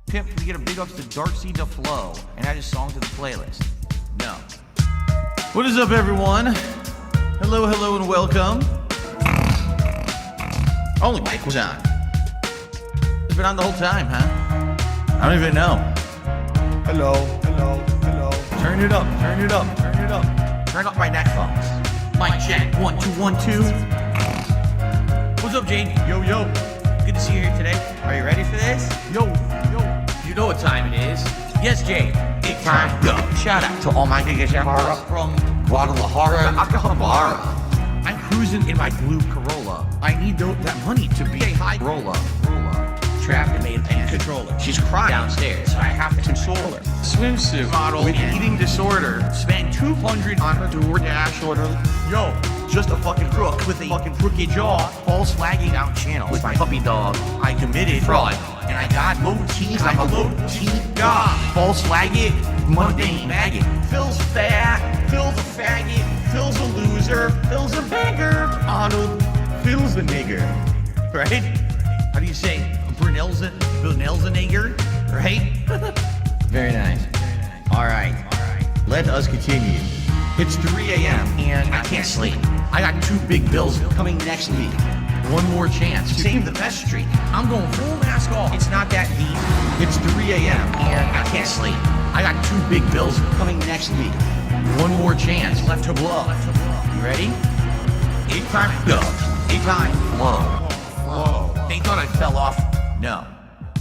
Pimp, we get a big ups to Darcy DeFlo and add his song to the playlist. No. What is up, everyone? Hello, hello, and welcome. Only mic was on. It's been on the whole time, huh? I don't even know. Hello, hello, hello. Turn it up, turn it up, turn it up. Turn up my neck phones. Mic check, 1, 2, 1, 2. What's up, Jade? Yo, yo. Good to see you here today. Are you ready for this? Yo, yo. You know what time it is. Yes, Jade. It's time to go. Shout out to all my niggas from Guadalajara, Acapulco. I'm cruising in my blue Corolla. I need that money to be a high roller. Trapped and made a controller. She's crying downstairs, so I have to console her. Swimsuit model with eating disorder. Spent $200 on her DoorDash order. Yo, just a fucking crook with a fucking crooked jaw. False flagging out channel with my puppy dog. I committed fraud, and I got low cheese. I'm a low cheese god. False flagging, mundane maggot. Phil's fat, Phil's a faggot, Phil's a loser, Phil's a beggar. Arnold, Phil's a nigger, right? How do you say? Brunel's a nigger, right? Very nice. All right. Let us continue. It's 3 a.m. and I can't sleep. I got 2 big bills coming next week. One more chance to save the best streak. I'm going full mask off. It's not that deep. It's 3 a.m. and I can't sleep. I got 2 big bills coming next week. One more chance left to blow. You ready? 8 time go. 8 time flow. They thought I fell off. No.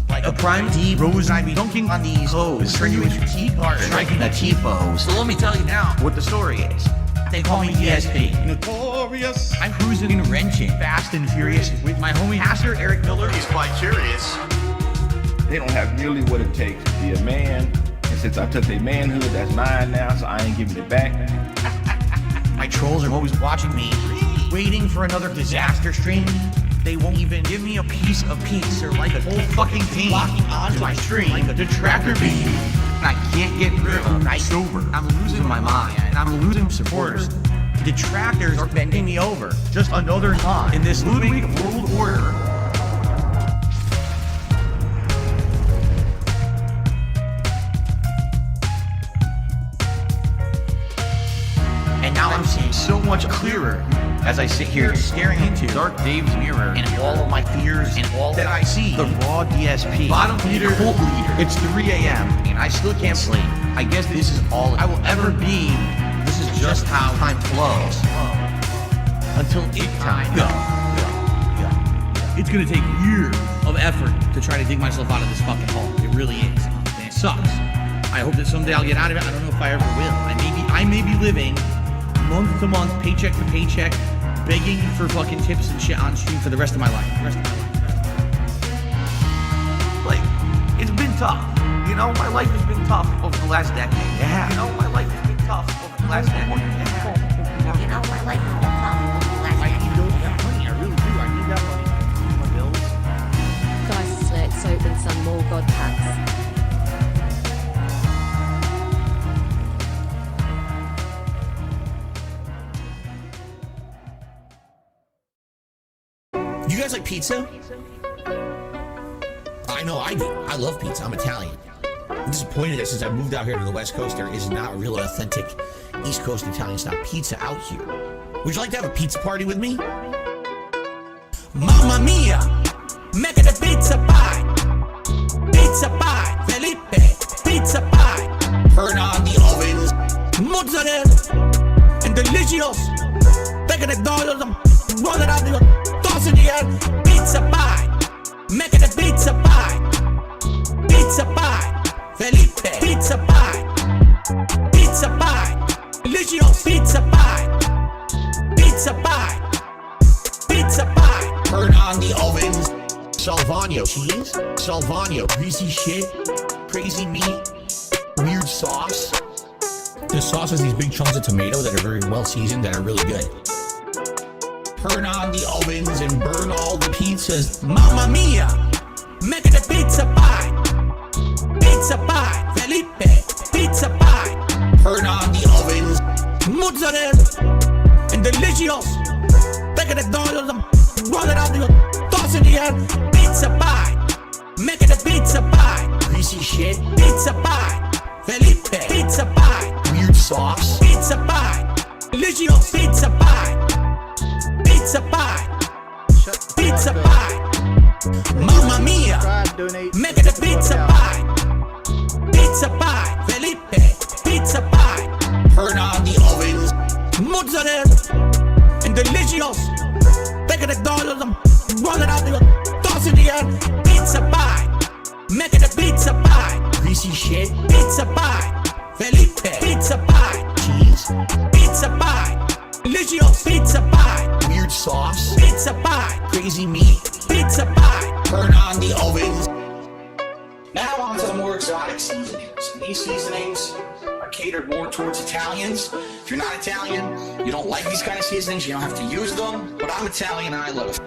Like a prime D rose, I be dunking on these hoes. Turn you into T-part, striking a T-pose. So let me tell you now what the story is. They call me DSP. Notorious. I'm cruising and wrenching, fast and furious, with my homie Pastor Eric Miller. He's quite curious. They don't have nearly what it takes to be a man. And since I took their manhood, that's mine now, so I ain't giving it back. My trolls are always watching me, waiting for another disaster stream. They won't even give me a piece of pizza, or like a whole fucking team locking onto my stream like a detractor beam. I can't get rid of them. I'm sober. I'm losing my mind, and I'm losing supporters. Detractors are bending me over. Just another knot in this Ludwig world order. And now I'm seeing so much clearer as I sit here staring into Dark Dave's mirror and all of my fears and all that I see. The raw DSP, bottom leader, cult leader. It's 3 a.m. and I still can't sleep. I guess this is all I will ever be. This is just how time flows. Until it time go. It's gonna take years of effort to try to dig myself out of this fucking hole. It really is. And it sucks. I hope that someday I'll get out of it. I don't know if I ever will. I may be living month to month, paycheck to paycheck, begging for fucking tips and shit on stream for the rest of my life. Like, it's been tough. You know, my life has been tough over the last decade. Yeah. You know, my life has been tough over the last decade. Yeah. You know, my life has been tough over the last decade. I need that money. I really do. I need that money. My bills. Guys, let's open some more God packs. You guys like pizza? I know I do. I love pizza. I'm Italian. I'm disappointed that since I moved out here to the West Coast, there is not a real authentic East Coast Italian style pizza out here. Would you like to have a pizza party with me? Mamma mia! Make it a pizza pie! Pizza pie! Felipe! Pizza pie! Turn on the ovens! Mozzarella! And delicious! Take it dollars and roll it out the toss in the air! Pizza pie! Make it a pizza pie! Pizza pie! Felipe! Pizza pie! Pizza pie! Delicious! Pizza pie! Pizza pie! Pizza pie! Turn on the ovens! Salvano cheese, Salvano greasy shit, crazy meat, weird sauce. The sauce has these big chunks of tomato that are very well seasoned, that are really good. Turn on the ovens and burn all the pizzas. Mamma mia! Make it a pizza pie! Pizza pie! Felipe! Pizza pie! Turn on the ovens. Mozzarella! And delicious! Take it dollars and roll it out the toss in the air. Pizza pie! Make it a pizza pie! greasy shit. Pizza pie, Felipe. Pizza pie, Weird sauce. pizza pie, delicious. Pizza pie, pizza pie, pizza pie. Mamma mia, make it a pizza pie. Pizza pie, Felipe. Pizza pie, turn on the ovens. Mozzarella and delicious. Take the dollars and roll it out the toss in the air. Pizza pie, make it a pizza pie. Greasy shit. Pizza pie, Felipe. Pizza pie, Cheese. pizza pie, delicious. Pizza pie, Weird sauce. pizza pie, Crazy meat. pizza pie. Turn on the ovens. Now on to the more exotic seasonings. These seasonings are catered more towards Italians. If you're not Italian, you don't like these kind of seasonings, you don't have to use them. But I'm Italian and I love it.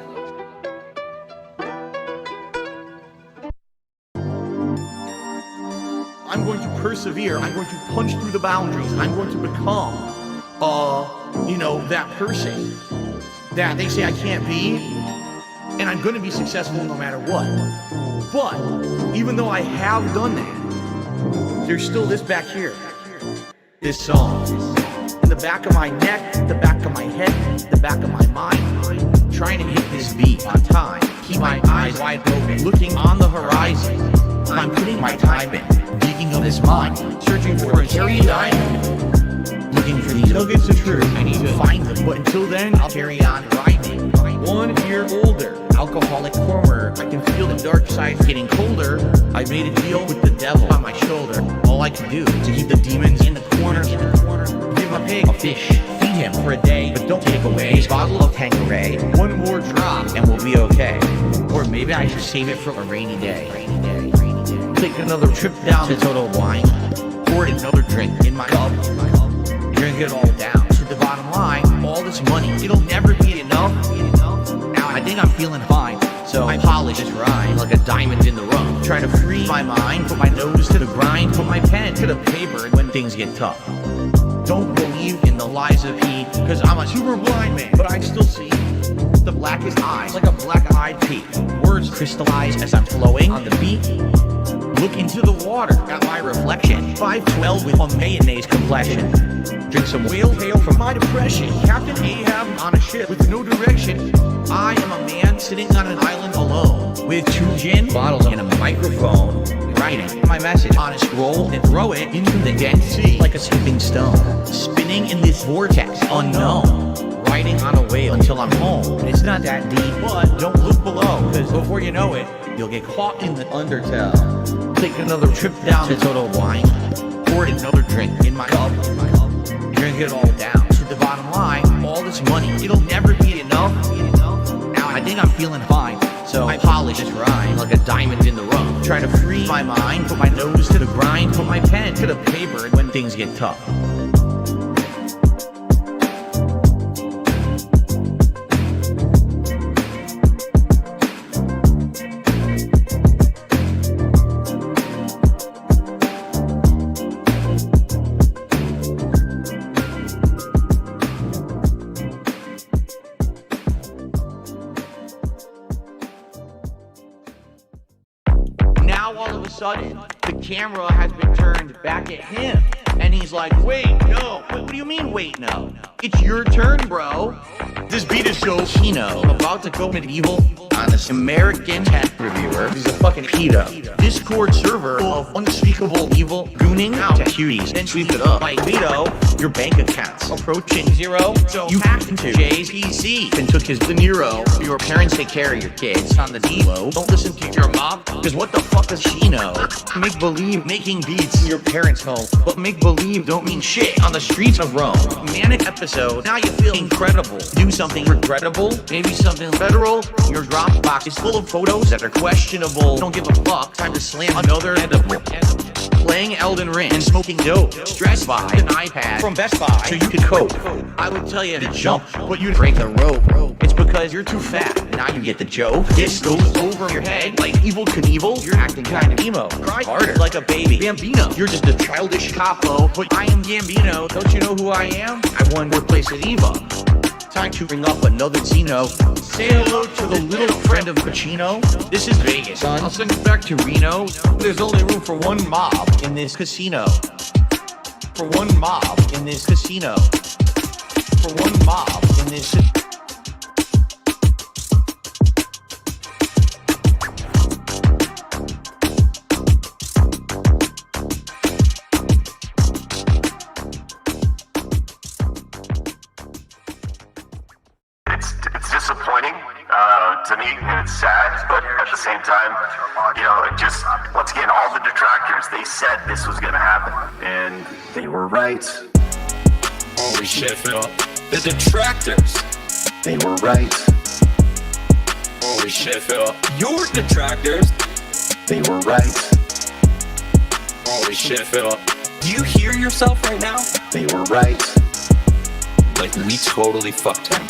I'm going to persevere. I'm going to punch through the boundaries. I'm going to become, that person that they say I can't be. And I'm going to be successful no matter what. But even though I have done that, there's still this back here. This song. In the back of my neck, the back of my head, the back of my mind. Trying to hit this beat on time. Keep my eyes wide open, looking on the horizon. I'm putting my time in, digging up this mine, searching for a cherry diamond. Looking for these nuggets of truth. I need to find them, but until then, I'll carry on grinding. 1 year older, alcoholic former. I can feel the dark side getting colder. I made a deal with the devil on my shoulder. All I can do is to keep the demons in the corner. Give my pig a fish, feed him for a day, but don't take away his bottle of Tanqueray. 1 more drop and we'll be okay. Or maybe I should save it for a rainy day. Take another trip down to Total Wine. Pour another drink in my cup. Drink it all down to the bottom line. All this money, it'll never be enough. Now I think I'm feeling fine, so I polish this rhyme like a diamond in the rough. Try to free my mind, put my nose to the grind, put my pen to the paper when things get tough. Don't believe in the lies of he, cause I'm a super blind man, but I still see the blackest eyes like a black-eyed pea. Words crystallize as I'm flowing on the beat. Look into the water at my reflection. 5'12" with a mayonnaise complexion. Drink some whale tail from my depression. Captain Ahab on a ship with no direction. I am a man sitting on an island alone with 2 gin bottles and a microphone. Writing my message on a scroll and throw it into the dense sea like a skipping stone. Spinning in this vortex unknown. Riding on a whale until I'm home. It's not that deep, but don't look below, cause before you know it, you'll get caught in the undertow. Take another trip down to Total Wine. Pour another drink in my cup. Drink it all down to the bottom line. All this money, it'll never be enough. Now I think I'm feeling fine, so I polish this rhyme like a diamond in the rough. Try to free my mind, put my nose to the grind, put my pen to the paper when things get tough. Now all of a sudden, the camera has been turned back at him. And he's like, wait, no. What do you mean, wait, no? It's your turn, bro. This beat is so Chino. I'm about to go medieval on this American tech reviewer. He's a fucking pedo. Discord server of unspeakable evil gooning out to cuties. Then sweep it up like veto your bank accounts approaching zero. So you hacked into Jay's PC and took his De Niro. Your parents take care of your kids on the D-Lo. Don't listen to your mom, cause what the fuck does she know? Make believe making beats in your parents' home, but make believe don't mean shit on the streets of Rome. Manic episode, now you feel incredible. Do something regrettable, maybe something federal. Your Dropbox is full of photos that are questionable. Don't give a fuck, time to slam another edible. Playing Elden Ring and smoking dope. Stressed by an iPad from Best Buy so you could cope. I would tell you to jump, but you'd break the rope. It's because you're too fat. Now you get the joke. This goes over your head like Evil Knievel. You're acting kind of emo. Cry harder like a baby. Bambino, you're just a childish capo. But I am Gambino. Don't you know who I am? I won fourth place at EVA. Time to bring up another Tino. Say hello to the little friend of Pacino. This is Vegas, son. I'll send you back to Reno. There's only room for one mob in this casino. For one mob in this casino. For one mob in this It's disappointing to me, and it's sad, but at the same time, you know, it just, once again, all the detractors, they said this was going to happen, and they were right. Holy shit, Phil. The detractors. They were right. Holy shit, Phil. Your detractors. They were right. Holy shit, Phil. Do you hear yourself right now? They were right. Like, we totally fucked him.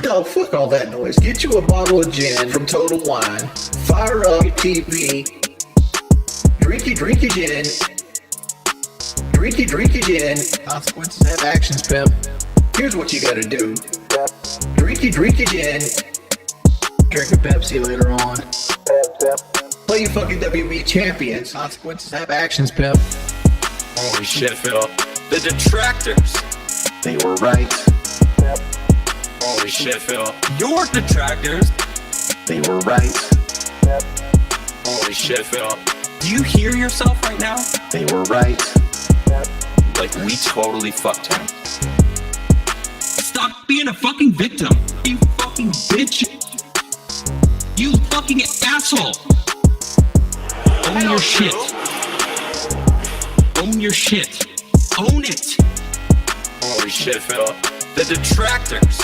No, fuck all that noise. Get you a bottle of gin from Total Wine. Fire up your TV. Drinky gin. Drinky gin. Consequences have actions, Pep. Here's what you gotta do. Drinky gin. Drink a Pepsi later on. Play your fucking WB champions. Consequences have actions, Pep. Holy shit, Phil. The detractors. They were right. Holy shit, Phil. Your detractors. They were right. Holy shit, Phil. Do you hear yourself right now? They were right. Like, we totally fucked him. Stop being a fucking victim. You fucking bitch. You fucking asshole. Own your shit. Own your shit. Own it. Holy shit, Phil. The detractors.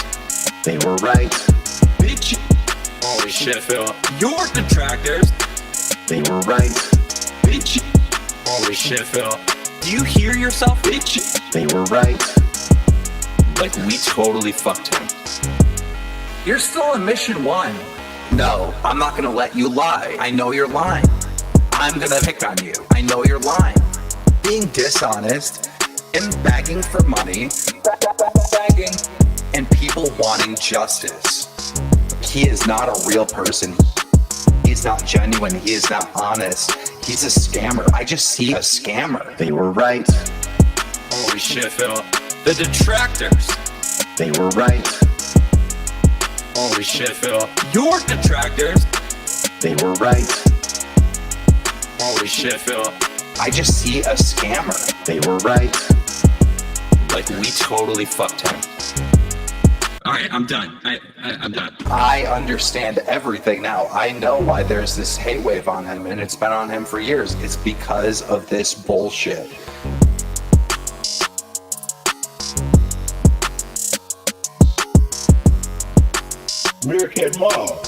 They were right. Bitch. Holy shit, Phil. Your detractors. They were right. Bitch. Holy shit, Phil. Do you hear yourself, bitch? They were right. Like, we totally fucked him. You're still on mission 1. No, I'm not gonna let you lie. I know you're lying. I'm gonna pick on you. I know you're lying. Being dishonest and begging for money. Begging. And people wanting justice. He is not a real person. He's not genuine. He is not honest. He's a scammer. I just see a scammer. They were right. Holy shit, Phil. The detractors. They were right. Holy shit, Phil. Your detractors. They were right. Holy shit, Phil. I just see a scammer. They were right. Like, we totally fucked him. Alright, I'm done. I'm done. I understand everything now. I know why there's this hate wave on him, and it's been on him for years. It's because of this bullshit. Meerkat Mall.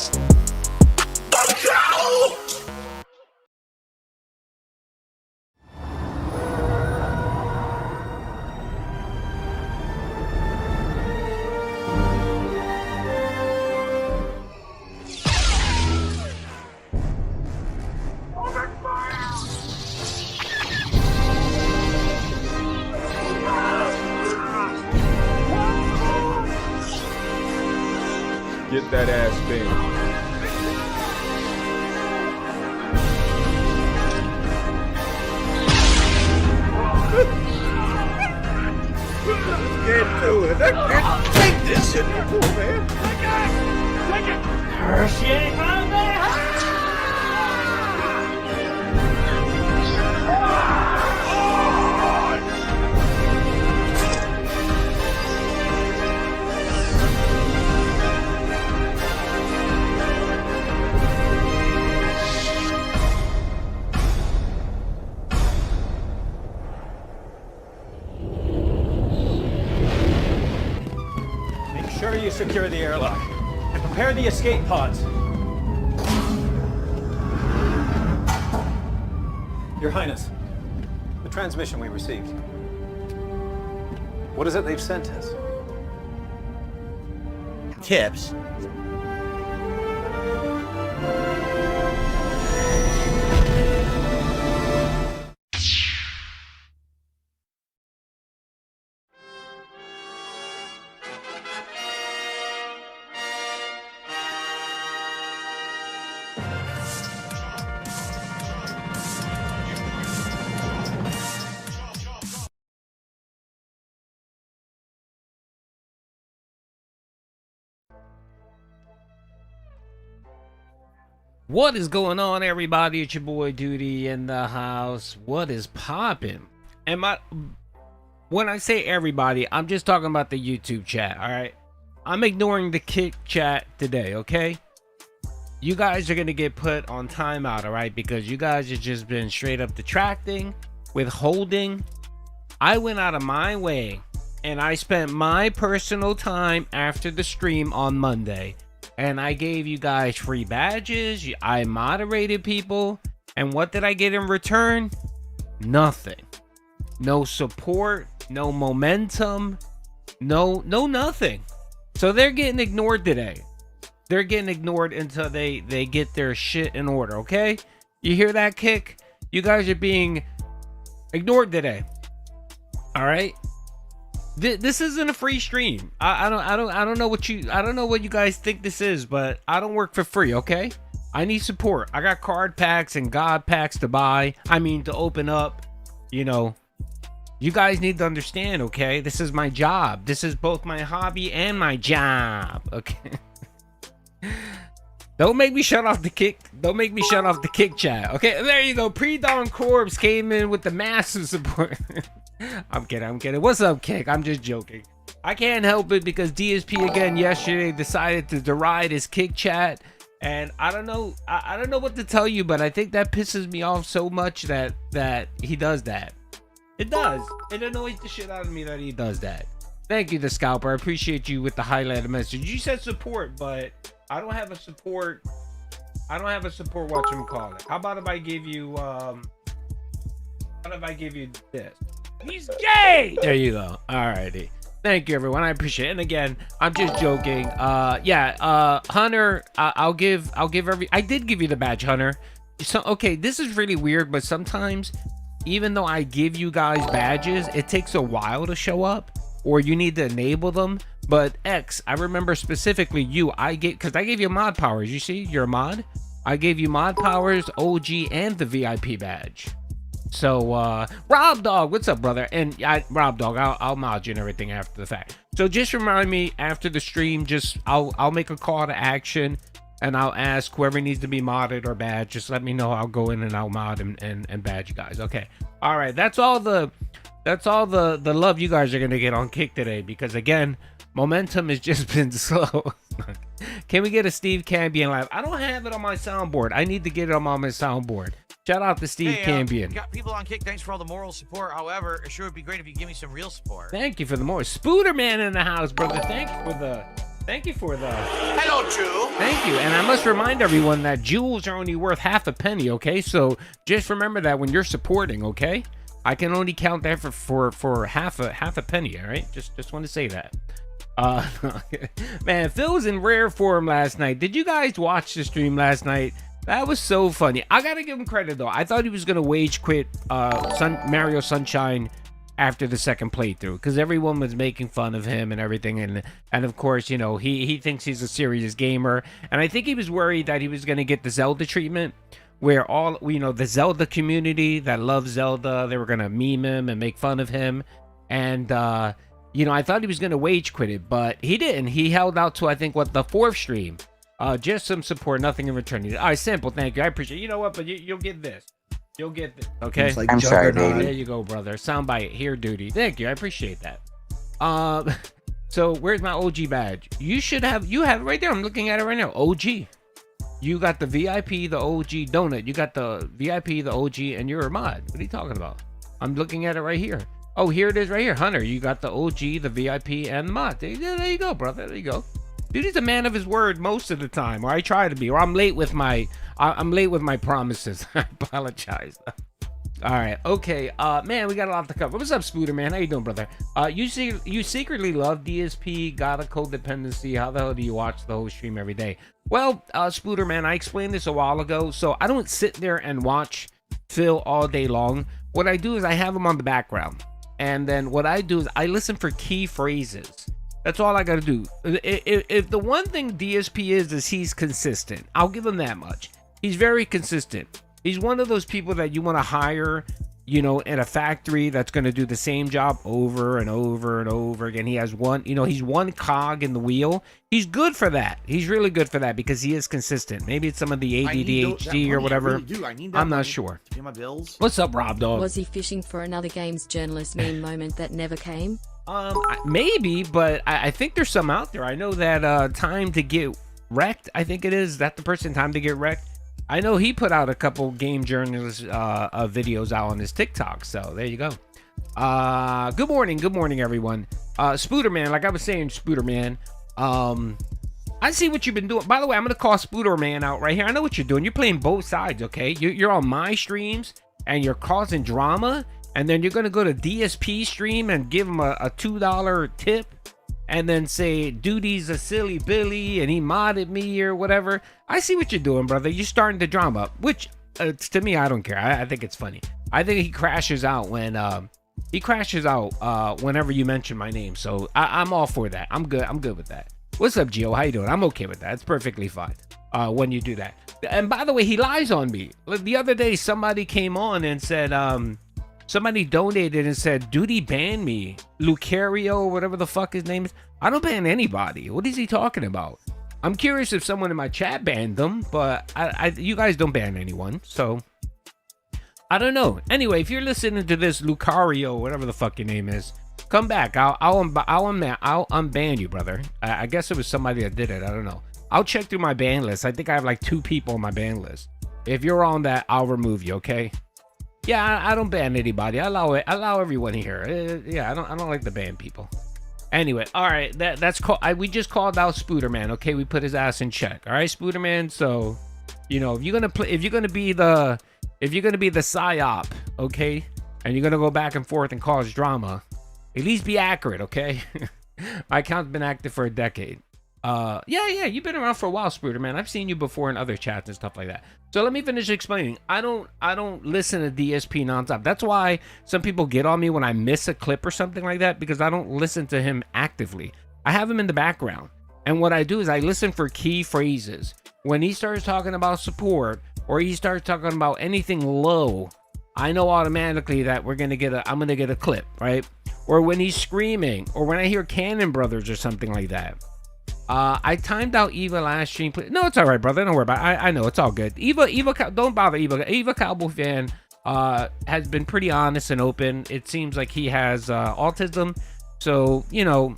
Get that ass spin. Can't do it. I can't take this anymore, man. Take it. She ain't coming back. Make sure you secure the airlock and prepare the escape pods. Your Highness, the transmission we received. What is it they've sent us? tips. What is going on, everybody? It's your boy Duty in the house. What is popping? When I say everybody, I'm just talking about the YouTube chat, all right? I'm ignoring the Kick chat today, okay? You guys are going to get put on timeout, all right? Because you guys have just been straight up detracting, withholding. I went out of my way and I spent my personal time after the stream on Monday. And I gave you guys free badges. I moderated people. And what did I get in return? Nothing. No support. No momentum. No nothing. So they're getting ignored today. They're getting ignored until they get their shit in order, okay? You hear that, Kick? You guys are being ignored today. All right? This isn't a free stream. I don't know what you guys think this is, but I don't work for free, okay? I need support. I got card packs and god packs to buy. I mean, to open up. You know, you guys need to understand, okay? This is my job. This is both my hobby and my job, okay? Don't make me shut off the Kick. Don't make me shut off the Kick chat, okay? There you go. Pre-Dawn Corpse came in with the massive support. I'm kidding. What's up, Kick? I'm just joking. I can't help it because DSP again yesterday decided to deride his Kick chat, and I don't know what to tell you, but I think that pisses me off so much that he does that. It does. It annoys the shit out of me that he does that. Thank you, the Scalper. I appreciate you with the highlighted message. You said support, but I don't have a support. I don't have a support whatchamacallit. How about if I give you this? He's gay! There you go. Alrighty. Thank you, everyone. I appreciate it. And again, I'm just joking. Hunter, I did give you the badge, Hunter. So, okay, this is really weird, but sometimes, even though I give you guys badges, it takes a while to show up, or you need to enable them. But X, I remember specifically you, because I gave you mod powers. You see, you're a mod. I gave you mod powers, OG, and the VIP badge. So, Rob Dog, what's up, brother? And Rob Dog, I'll mod you and everything after the fact. So just remind me after the stream, I'll make a call to action, and I'll ask whoever needs to be modded or badged. Just let me know. I'll go in and I'll mod and badge you guys. Okay. All right. That's all the love you guys are gonna get on Kick today, because again, momentum has just been slow. Can we get a Steve Cambion live? I don't have it on my soundboard. I need to get it on my soundboard. Shout out to Steve Cambion. Got people on Kick. Thanks for all the moral support. However, it sure would be great if you give me some real support. Thank you for the more. Spooderman in the house, brother. Thank you for the. Hello, Jew. Thank you. And I must remind everyone that jewels are only worth half a penny, okay? So just remember that when you're supporting, okay? I can only count that for half a penny, all right? Just want to say that. Man, Phil was in rare form last night. Did you guys watch the stream last night? That was so funny. I gotta give him credit though. I thought he was gonna wage quit Mario Sunshine after the second playthrough, because everyone was making fun of him and everything, and of course, you know, he thinks he's a serious gamer, and I think he was worried that he was gonna get the Zelda treatment, where all, you know, the Zelda community that loves Zelda, they were gonna meme him and make fun of him, and you know, I thought he was gonna wage quit it, but he didn't. He held out to, I think, what, the 4th stream. Just some support, nothing in return. All right, Simple, thank you. I appreciate it. You know what, but you'll get this. You'll get this, okay? Like I'm sorry, baby. There you go, brother. Soundbite here, Duty. Thank you. I appreciate that. So where's my OG badge? You have it right there. I'm looking at it right now. OG. You got the VIP, the OG donut. You got the VIP, the OG, and you're a mod. What are you talking about? I'm looking at it right here. Oh, here it is right here. Hunter, you got the OG, the VIP, and the mod. There you go, brother. There you go. Dude, he's a man of his word most of the time, or I try to be, or I'm late with my promises. I apologize. All right, okay, man, we got a lot to cover. What's up, Spooder, man? How you doing, brother? You secretly love DSP, got a codependency. How the hell do you watch the whole stream every day? Well, Spooder, man, I explained this a while ago, so I don't sit there and watch Phil all day long. What I do is I have him on the background, and then what I do is I listen for key phrases. That's all I gotta do. If the one thing DSP is he's consistent. I'll give him that much. He's very consistent. He's one of those people that you want to hire you know, in a factory that's going to do the same job over and over and over again. He has one, you know, he's one cog in the wheel. He's good for that. He's really good for that because he is consistent. Maybe it's some of the ADD, HD or whatever. I'm not sure. To pay my bills. What's up, Rob Dog? Was he fishing for another games journalist meme moment that never came? Maybe, but I think there's some out there. I know that Time to Get Wrecked, I think it is. That the person, Time to Get Wrecked? I know he put out a couple game journalist videos out on his TikTok. So there you go. Good morning, everyone. Spooderman, like I was saying, Spooderman. I see what you've been doing. By the way, I'm gonna call Spooderman out right here. I know what you're doing. You're playing both sides, okay? You're on my streams and you're causing drama, and then you're gonna go to DSP stream and give him a $2 tip. And then say, dude's a silly Billy and he modded me or whatever. I see what you're doing, brother. You're starting the drama, which to me, I don't care. I think it's funny. I think he crashes out when whenever you mention my name. So I'm all for that. I'm good with that. What's up, Gio? How you doing? I'm okay with that. It's perfectly fine when you do that. And by the way, he lies on me. The other day, somebody came on and said, somebody donated and said, Duty banned me. Lucario, whatever the fuck his name is. I don't ban anybody. What is he talking about? I'm curious if someone in my chat banned them, but you guys don't ban anyone, so I don't know. Anyway, if you're listening to this, Lucario, whatever the fuck your name is, come back. I'll unban you, brother. I guess it was somebody that did it. I don't know. I'll check through my ban list. I think I have like 2 people on my ban list. If you're on that, I'll remove you, okay? Yeah, I don't ban anybody. I allow everyone here. Yeah, I don't like to ban people. Anyway, all right, that's called. We just called out Spooderman. Okay, we put his ass in check. All right, Spooderman. So, you know, if you're gonna be the psyop, okay, and you're gonna go back and forth and cause drama, at least be accurate, okay? My account's been active for a decade. Yeah, you've been around for a while, Spooderman. I've seen you before in other chats and stuff like that. So let me finish explaining. I don't listen to DSP nonstop. That's why some people get on me when I miss a clip or something like that, because I don't listen to him actively. I have him in the background. And what I do is I listen for key phrases. When he starts talking about support or he starts talking about anything low, I know automatically that I'm gonna get a clip, right? Or when he's screaming, or when I hear Cannon Brothers or something like that. I timed out Eva last stream. No, it's all right, brother. Don't worry about it. I know it's all good. Eva, don't bother Eva. Eva Cowboy fan has been pretty honest and open. It seems like he has autism, so you know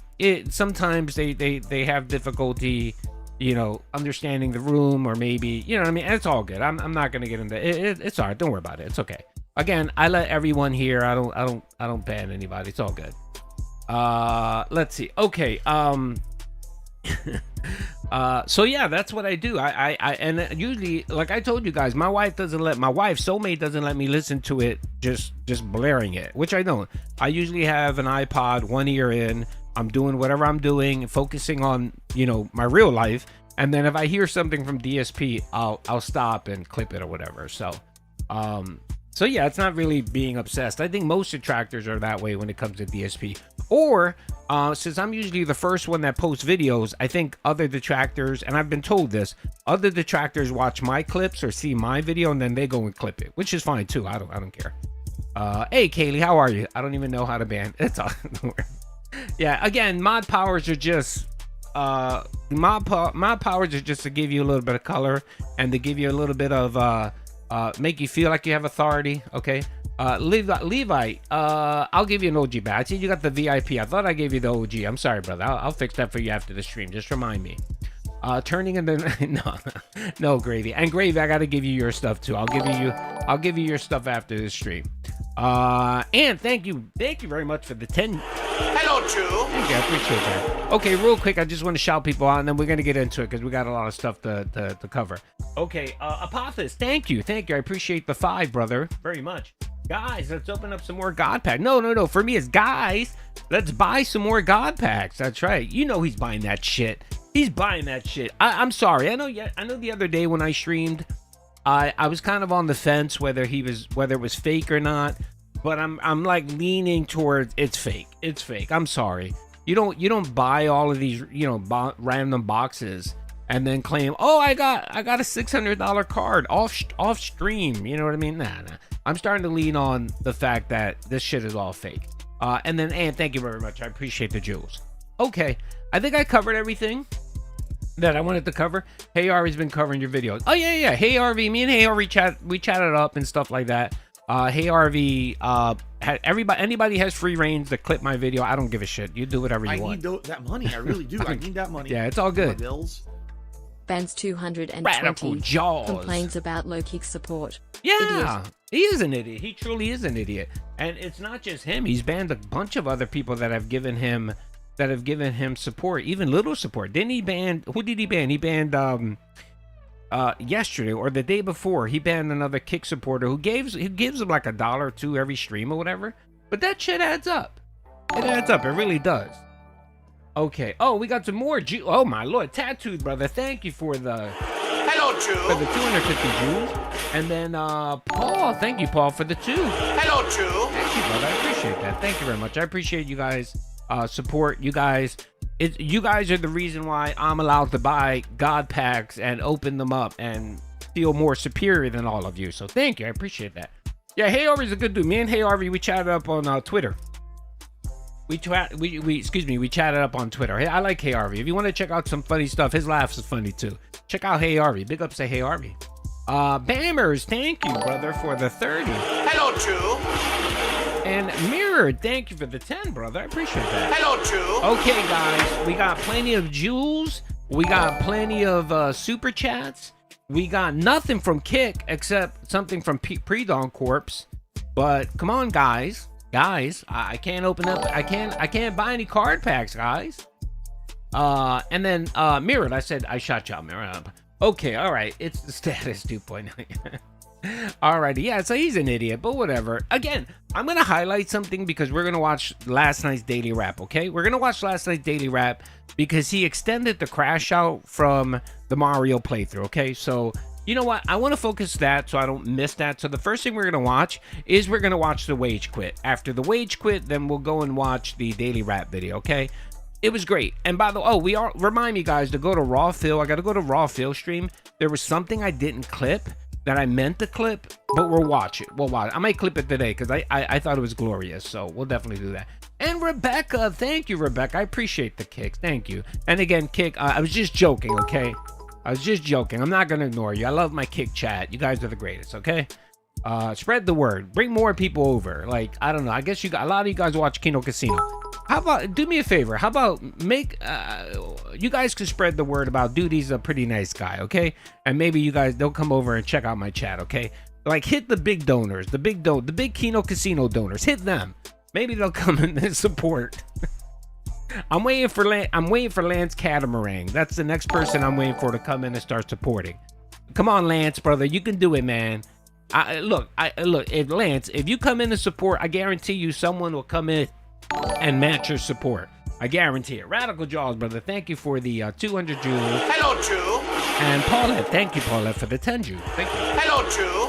sometimes they have difficulty, you know, understanding the room, or maybe, you know what I mean. It's all good. I'm not gonna get into it. It's all right. Don't worry about it. It's okay. Again, I let everyone here. I don't ban anybody. It's all good. Let's see. Okay. So yeah, that's what I do. I and usually, like I told you guys, my wife soulmate doesn't let me listen to it just blaring it, which I don't. I usually have an iPod, one ear in. I'm doing whatever I'm doing, focusing on, you know, my real life, and then if I hear something from DSP, I'll stop and clip it or whatever. So yeah, it's not really being obsessed. I think most detractors are that way when it comes to DSP. Or since I'm usually the first one that posts videos, I think other detractors, and I've been told this, other detractors watch my clips or see my video and then they go and clip it, which is fine too. I don't care. Hey Kaylee, how are you? I don't even know how to ban. It's all. Yeah, again, mod powers are just mod powers are just to give you a little bit of color and to give you a little bit of make you feel like you have authority. Okay. Levi, I'll give you an OG badge. You got the VIP. I thought I gave you the OG. I'm sorry, brother. I'll fix that for you after the stream. Just remind me. Turning into no Gravy. And Gravy, I gotta give you your stuff too. I'll give you your stuff after this stream. And thank you very much for the 10. Hello, Drew. Thank you, I appreciate that. Okay, real quick, I just want to shout people out, and then we're gonna get into it because we got a lot of stuff to cover. Okay, Apophis, thank you. I appreciate the 5, brother, very much. Guys, let's open up some more God packs. No. For me, it's guys. Let's buy some more God packs. That's right. You know he's buying that shit. He's buying that shit. I'm sorry. I know the other day when I streamed, I was kind of on the fence whether it was fake or not. But I'm like leaning towards it's fake. It's fake. I'm sorry. You don't buy all of these, you know, random boxes and then claim, oh, I got a $600 card off stream. You know what I mean? Nah. I'm starting to lean on the fact that this shit is all fake. And then, and thank you very much. I appreciate the jewels. Okay, I think I covered everything that I wanted to cover. Hey Harvey's been covering your videos. Oh yeah. Hey Harvey, me and Hey Harvey chatted up and stuff like that. Hey Harvey, anybody has free reigns to clip my video. I don't give a shit. You do whatever you want. I need that money. I really do. I need that money. Yeah, it's all good. Bills. Ben's Radical 220 Jaws complains about low kick support. Yeah, he is an idiot. He truly is an idiot. And it's not just him. He's banned a bunch of other people that have given him support, even little support. Didn't he ban? Who did he ban? He banned yesterday or the day before. He banned another kick supporter who gives him like $1 or $2 every stream or whatever. But that shit adds up. It adds up. It really does. Okay. Oh, we got some more. Oh my lord, Tattooed brother. Thank you for the. Hello, Jew. For the 250 Jews. And then Paul, thank you, Paul, for the 2. Hello, Jew. Thank you, brother. I appreciate that. Thank you very much. I appreciate you guys support. You guys are the reason why I'm allowed to buy God packs and open them up and feel more superior than all of you. So thank you. I appreciate that. Yeah, Hey Harvey's a good dude. Me and Hey Harvey, we chatted up on Twitter. We chatted up on Twitter. Hey, I like Hey Harvey. If you want to check out some funny stuff, his laughs is funny too. Check out Hey Harvey. Big ups to Hey Harvey. Bammers, thank you, brother, for the 30. Hello, Jew. And Mirrored, thank you for the 10, brother. I appreciate that. Hello, Jew. Okay, guys, we got plenty of jewels. We got plenty of super chats. We got nothing from Kick except something from Pre-Dawn Corpse. But come on, guys. I can't open up. I can't buy any card packs, guys. And then Mirrored, I said I shot y'all, Mirrored. Okay, all right. It's the status 2.9. Alrighty, yeah, so he's an idiot, but whatever. Again, I'm gonna highlight something because we're gonna watch last night's daily rap, okay? We're gonna watch last night's daily rap because he extended the crash out from the Mario playthrough, okay? So you know what? I want to focus that so I don't miss that. So the first thing we're going to watch is we're going to watch the Wage Quit. After the Wage Quit, then we'll go and watch the daily rap video, okay? It was great. And by the way, remind me guys to go to Raw Phil. I got to go to Raw Phil stream. There was something I didn't clip that I meant to clip, but we'll watch it. We'll watch it. I might clip it today because I thought it was glorious. So we'll definitely do that. And Rebecca, thank you, Rebecca. I appreciate the kicks. Thank you. And again, Kick, I was just joking, okay? I was just joking. I'm not going to ignore you. I love my Kick chat. You guys are the greatest, okay? Spread the word. Bring more people over. Like, I don't know. I guess a lot of you guys watch Kino Casino. How about, do me a favor. How about you guys can spread the word about Duty's a pretty nice guy, okay? And maybe you guys, they'll come over and check out my chat, okay? Like, hit the big donors, the big Kino Casino donors. Hit them. Maybe they'll come in and support. I'm waiting for Lance Catamaran. That's the next person I'm waiting for to come in and start supporting. Come on, Lance, brother, you can do it, man. Look, if you come in and support, I guarantee you someone will come in and match your support. I guarantee it. Radical Jaws, brother, thank you for the 200 Jews. Hello, Jew. And Paulette, thank you, Paulette, for the 10 Jews. Thank you. Hello, Jew.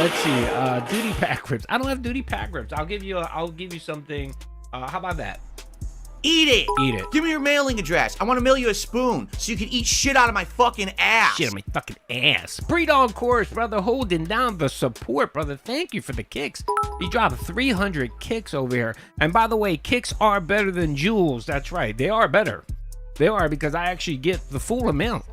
Let's see. Duty pack rips. I don't have duty pack rips. I'll give you something. How about that? Eat it. Eat it. Give me your mailing address. I want to mail you a spoon so you can eat shit out of my fucking ass. Shit on my fucking ass. Pre-Dawn Course, brother, holding down the support, brother. Thank you for the kicks. You dropped 300 kicks over here. And by the way, kicks are better than jewels. That's right. They are better. They are, because I actually get the full amount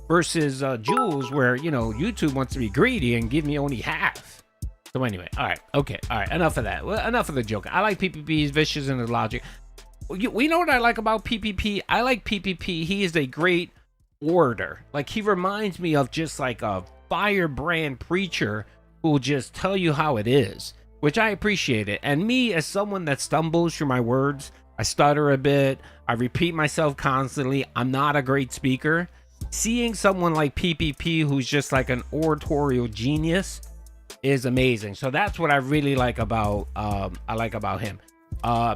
versus jewels where, you know, YouTube wants to be greedy and give me only half. So anyway, all right. Okay. All right. Enough of that. Well, enough of the joke. I like PPP. He's vicious in his logic. We know what I like about PPP. I like PPP. He is a great orator. Like, he reminds me of just like a firebrand preacher who will just tell you how it is, which I appreciate it. And me, as someone that stumbles through my words, I stutter a bit, I repeat myself constantly, I'm not a great speaker. Seeing someone like PPP who's just like an oratorial genius is amazing. So that's what I really like about him. And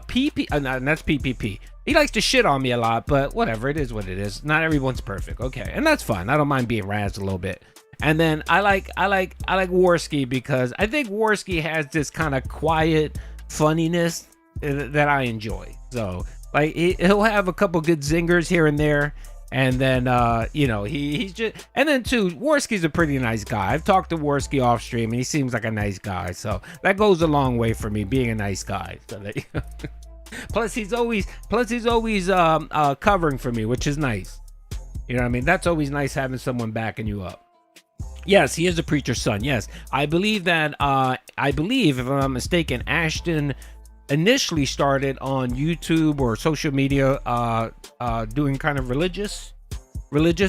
that's PPP. He likes to shit on me a lot, but whatever, it is what it is. Not everyone's perfect, okay, and that's fine. I don't mind being razzed a little bit. And then I like Warski because I think Warski has this kind of quiet funniness that I enjoy. So like he'll have a couple good zingers here and there, And then he's just, and then too, Worski's a pretty nice guy. I've talked to Worski off stream and he seems like a nice guy, so that goes a long way for me, being a nice guy. So that, plus he's always covering for me, which is nice. You know what I mean? That's always nice, having someone backing you up. Yes, he is a preacher's son. Yes, I believe that. I believe, if I'm not mistaken, Ashton initially started on YouTube or social media, doing kind of religious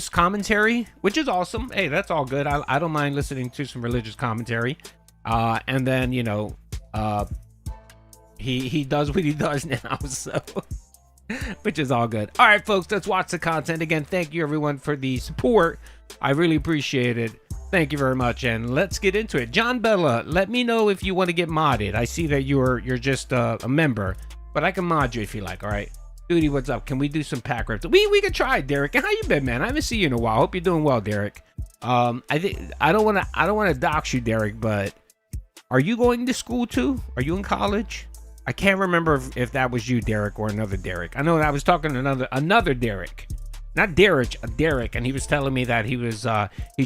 commentary, which is awesome. Hey, that's all good. I don't mind listening to some religious commentary. And then he does what he does now, so which is all good. All right, folks, let's watch the content. Again, thank you everyone for the support. I really appreciate it. Thank you very much, and let's get into it. John Bella, let me know if you want to get modded. I see that you're just a member, but I can mod you if you like. All right, Duty, what's up? Can we do some pack rips? We could try, Derek. How you been, man? I haven't seen you in a while. Hope you're doing well, Derek. I don't want to dox you, Derek, but are you going to school too? Are you in college? I can't remember if that was you, Derek, or another Derek. I know that I was talking to another Derek. Not Derek, a Derek, and he was telling me that he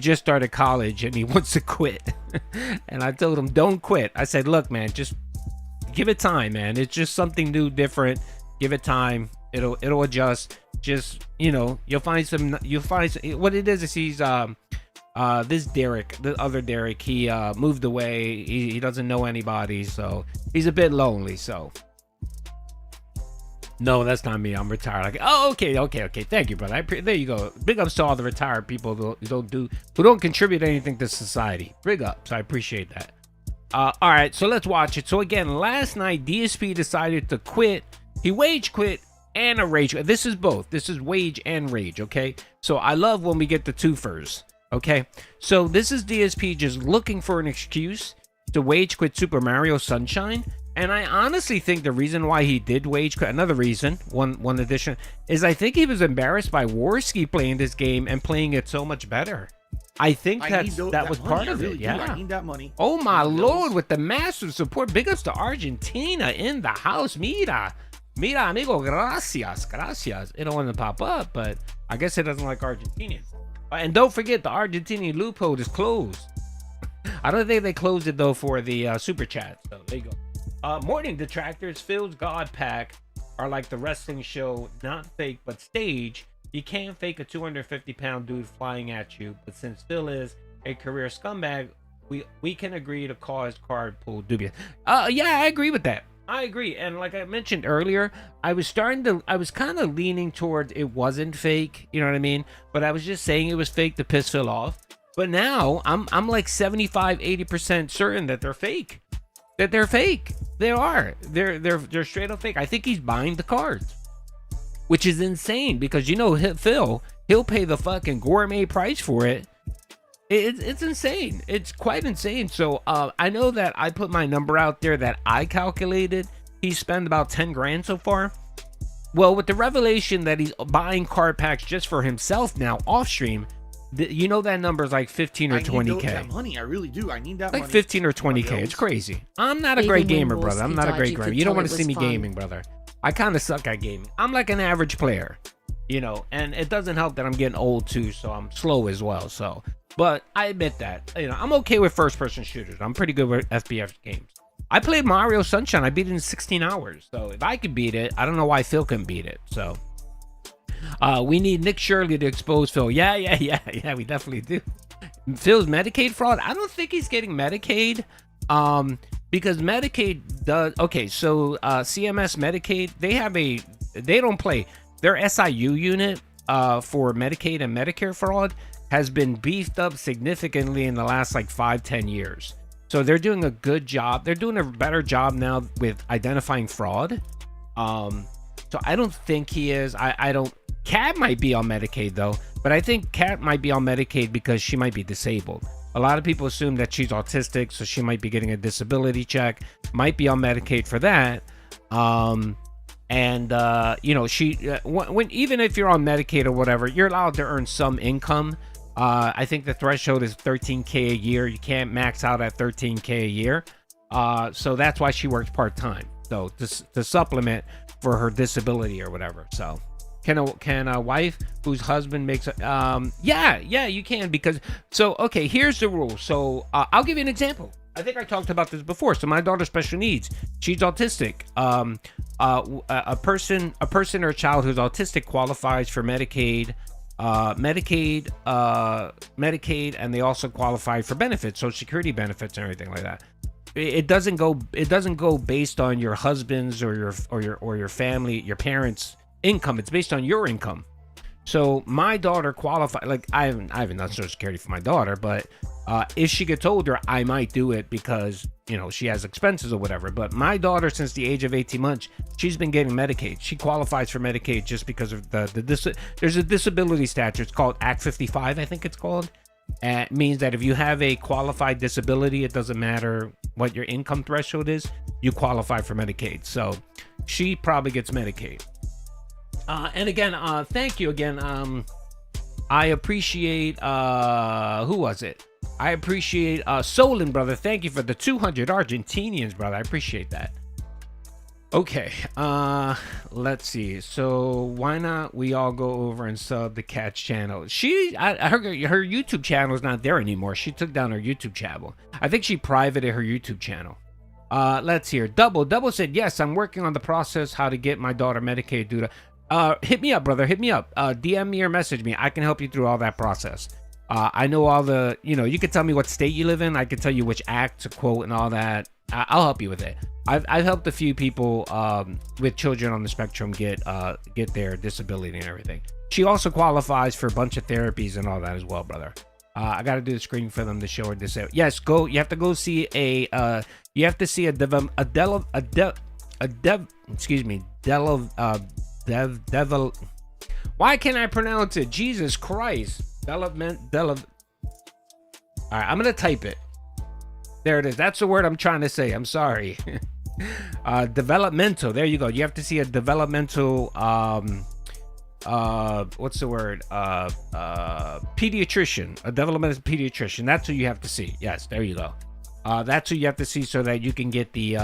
just started college and he wants to quit. And I told him, don't quit. I said, look, man, just give it time, man. It's just something new, different. Give it time. It'll adjust. Just, you'll find what it is he's this Derek, the other Derek, he moved away. He doesn't know anybody, so he's a bit lonely, so. No, that's not me. I'm retired. Okay. Thank you, brother. There you go. Big ups to all the retired people who don't contribute anything to society. Big ups. I appreciate that. All right, so let's watch it. So again, last night DSP decided to quit. He wage quit and a rage. This is both. This is wage and rage. Okay. So I love when we get the twofers. Okay. So this is DSP just looking for an excuse to wage quit Super Mario Sunshine. And I honestly think the reason why he did wage quit, another reason, one addition, is I think he was embarrassed by Worski playing this game and playing it so much better. I think that was part of it. Yeah. I need that money. Oh my lord, with the massive support. Big ups to Argentina in the house. Mira, amigo, gracias. It don't want to pop up, but I guess it doesn't like Argentinians. And don't forget, the Argentinian loophole is closed. I don't think they closed it though for the super chat. So there you go. Morning detractors. Phil's God Pack are like the wrestling show, not fake but stage. You can't fake a 250-pound dude flying at you, but since Phil is a career scumbag, we can agree to cause card pool dubious. Yeah, I agree with that. I agree. And like I mentioned earlier, I was kind of leaning towards it wasn't fake, you know what I mean? But I was just saying it was fake to piss Phil off. But now I'm like 75-80% certain that they're fake. That they're fake. They are. They're straight up fake. I think he's buying the cards, which is insane because Phil, he'll pay the fucking gourmet price for it. It's insane. It's quite insane. So I know that I put my number out there that I calculated he spent about 10 grand so far. Well, with the revelation that he's buying card packs just for himself now off stream, that number is like 15 or 20K. I need that money. I really do. I need that money. Like 15 or 20K. It's crazy. I'm not a great gamer, brother. I'm not a great gamer. You don't want to see me gaming, brother. I kind of suck at gaming. I'm like an average player, and it doesn't help that I'm getting old too, so I'm slow as well. So, but I admit that, I'm okay with first-person shooters. I'm pretty good with FPS games. I played Mario Sunshine. I beat it in 16 hours. So if I could beat it, I don't know why Phil can beat it. So. We need Nick Shirley to expose Phil. Yeah, we definitely do. Phil's Medicaid fraud. I don't think he's getting Medicaid. Because Medicaid does. Okay, so CMS Medicaid, they don't play. Their SIU unit for Medicaid and Medicare fraud has been beefed up significantly in the last like 5-10 years. So they're doing a good job. They're doing a better job now with identifying fraud. So I don't think he is. I don't. Kat might be on Medicaid though, but I think Kat might be on Medicaid because she might be disabled. A lot of people assume that she's autistic, so she might be getting a disability check. Might be on Medicaid for that. She when even if you're on Medicaid or whatever, you're allowed to earn some income. I think the threshold is $13K a year. You can't max out at $13K a year. So that's why she works part-time. So to supplement for her disability or whatever. So Can a wife whose husband makes yeah, you can, because so okay, here's the rule. So I'll give you an example. I think I talked about this before. So my daughter's special needs. She's autistic. A person or a child who's autistic qualifies for Medicaid, and they also qualify for benefits, Social Security benefits, and everything like that. It doesn't go based on your husband's or your family, your parents' income. It's based on your income. So my daughter qualified. Like I haven't done Social Security for my daughter, but if she gets older, I might do it because she has expenses or whatever. But my daughter, since the age of 18 months, she's been getting Medicaid. She qualifies for Medicaid just because of there's a disability statute. It's called Act 55, I think it's called. And it means that if you have a qualified disability, it doesn't matter what your income threshold is, you qualify for Medicaid. So she probably gets Medicaid. And again, thank you again. I appreciate who was it? I appreciate Solon, brother. Thank you for the 200 Argentinians, brother. I appreciate that. Okay, let's see. So why not we all go over and sub the Cat's channel? Her YouTube channel is not there anymore. She took down her YouTube channel. I think she privated her YouTube channel. Let's hear. Double said, yes, I'm working on the process how to get my daughter Medicaid due to. Hit me up, brother. Hit me up. DM me or message me. I can help you through all that process. I know all the, you can tell me what state you live in. I can tell you which act to quote and all that. I'll help you with it. I've helped a few people with children on the spectrum get their disability and everything. She also qualifies for a bunch of therapies and all that as well, brother. I got to do the screen for them to show her this. Yes, go. You have to go see Why can't I pronounce it? Jesus Christ. All right, I'm gonna type it. There it is. That's the word I'm trying to say. I'm sorry. Developmental. There you go. You have to see a developmental what's the word? Pediatrician. A developmental pediatrician. That's who you have to see. Yes, there you go. That's who you have to see so that you can get the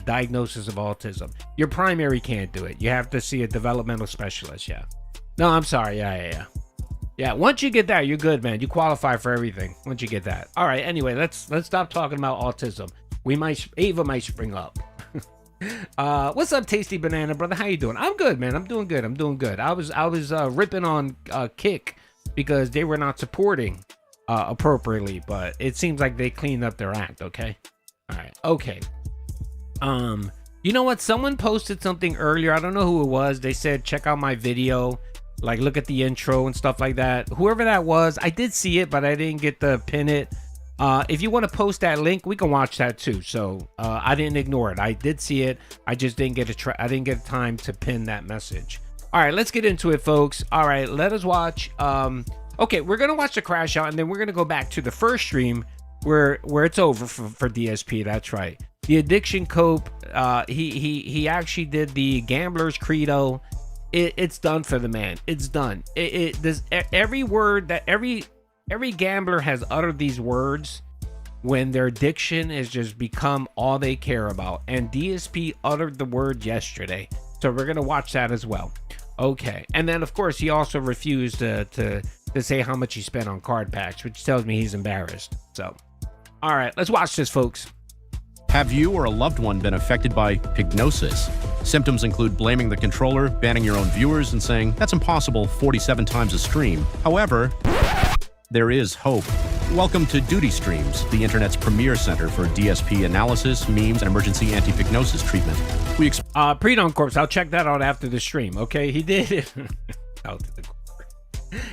diagnosis of autism. Your primary can't do it. You have to see a developmental specialist. Yeah. No, I'm sorry. Yeah, once you get that, you're good, man. You qualify for everything once you get that. All right, anyway, let's stop talking about autism. Ava might spring up. What's up, Tasty Banana, brother? How you doing? I'm good, man. I'm doing good. I was ripping on Kick because they were not supporting appropriately, but it seems like they cleaned up their act, okay? All right, okay. You know what? Someone posted something earlier. I don't know who it was. They said, check out my video. Like, look at the intro and stuff like that. Whoever that was, I did see it, but I didn't get to pin it. If you want to post that link, we can watch that too. So I didn't ignore it. I did see it. I just didn't get I didn't get time to pin that message. All right, let's get into it, folks. All right, let us watch. Okay, we're gonna watch the crash out, and then we're gonna go back to the first stream where it's over for DSP. That's right. The addiction cope. He actually did the gambler's credo. It's done for the man. It's done. Every word that every gambler has uttered these words when their addiction has just become all they care about. And DSP uttered the word yesterday. So we're going to watch that as well. Okay. And then, of course, he also refused to say how much he spent on card packs, which tells me he's embarrassed. So, all right, let's watch this, folks. Have you or a loved one been affected by hypnosis? Symptoms include blaming the controller, banning your own viewers, and saying, that's impossible 47 times a stream. However, there is hope. Welcome to Duty Streams, the internet's premier center for DSP analysis, memes, and emergency anti-hypnosis treatment. Pre-Dawn Corpse, I'll check that out after the stream, okay? He did it.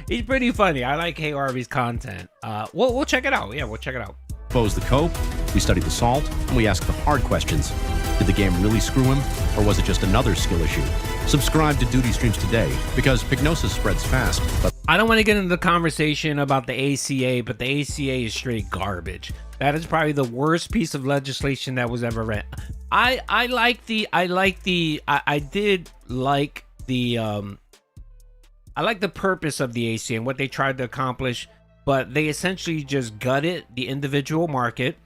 He's pretty funny. I like Hey Harvey's content. We'll check it out. Yeah, we'll check it out. Expose the cope, we study the salt, and we ask the hard questions. Did the game really screw him, or was it just another skill issue? Subscribe to Duty Streams today, because hypnosis spreads fast. But I don't want to get into the conversation about the ACA, but the ACA is straight garbage. That is probably the worst piece of legislation that was ever read. I like the purpose of the ACA and what they tried to accomplish. But they essentially just gutted the individual market.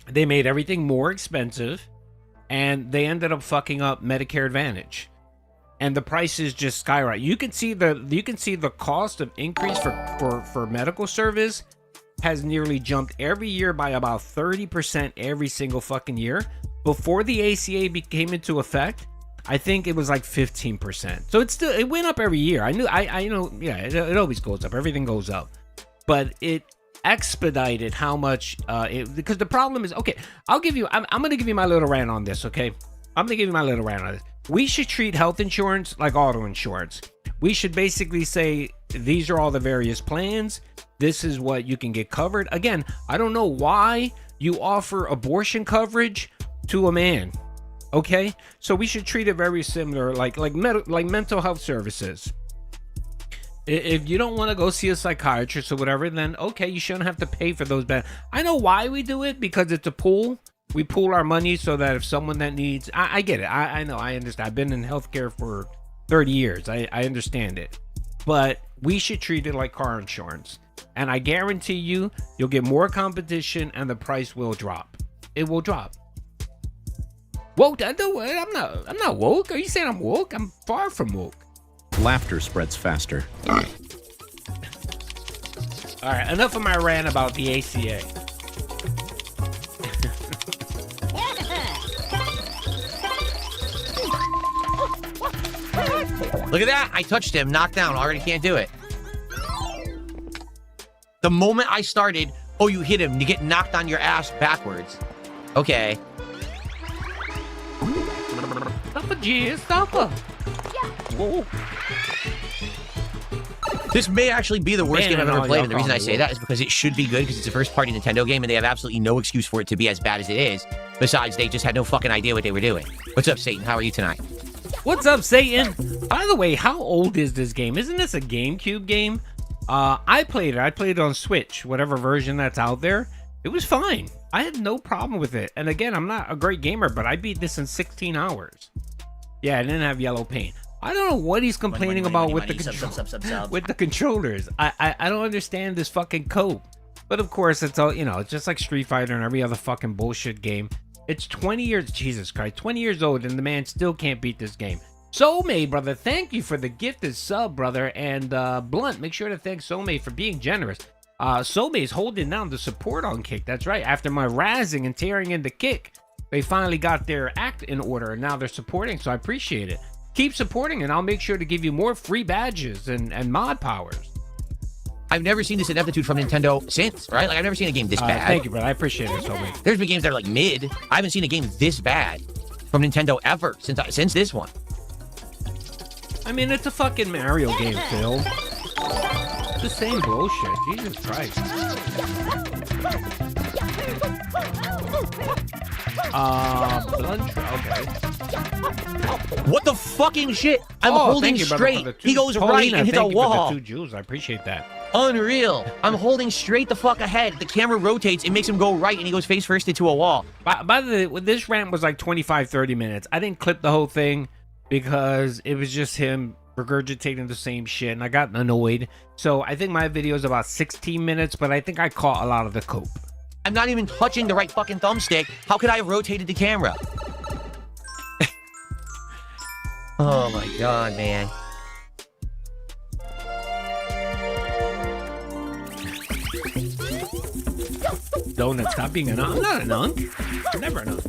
They made everything more expensive. And they ended up fucking up Medicare Advantage. and the prices just skyrocket. You can see the cost of increase for medical service has nearly jumped every year by about 30% every single fucking year. Before the ACA came into effect, I think it was like 15%. So it went up every year. I know, yeah, it always goes up. Everything goes up. But it expedited how much because the problem is, okay, I'm going to give you my little rant on this, okay? I'm going to give you my little rant on this. We should treat health insurance like auto insurance. We should basically say, these are all the various plans. This is what you can get covered. Again, I don't know why you offer abortion coverage to a man. Okay? So we should treat it very similar, like mental health services. If you don't want to go see a psychiatrist or whatever, then okay, you shouldn't have to pay for those I know why we do it, because it's a pool. We pool our money so that if someone that needs, I get it. I know, I understand. I've been in healthcare for 30 years. I understand it. But we should treat it like car insurance. And I guarantee you'll get more competition and the price will drop. It will drop. Woke? I'm not woke. Are you saying I'm woke? I'm far from woke. Laughter spreads faster. All right, enough of my rant about the ACA. Look at that. I touched him. Knocked down. Already can't do it. The moment I started, oh, you hit him. You get knocked on your ass backwards. Okay. Stop. Whoa. This may actually be the worst game I've ever played, and the reason I say that is because it should be good, because it's a first-party Nintendo game, and they have absolutely no excuse for it to be as bad as it is. Besides, they just had no fucking idea what they were doing. What's up, Satan? How are you tonight? What's up, Satan? By the way, how old is this game? Isn't this a GameCube game? I played it on Switch, whatever version that's out there. It was fine. I had no problem with it. And again, I'm not a great gamer, but I beat this in 16 hours. Yeah, I didn't have yellow paint. I don't know what he's complaining about with the controllers. I don't understand this fucking code. But of course, it's all, it's just like Street Fighter and every other fucking bullshit game. It's 20 years, Jesus Christ, 20 years old, and the man still can't beat this game. Soulmate, brother, thank you for the gifted sub, brother. And Blunt, make sure to thank Soulmate for being generous. Soulmate's holding down the support on Kick. That's right. After my razzing and tearing into Kick, they finally got their act in order, and now they're supporting, so I appreciate it. Keep supporting, and I'll make sure to give you more free badges and mod powers. I've never seen this ineptitude from Nintendo since, right? Like, I've never seen a game this bad. Thank you, brother. I appreciate it so much. There's been games that are like mid. I haven't seen a game this bad from Nintendo ever since this one. I mean, it's a fucking Mario game, Phil. It's the same bullshit. Jesus Christ. Okay. What the fucking shit? I'm holding straight. He goes right and hits a wall. For the 2 jewels. I appreciate that. Unreal. I'm holding straight the fuck ahead. The camera rotates. It makes him go right, and he goes face first into a wall. By the way, this rant was like 25, 30 minutes. I didn't clip the whole thing because it was just him regurgitating the same shit, and I got annoyed. So I think my video is about 16 minutes, but I think I caught a lot of the cope. I'm not even touching the right fucking thumbstick. How could I have rotated the camera? Oh my god, man. Donut, stop being an unk. I'm not an unk. I'm never an unk.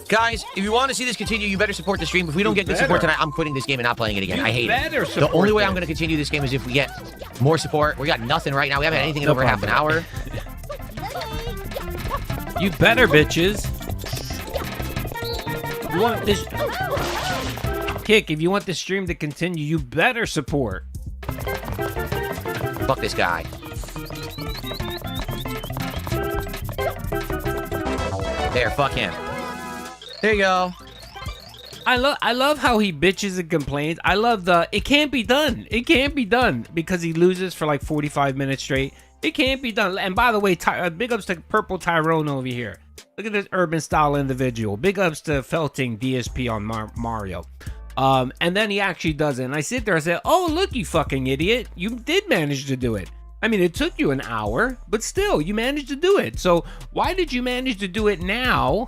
Guys, if you want to see this continue, you better support the stream. If we don't get good support tonight, I'm quitting this game and not playing it again. I hate it. The only way I'm going to continue this game is if we get more support. We got nothing right now. We haven't had anything in over half an hour. You better, bitches. You want this Kick, if you want the stream to continue, you better support. Fuck this guy. There, fuck him. There you go. I love how he bitches and complains. I love it can't be done. It can't be done because he loses for like 45 minutes straight. It can't be done. And by the way, big ups to Purple Tyrone over here. Look at this urban style individual. Big ups to Felting DSP on Mario. And then he actually does it. And I sit there and say, oh, look, you fucking idiot. You did manage to do it. I mean, it took you an hour, but still, you managed to do it. So why did you manage to do it now,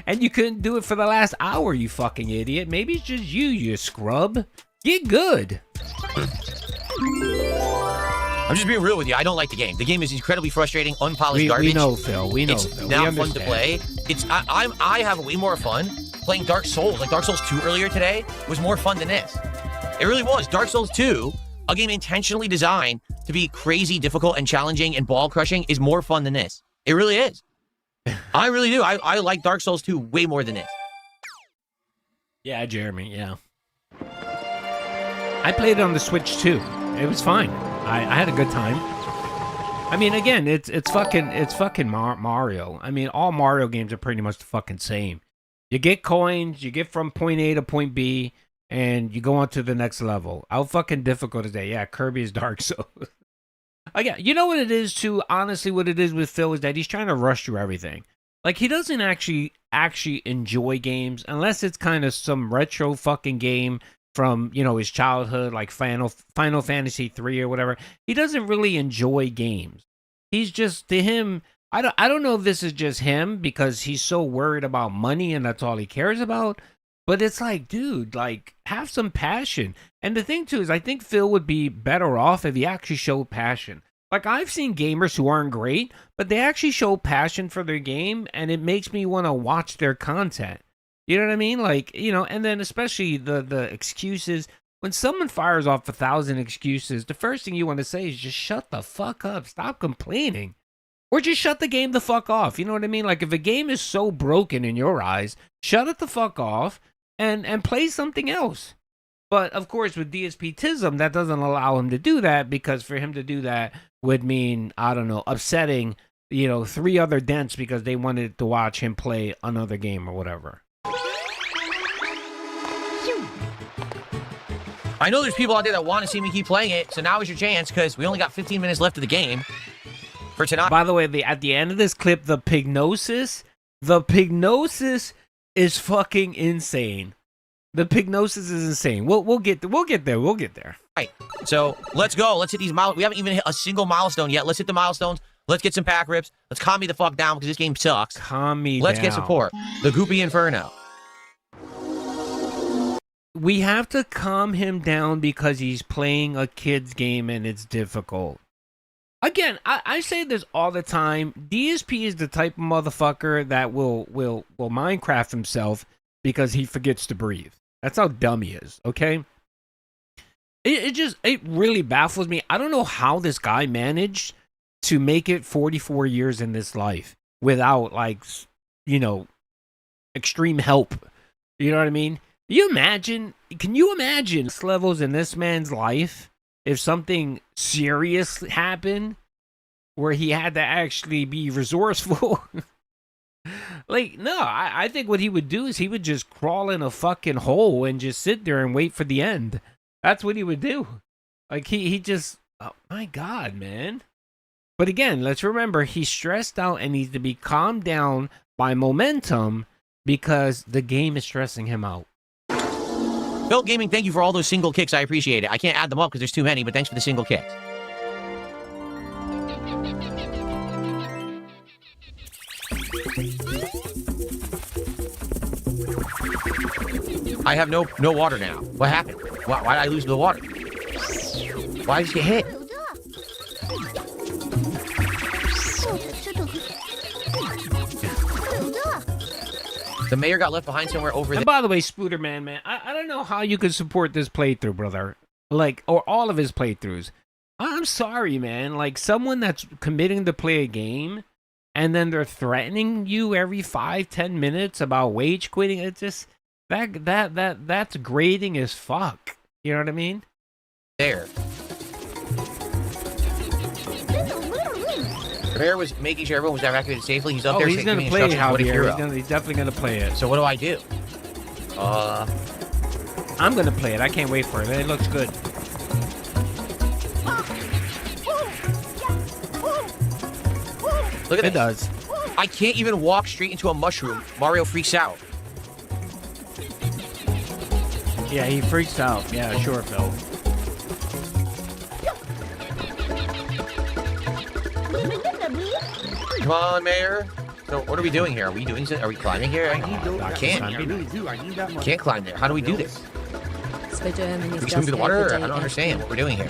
and you couldn't do it for the last hour, you fucking idiot? Maybe it's just you scrub. Get good. I'm just being real with you. I don't like the game. The game is incredibly frustrating, unpolished garbage. We know, Phil. We know, it's Phil. Now fun to play. I have way more fun playing Dark Souls. Like Dark Souls 2 earlier today was more fun than this. It really was. Dark Souls 2, a game intentionally designed to be crazy, difficult, and challenging and ball crushing, is more fun than this. It really is. I really do. I like Dark Souls 2 way more than this. Yeah, Jeremy. Yeah. I played it on the Switch too. It was fine. I had a good time. I mean, again, it's fucking Mario. I mean, all Mario games are pretty much the fucking same. You get coins, you get from point A to point B, and you go on to the next level. How fucking difficult is that? Yeah, Kirby is Dark Souls. Again, you know what it is too? Honestly, what it is with Phil is that he's trying to rush through everything. Like, he doesn't actually enjoy games unless it's kind of some retro fucking game from, you know, his childhood, like Final Fantasy 3 or whatever. He doesn't really enjoy games. He's just, to him, I don't know if this is just him because he's so worried about money and that's all he cares about. But it's like, dude, like, have some passion. And the thing too is, I think Phil would be better off if he actually showed passion. Like, I've seen gamers who aren't great, but they actually show passion for their game, and it makes me want to watch their content. You know what I mean? Like, you know, and then especially the excuses. When someone fires off 1,000 excuses, the first thing you want to say is just shut the fuck up. Stop complaining. Or just shut the game the fuck off. You know what I mean? Like, if a game is so broken in your eyes, shut it the fuck off and play something else. But, of course, with DSP-tism, that doesn't allow him to do that, because for him to do that would mean, I don't know, upsetting, you know, 3 other dents because they wanted to watch him play another game or whatever. I know there's people out there that want to see me keep playing it, so now is your chance, because we only got 15 minutes left of the game for tonight. By the way, at the end of this clip, the pignosis is fucking insane. The pignosis is insane. We'll get there. Right. So let's go. Let's hit these milestones. We haven't even hit a single milestone yet. Let's hit the milestones. Let's get some pack rips. Let's calm me the fuck down because this game sucks. Calm me down. Let's get support. The Goopy Inferno. We have to calm him down because he's playing a kid's game and it's difficult. Again, I say this all the time. DSP is the type of motherfucker that will Minecraft himself because he forgets to breathe. That's how dumb he is, okay? It really baffles me. I don't know how this guy managed to make it 44 years in this life without, like, you know, extreme help. You know what I mean? Can you imagine this levels in this man's life if something serious happened where he had to actually be resourceful? Like, no, I think what he would do is he would just crawl in a fucking hole and just sit there and wait for the end. That's what he would do. Like, he just, oh my God, man. But again, let's remember, he's stressed out and needs to be calmed down by momentum because the game is stressing him out. Phil Gaming, thank you for all those single kicks. I appreciate it. I can't add them up because there's too many, but thanks for the single kicks. I have no water now. What happened? Why did I lose the water? Why did you get hit? The mayor got left behind somewhere over there. And by the way, Spooderman, man, I don't know how you could support this playthrough, brother. Like, or all of his playthroughs. I'm sorry, man. Like, someone that's committing to play a game and then they're threatening you every 5-10 minutes about wage quitting. It's just that's grating as fuck. You know what I mean? There. The mayor was making sure everyone was evacuated safely. He's up there. He's gonna play it, Javier. He's definitely gonna play it. So what do I do? I'm gonna play it. I can't wait for it. It looks good. Look at it. Does. I can't even walk straight into a mushroom. Mario freaks out. Yeah, he freaks out. Yeah, sure, Phil. Come on, Mayor. So what are we doing here? Are we doing something? Are we climbing here? I can't. I really do. I need that much. Can't climb there. How do we do this? German is We swim through the water? I don't understand what we're doing here.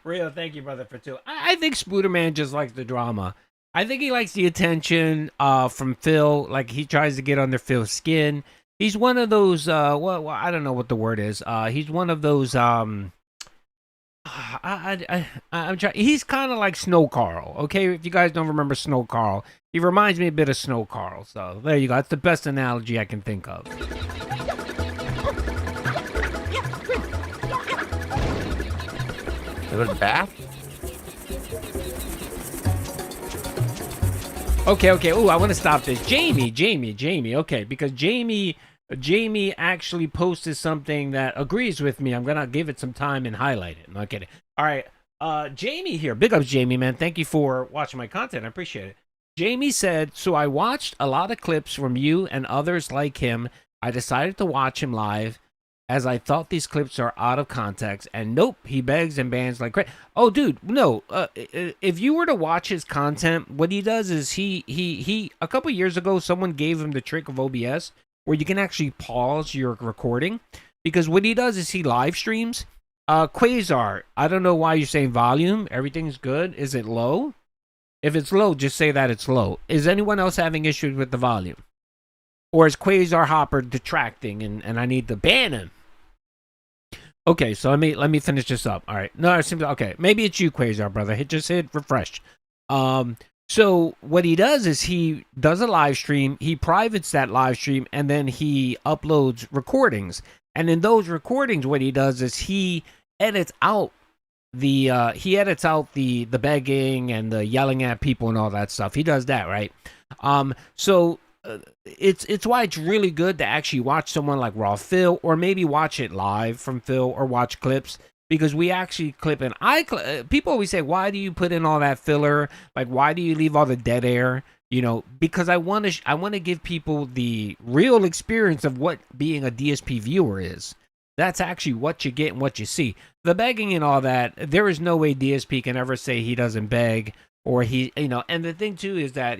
Rio, thank you, brother, for 2. I think Spooderman just likes the drama. I think he likes the attention from Phil. Like, he tries to get under Phil's skin. He's one of those, well, I don't know what the word is. He's one of those, I'm trying. He's kind of like Snow Carl, okay? If you guys don't remember Snow Carl, he reminds me a bit of Snow Carl. So there you go. That's the best analogy I can think of. Go to the bath? Okay. Oh, I want to stop this. Jamie. Okay, because Jamie actually posted something that agrees with me. I'm gonna give it some time and highlight it. Not kidding. All right, Jamie here. Big ups, Jamie, man. Thank you for watching my content. I appreciate it. Jamie said, so I watched a lot of clips from you and others like him. I decided to watch him live as I thought these clips are out of context. And nope, he begs and bans like crazy. Oh, dude, no. If you were to watch his content, what he does is he a couple years ago, someone gave him the trick of OBS where you can actually pause your recording, because what he does is he live streams. Quasar, I don't know why you're saying volume. Everything's good. Is it low? If it's low, just say that it's low. Is anyone else having issues with the volume? Or is Quasar Hopper detracting and I need to ban him? Okay, so let me finish this up. All right. No, it seems okay. Maybe it's you, Quasar, brother. Just hit refresh. So what he does is he does a live stream, he privates that live stream, and then he uploads recordings. And in those recordings, what he does is he edits out the begging and the yelling at people and all that stuff. He does that, right? It's why it's really good to actually watch someone like Raw Phil, or maybe watch it live from Phil, or watch clips, because we actually clip in. People always say, why do you put in all that filler? Like, why do you leave all the dead air? You know, because I want to give people the real experience of what being a DSP viewer is. That's actually what you get and what you see. The begging and all that, there is no way DSP can ever say he doesn't beg, or he, you know, and the thing too is that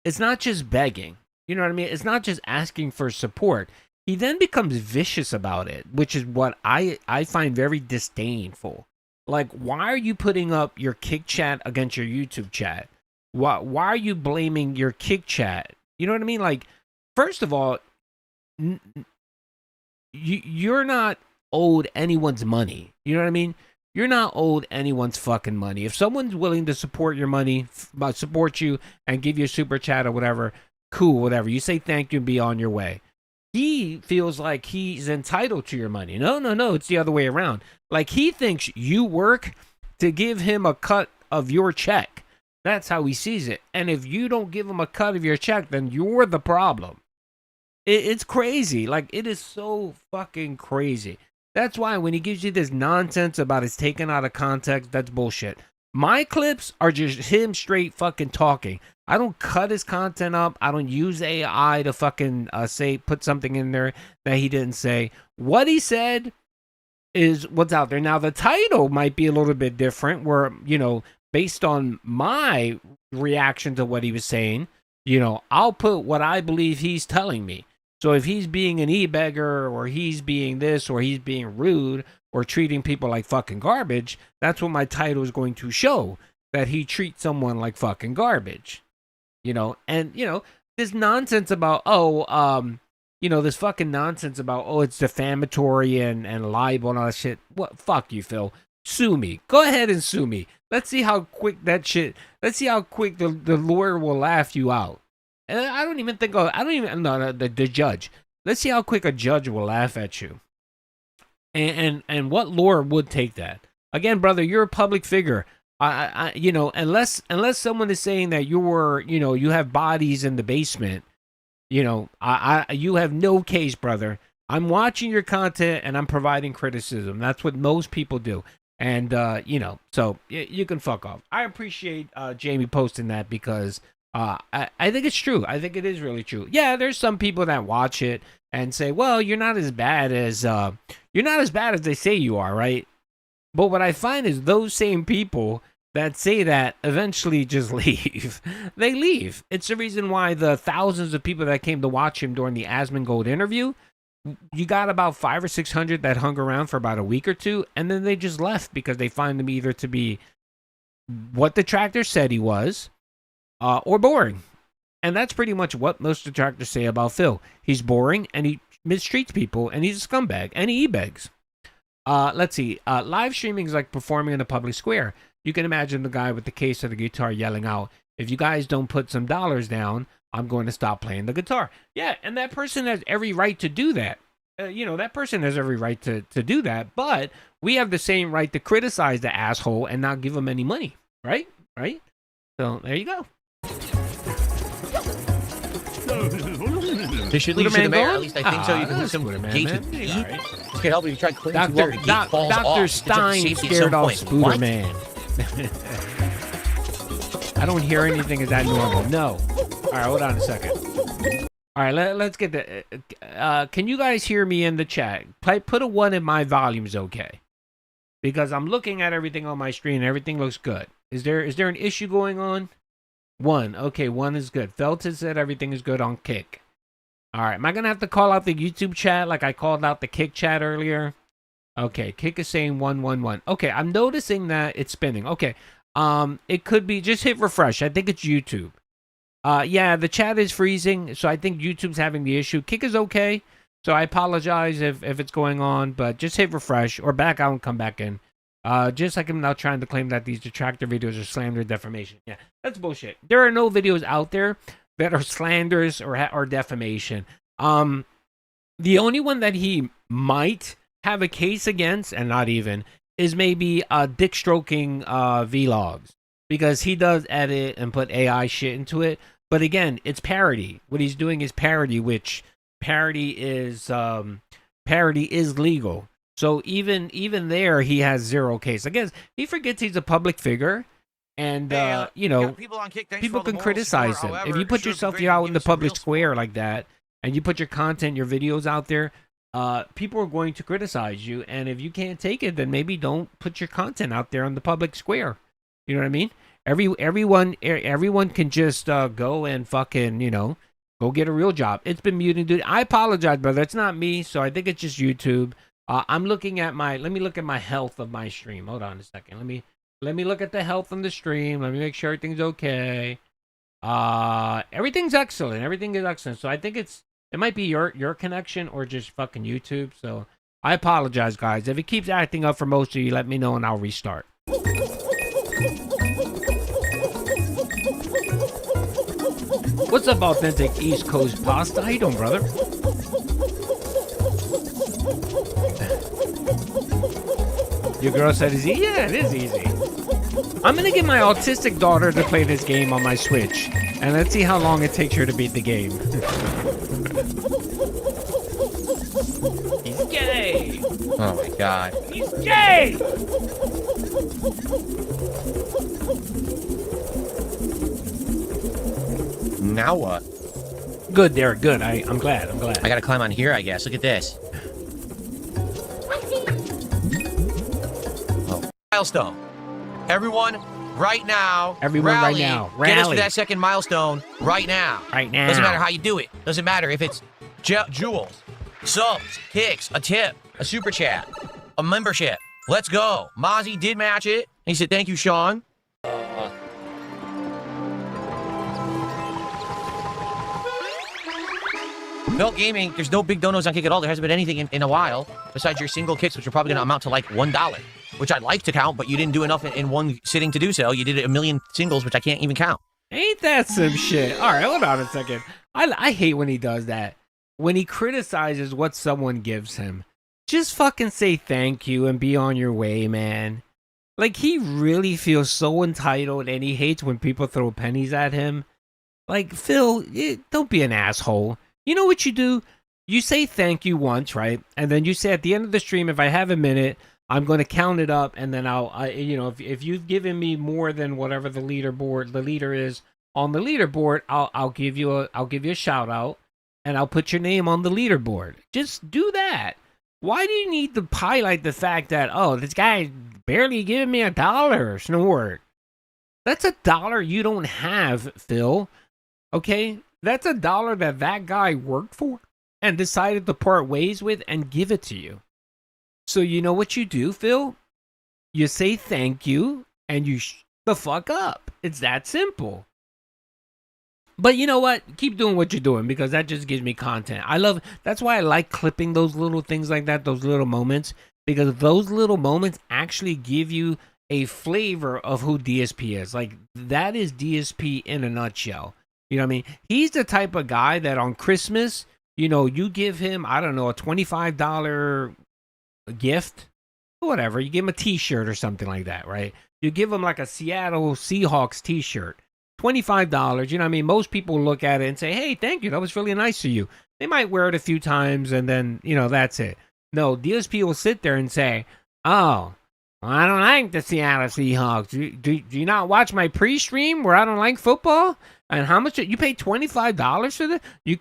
it's not just begging. You know what I mean? It's not just asking for support. He then becomes vicious about it, which is what I find very disdainful. Like, why are you putting up your kick chat against your YouTube chat? Why are you blaming your kick chat? You know what I mean? Like, first of all, you're not owed anyone's money. You know what I mean? You're not owed anyone's fucking money. If someone's willing to support your money, support you and give you a super chat or whatever, cool, whatever. You say thank you and be on your way. He feels like he's entitled to your money. No, it's the other way around. Like, he thinks you work to give him a cut of your check. That's how he sees it. And if you don't give him a cut of your check, then you're the problem. It's crazy. Like, it is so fucking crazy. That's why when he gives you this nonsense about it's taken out of context, that's bullshit. My clips are just him straight fucking talking. I don't cut his content up. I don't use AI to fucking put something in there that he didn't say. What he said is what's out there. Now, the title might be a little bit different, where, you know, based on my reaction to what he was saying, you know, I'll put what I believe he's telling me. So if he's being an e-beggar, or he's being this, or he's being rude, or treating people like fucking garbage, that's what my title is going to show, that he treats someone like fucking garbage. You know, and, you know, this nonsense about, this fucking nonsense about, it's defamatory and libel and all that shit. What? Fuck you, Phil. Sue me. Go ahead and sue me. Let's see how quick the lawyer will laugh you out. And the judge. Let's see how quick a judge will laugh at you. And what lawyer would take that? Again, brother, you're a public figure. Unless someone is saying that you have bodies in the basement, you have no case, brother. I'm watching your content and I'm providing criticism. That's what most people do. And, so you can fuck off. I appreciate Jamie posting that, because I think it's true. I think it is really true. Yeah, there's some people that watch it and say, well, you're not as bad as they say you are, right? But what I find is those same people that say that eventually just leave. They leave. It's the reason why the thousands of people that came to watch him during the Asmongold interview, you got about 500 or 600 that hung around for about a week or two, and then they just left because they find him either to be what the detractors said he was, or boring. And that's pretty much what most detractors say about Phil. He's boring, and he mistreats people, and he's a scumbag, and he e-begs. Let's see. Live streaming is like performing in a public square. You can imagine the guy with the case of the guitar yelling out, if you guys don't put some dollars down, I'm going to stop playing the guitar. Yeah, and that person has every right to do that. That person has every right to do that, but we have the same right to criticize the asshole and not give him any money, right? Right? So, there you go. They should leave you to the mayor. At least I think so. You can lose some gates with E. This could help if you try cleaning Dr. Dr. Stein scared off Spooder Man. I don't hear anything. Is that normal? No. All right, hold on a second. All right, let's get the. Can you guys hear me in the chat? Put a 1 in my volumes, okay? Because I'm looking at everything on my screen. Everything looks good. Is there an issue going on? 1. Okay, 1 is good. Felton said everything is good on Kick. All right, am I going to have to call out the YouTube chat like I called out the Kick chat earlier? Okay, Kick is saying 111. Okay, I'm noticing that it's spinning. Okay, it could be, just hit refresh. I think it's YouTube. Yeah, the chat is freezing, so I think YouTube's having the issue. Kick is okay, so I apologize if it's going on, but just hit refresh or back out and come back in. Just like I'm now trying to claim that these detractor videos are slander or defamation. Yeah, that's bullshit. There are no videos out there that are slanders or defamation. The only one that he might have a case against, and not even, is maybe dick stroking vlogs, because he does edit and put AI shit into it. But again, it's parody. What he's doing is parody, which parody is legal. So even there, he has zero case. I guess he forgets he's a public figure, and people can criticize him. If you put yourself out in the public square like that, and you put your content, your videos out there, people are going to criticize you. And if you can't take it, then maybe don't put your content out there on the public square. You know what I mean? Everyone can just go and fucking, go get a real job. It's been muted, dude. I apologize, brother. It's not me, so I think it's just YouTube. I'm looking at let me look at my health of my stream. Hold on a second. Let me look at the health on the stream. Let me make sure everything's okay. Everything's excellent. Everything is excellent. So I think it might be your connection or just fucking YouTube. So I apologize, guys. If it keeps acting up for most of you, let me know and I'll restart. What's up, authentic East Coast pasta? How you doing, brother? Your girl said it's easy? Yeah, it is easy. I'm gonna get my autistic daughter to play this game on my Switch, and let's see how long it takes her to beat the game. He's gay! Oh my god. He's gay! Now what? Good, Derek, good. I'm glad. I gotta climb on here, I guess. Look at this. Oh. Milestone. Everyone, right now. Rally. Right now. Get us to that second milestone right now. Right now. Doesn't matter how you do it. Doesn't matter if it's jewels, subs, kicks, a tip, a super chat, a membership. Let's go. Mozzie did match it. He said, thank you, Sean. Belt Gaming, there's no big donos on Kick at all. There hasn't been anything in a while, besides your single kicks, which are probably going to amount to like $1, which I'd like to count, but you didn't do enough in one sitting to do so. You did a million singles, which I can't even count. Ain't that some shit? All right, hold on a second. I hate when he does that. When he criticizes what someone gives him, just fucking say thank you and be on your way, man. Like, he really feels so entitled, and he hates when people throw pennies at him. Like, Phil, don't be an asshole. You know what you do? You say thank you once, right? And then you say at the end of the stream, if I have a minute, I'm going to count it up, and then if you've given me more than whatever the leader is on the leaderboard, I'll give you a shout out, and I'll put your name on the leaderboard. Just do that. Why do you need to highlight the fact that, oh, this guy barely giving me $1, Snort? That's $1 you don't have, Phil. Okay? That's $1 that guy worked for and decided to part ways with and give it to you. So you know what you do, Phil? You say thank you and you the fuck up. It's that simple. But you know what? Keep doing what you're doing because that just gives me content. That's why I like clipping those little things like that, those little moments, because those little moments actually give you a flavor of who DSP is. Like, that is DSP in a nutshell. You know what I mean? He's the type of guy that on Christmas, you know, you give him, I don't know, a $25 gift, whatever. You give him a t-shirt or something like that, right? You give him like a Seattle Seahawks t-shirt. $25, you know what I mean? Most people look at it and say, hey, thank you. That was really nice of you. They might wear it a few times and then, you know, that's it. No, DSP will sit there and say, oh, I don't like the Seattle Seahawks. Do you not watch my pre-stream where I don't like football? And how much you paid $25 for that? You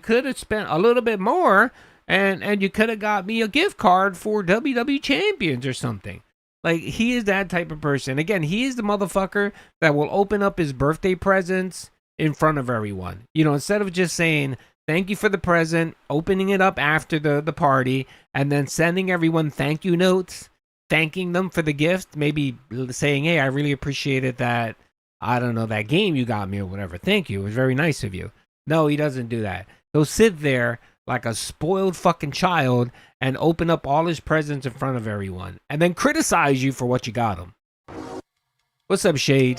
could have spent a little bit more and you could have got me a gift card for WWE Champions or something. Like, he is that type of person. Again, he is the motherfucker that will open up his birthday presents in front of everyone. You know, instead of just saying, thank you for the present, opening it up after the party, and then sending everyone thank you notes, thanking them for the gift, maybe saying, hey, I really appreciated that, I don't know, that game you got me or whatever. Thank you. It was very nice of you. No, he doesn't do that. He'll sit there like a spoiled fucking child and open up all his presents in front of everyone and then criticize you for what you got him. What's up, Shade?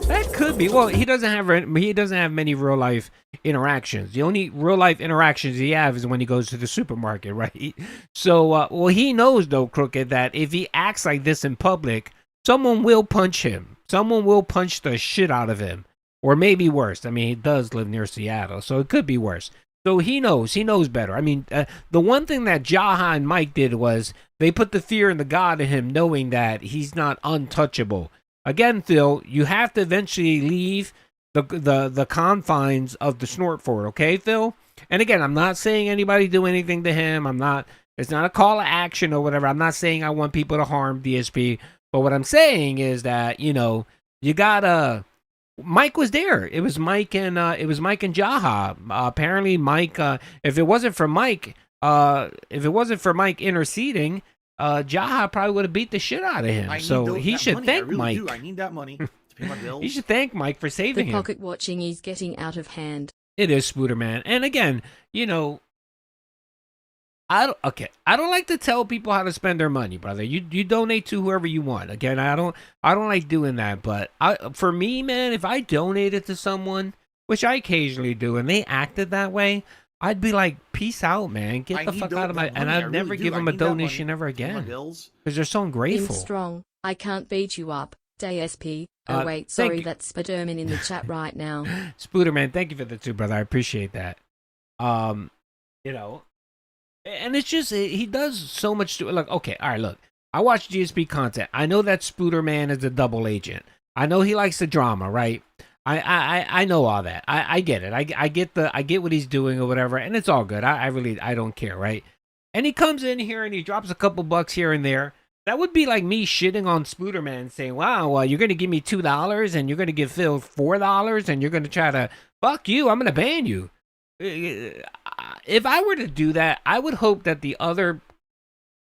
That could be. Well, he doesn't have many real life interactions. The only real life interactions he has is when he goes to the supermarket, right? So, well, he knows though, Crooked, that if he acts like this in public, someone will punch him. Someone will punch the shit out of him. Or maybe worse. I mean, he does live near Seattle, so it could be worse. So he knows better. I mean, the one thing that Jaha and Mike did was they put the fear and the God in him, knowing that he's not untouchable. Again, Phil, you have to eventually leave the confines of the snort fort, okay, Phil? And again, I'm not saying anybody do anything to him. It's not a call to action or whatever. I'm not saying I want people to harm DSP. But what I'm saying is that, you know, you gotta. Mike was there. It was Mike and Jaha. Apparently, Mike. If it wasn't for Mike interceding, Jaha probably would have beat the shit out of him. So he should thank Mike. I need that money to pay my bills. He should thank Mike for saving him. The pocket watching is getting out of hand. It is, Spooderman. And again, you know, I don't like to tell people how to spend their money, brother. You donate to whoever you want. Again, I don't like doing that. But for me, man, if I donated to someone, which I occasionally do, and they acted that way, I'd be like, peace out, man. Get the fuck out of my... And I'd never give them a donation ever again. Because they're so ungrateful. Being strong. I can't beat you up. DSP08. Sorry, that's Spiderman in the chat right now. Spooderman, thank you for the too, brother. I appreciate that. You know... And it's just, he does so much to, like, okay, all right, look, I watch GSP content. I know that Spooderman is a double agent. I know he likes the drama, right? I know all that. I get it. I get what he's doing or whatever, and it's all good. I don't care, right? And he comes in here and he drops a couple bucks here and there. That would be like me shitting on Spooderman saying, wow, well, you're going to give me $2 and you're going to give Phil $4 and you're going to try to, fuck you, I'm going to ban you. If I were to do that, I would hope that the other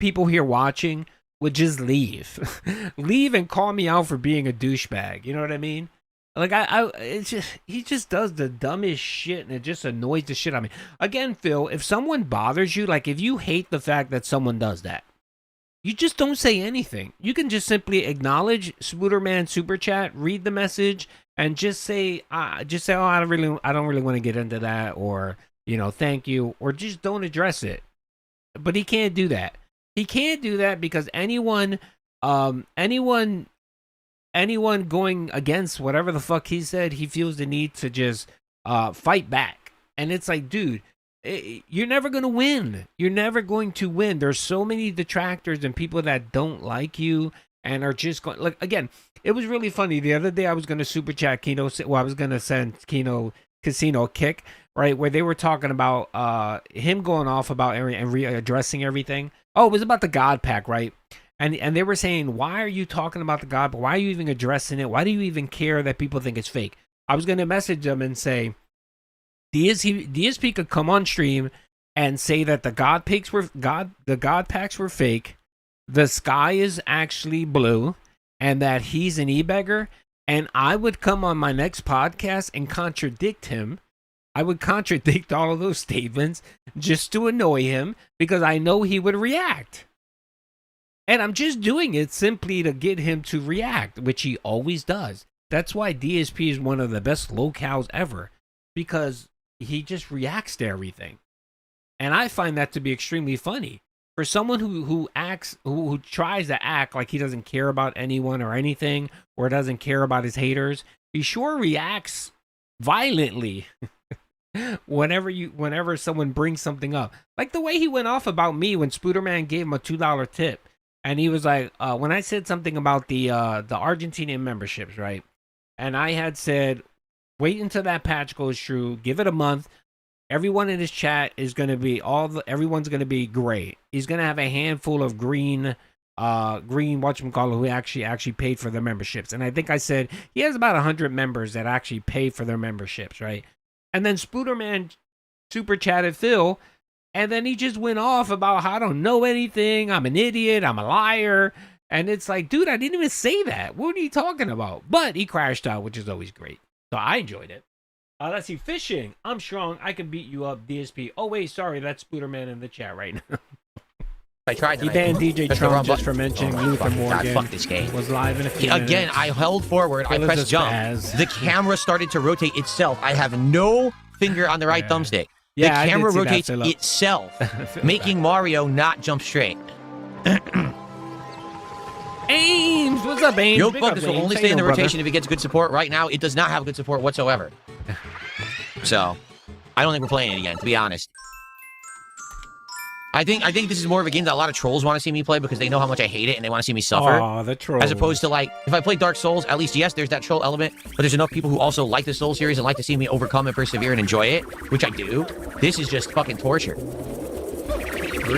people here watching would just leave. Leave and call me out for being a douchebag. You know what I mean? Like, he just does the dumbest shit, and it just annoys the shit out of me. Again, Phil, if someone bothers you, like if you hate the fact that someone does that, you just don't say anything. You can just simply acknowledge Spooderman Super Chat, read the message, and just say, oh, I don't really want to get into that, or, you know, thank you, or just don't address it. But he can't do that. He can't do that because anyone going against whatever the fuck he said, he feels the need to just fight back. And it's like, dude, you're never going to win. You're never going to win. There's so many detractors and people that don't like you and are just going, like, again, it was really funny. The other day I was going to super chat Kino, well, I was going to send Kino casino kick, right? Where they were talking about him going off about and readdressing everything. Oh, it was about the God Pack, right? And they were saying, why are you talking about the God Pack? Why are you even addressing it? Why do you even care that people think it's fake? I was going to message them and say, DSP could come on stream and say that the God Packs were fake, the sky is actually blue, and that he's an e-beggar, and I would come on my next podcast and contradict him. I would contradict all of those statements just to annoy him because I know he would react. And I'm just doing it simply to get him to react, which he always does. That's why DSP is one of the best locals ever, because he just reacts to everything. And I find that to be extremely funny. For someone who tries to act like he doesn't care about anyone or anything, or doesn't care about his haters, he sure reacts violently whenever someone brings something up. Like the way he went off about me when Spooderman gave him a $2 tip. And he was like, when I said something about the Argentinian memberships, right? And I had said, wait until that patch goes through, give it a month. Everyone in his chat is going to be everyone's going to be gray. He's going to have a handful of green whatchamacallit who actually paid for their memberships. And I think I said he has about 100 members that actually pay for their memberships, right? And then Spooderman super chatted Phil, and then he just went off about how I don't know anything, I'm an idiot, I'm a liar. And it's like, dude, I didn't even say that. What are you talking about? But he crashed out, which is always great. So I enjoyed it. Let's see, fishing. I'm strong. I can beat you up, DSP. Oh, wait, sorry. That's Spooderman in the chat right now. I tried. He banned DJ Trump just for mentioning Luther Morgan. God, fuck this game. Was live in a few Again, minutes. I held forward. I pressed jump. The camera started to rotate itself. I have no finger on the right thumbstick. Yeah, the camera rotates itself, making Mario not jump straight. Ames, what's up, Ames? Yoke Buckets will only stay in the rotation if it gets good support. Right now, it does not have good support whatsoever. So, I don't think we're playing it again, to be honest. I think this is more of a game that a lot of trolls want to see me play because they know how much I hate it and they want to see me suffer. Oh, the trolls. As opposed to, like, if I play Dark Souls, at least, yes, there's that troll element, but there's enough people who also like the Souls series and like to see me overcome and persevere and enjoy it, which I do. This is just fucking torture.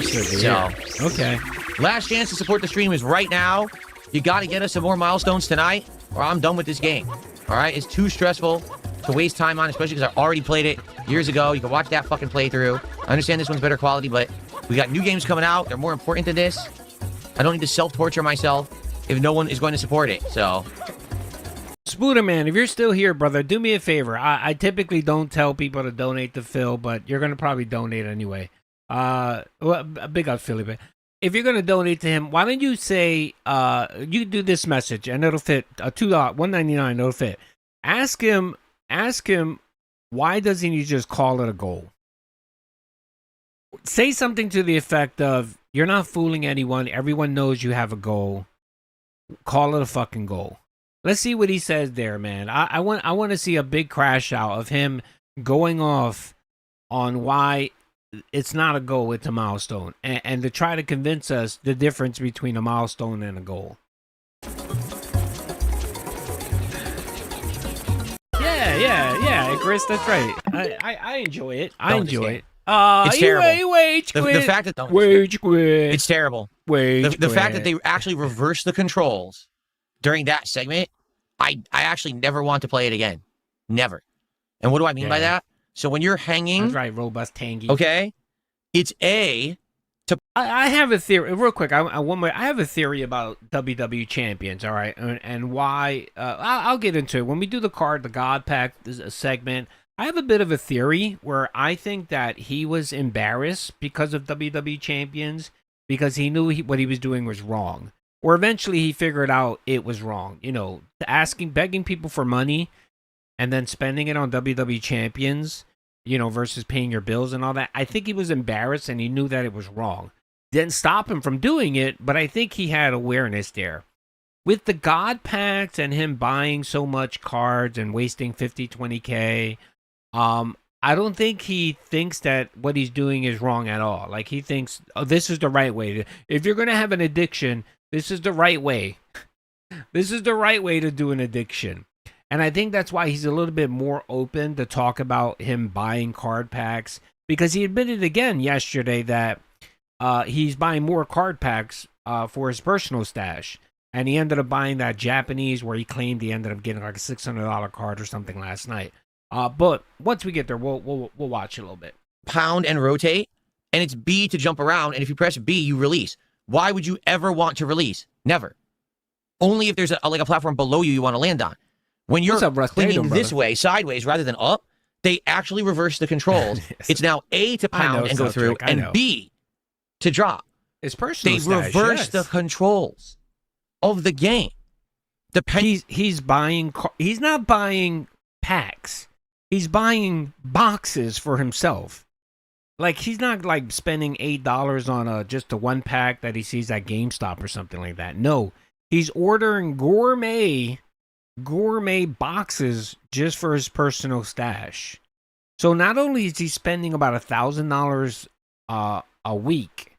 So, okay. Last chance to support the stream is right now. You got to get us some more milestones tonight, or I'm done with this game. All right? It's too stressful to waste time on, especially because I already played it years ago. You can watch that fucking playthrough. I understand this one's better quality, but we got new games coming out. They're more important than this. I don't need to self-torture myself if no one is going to support it, so... Spooderman, if you're still here, brother, do me a favor. I typically don't tell people to donate to Phil, but you're going to probably donate anyway. Well, big up Philly, but if you're going to donate to him, why don't you say, you do this message, and it'll fit, $1.99, it'll fit. Ask him, why doesn't he just call it a goal? Say something to the effect of, you're not fooling anyone, everyone knows you have a goal. Call it a fucking goal. Let's see what he says there, man. I want to see a big crash out of him going off on why it's not a goal, it's a milestone. And to try to convince us the difference between a milestone and a goal. Yeah, Chris, that's right. I enjoy it. I enjoy it. It's terrible. Wage quit. The fact that wage quit. It's terrible. The fact that they actually reversed the controls during that segment, I actually never want to play it again. Never. And what do I mean by that? So when you're hanging... That's right, robust tangy. Okay? It's A... I have a theory, real quick. I have a theory about WWE champions, all right, and why. I'll get into it when we do the God Pack segment. I have a bit of a theory where I think that he was embarrassed because of WWE champions because he knew what he was doing was wrong. Or eventually he figured out it was wrong. You know, begging people for money, and then spending it on WWE champions, you know, versus paying your bills and all that. I think he was embarrassed and he knew that it was wrong. Didn't stop him from doing it, but I think he had awareness there. With the God Packs and him buying so much cards and wasting 50, 20K, I don't think he thinks that what he's doing is wrong at all. Like, he thinks, oh, this is the right way. If you're going to have an addiction, this is the right way. This is the right way to do an addiction. And I think that's why he's a little bit more open to talk about him buying card packs, because he admitted again yesterday that he's buying more card packs for his personal stash. And he ended up buying that Japanese where he claimed he ended up getting like a $600 card or something last night. But once we get there, we'll watch a little bit. Pound and rotate, and it's B to jump around, and if you press B, you release. Why would you ever want to release? Never. Only if there's a platform below you want to land on. When you're clinging this way, sideways, rather than up, they actually reverse the controls. Yes. It's now A to pound and go through, and B to drop. It's personal They stash, reverse the controls of the game. He's buying. He's not buying packs. He's buying boxes for himself. Like, he's not like spending $8 on just a one pack that he sees at GameStop or something like that. No, he's ordering gourmet boxes just for his personal stash. So not only is he spending about $1,000 a week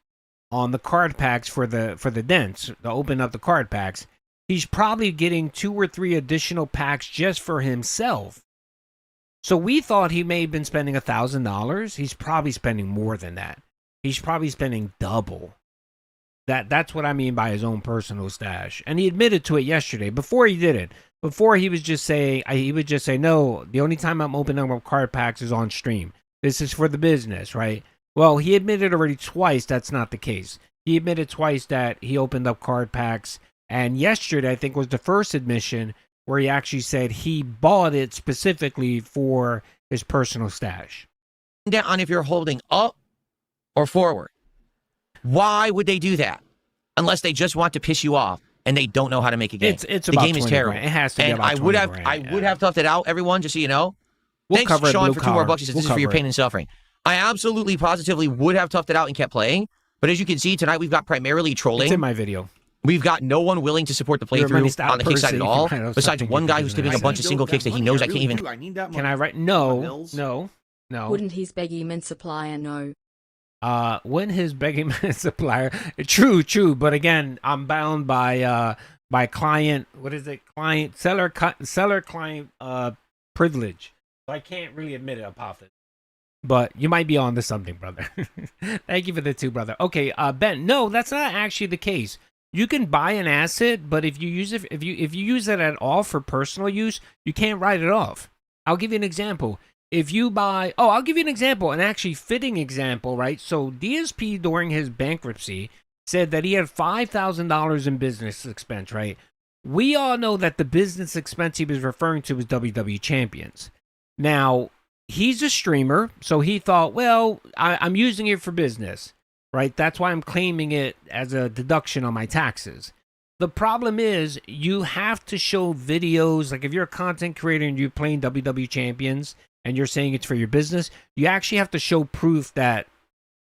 on the card packs for the dents to open up the card packs, he's probably getting 2 or 3 additional packs just for himself. So we thought he may have been spending $1,000. He's probably spending more than that. He's probably spending double. That's what I mean by his own personal stash. And he admitted to it yesterday. Before he did it, before he was just saying, no, the only time I'm opening up card packs is on stream. This is for the business, right? Well, he admitted already twice that's not the case. He admitted twice that he opened up card packs. And yesterday, I think, was the first admission where he actually said he bought it specifically for his personal stash. Down if you're holding up or forward. Why would they do that? Unless they just want to piss you off and they don't know how to make a game. It's the about game is terrible. Grand. It has to be and about I would have grand, I would have toughed it out, everyone, just so you know. Thanks, Sean, for $2 more. He says this is for your pain and suffering. I absolutely, positively would have toughed it out and kept playing. But as you can see, tonight we've got primarily trolling. It's in my video. We've got no one willing to support the playthrough on the kick side at all, besides one guy who's giving a bunch of single kicks that he knows I can't even... Can I write? No. Wouldn't his begging man supplier know? When his begging man supplier... True, but again, I'm bound by client... What is it? Seller client privilege. So I can't really admit it, Apophis. But you might be on to something, brother. Thank you for the 2, brother. Okay, Ben, no, that's not actually the case. You can buy an asset, but if you use it, if you use it at all for personal use, you can't write it off. I'll give you an example. If you buy, I'll give you an example, an actually fitting example, right? So DSP during his bankruptcy said that he had $5,000 in business expense, right? We all know that the business expense he was referring to was WWE Champions. Now, he's a streamer, so he thought, well, I'm using it for business. Right? That's why I'm claiming it as a deduction on my taxes. The problem is you have to show videos. Like if you're a content creator and you're playing WWE Champions and you're saying it's for your business, you actually have to show proof that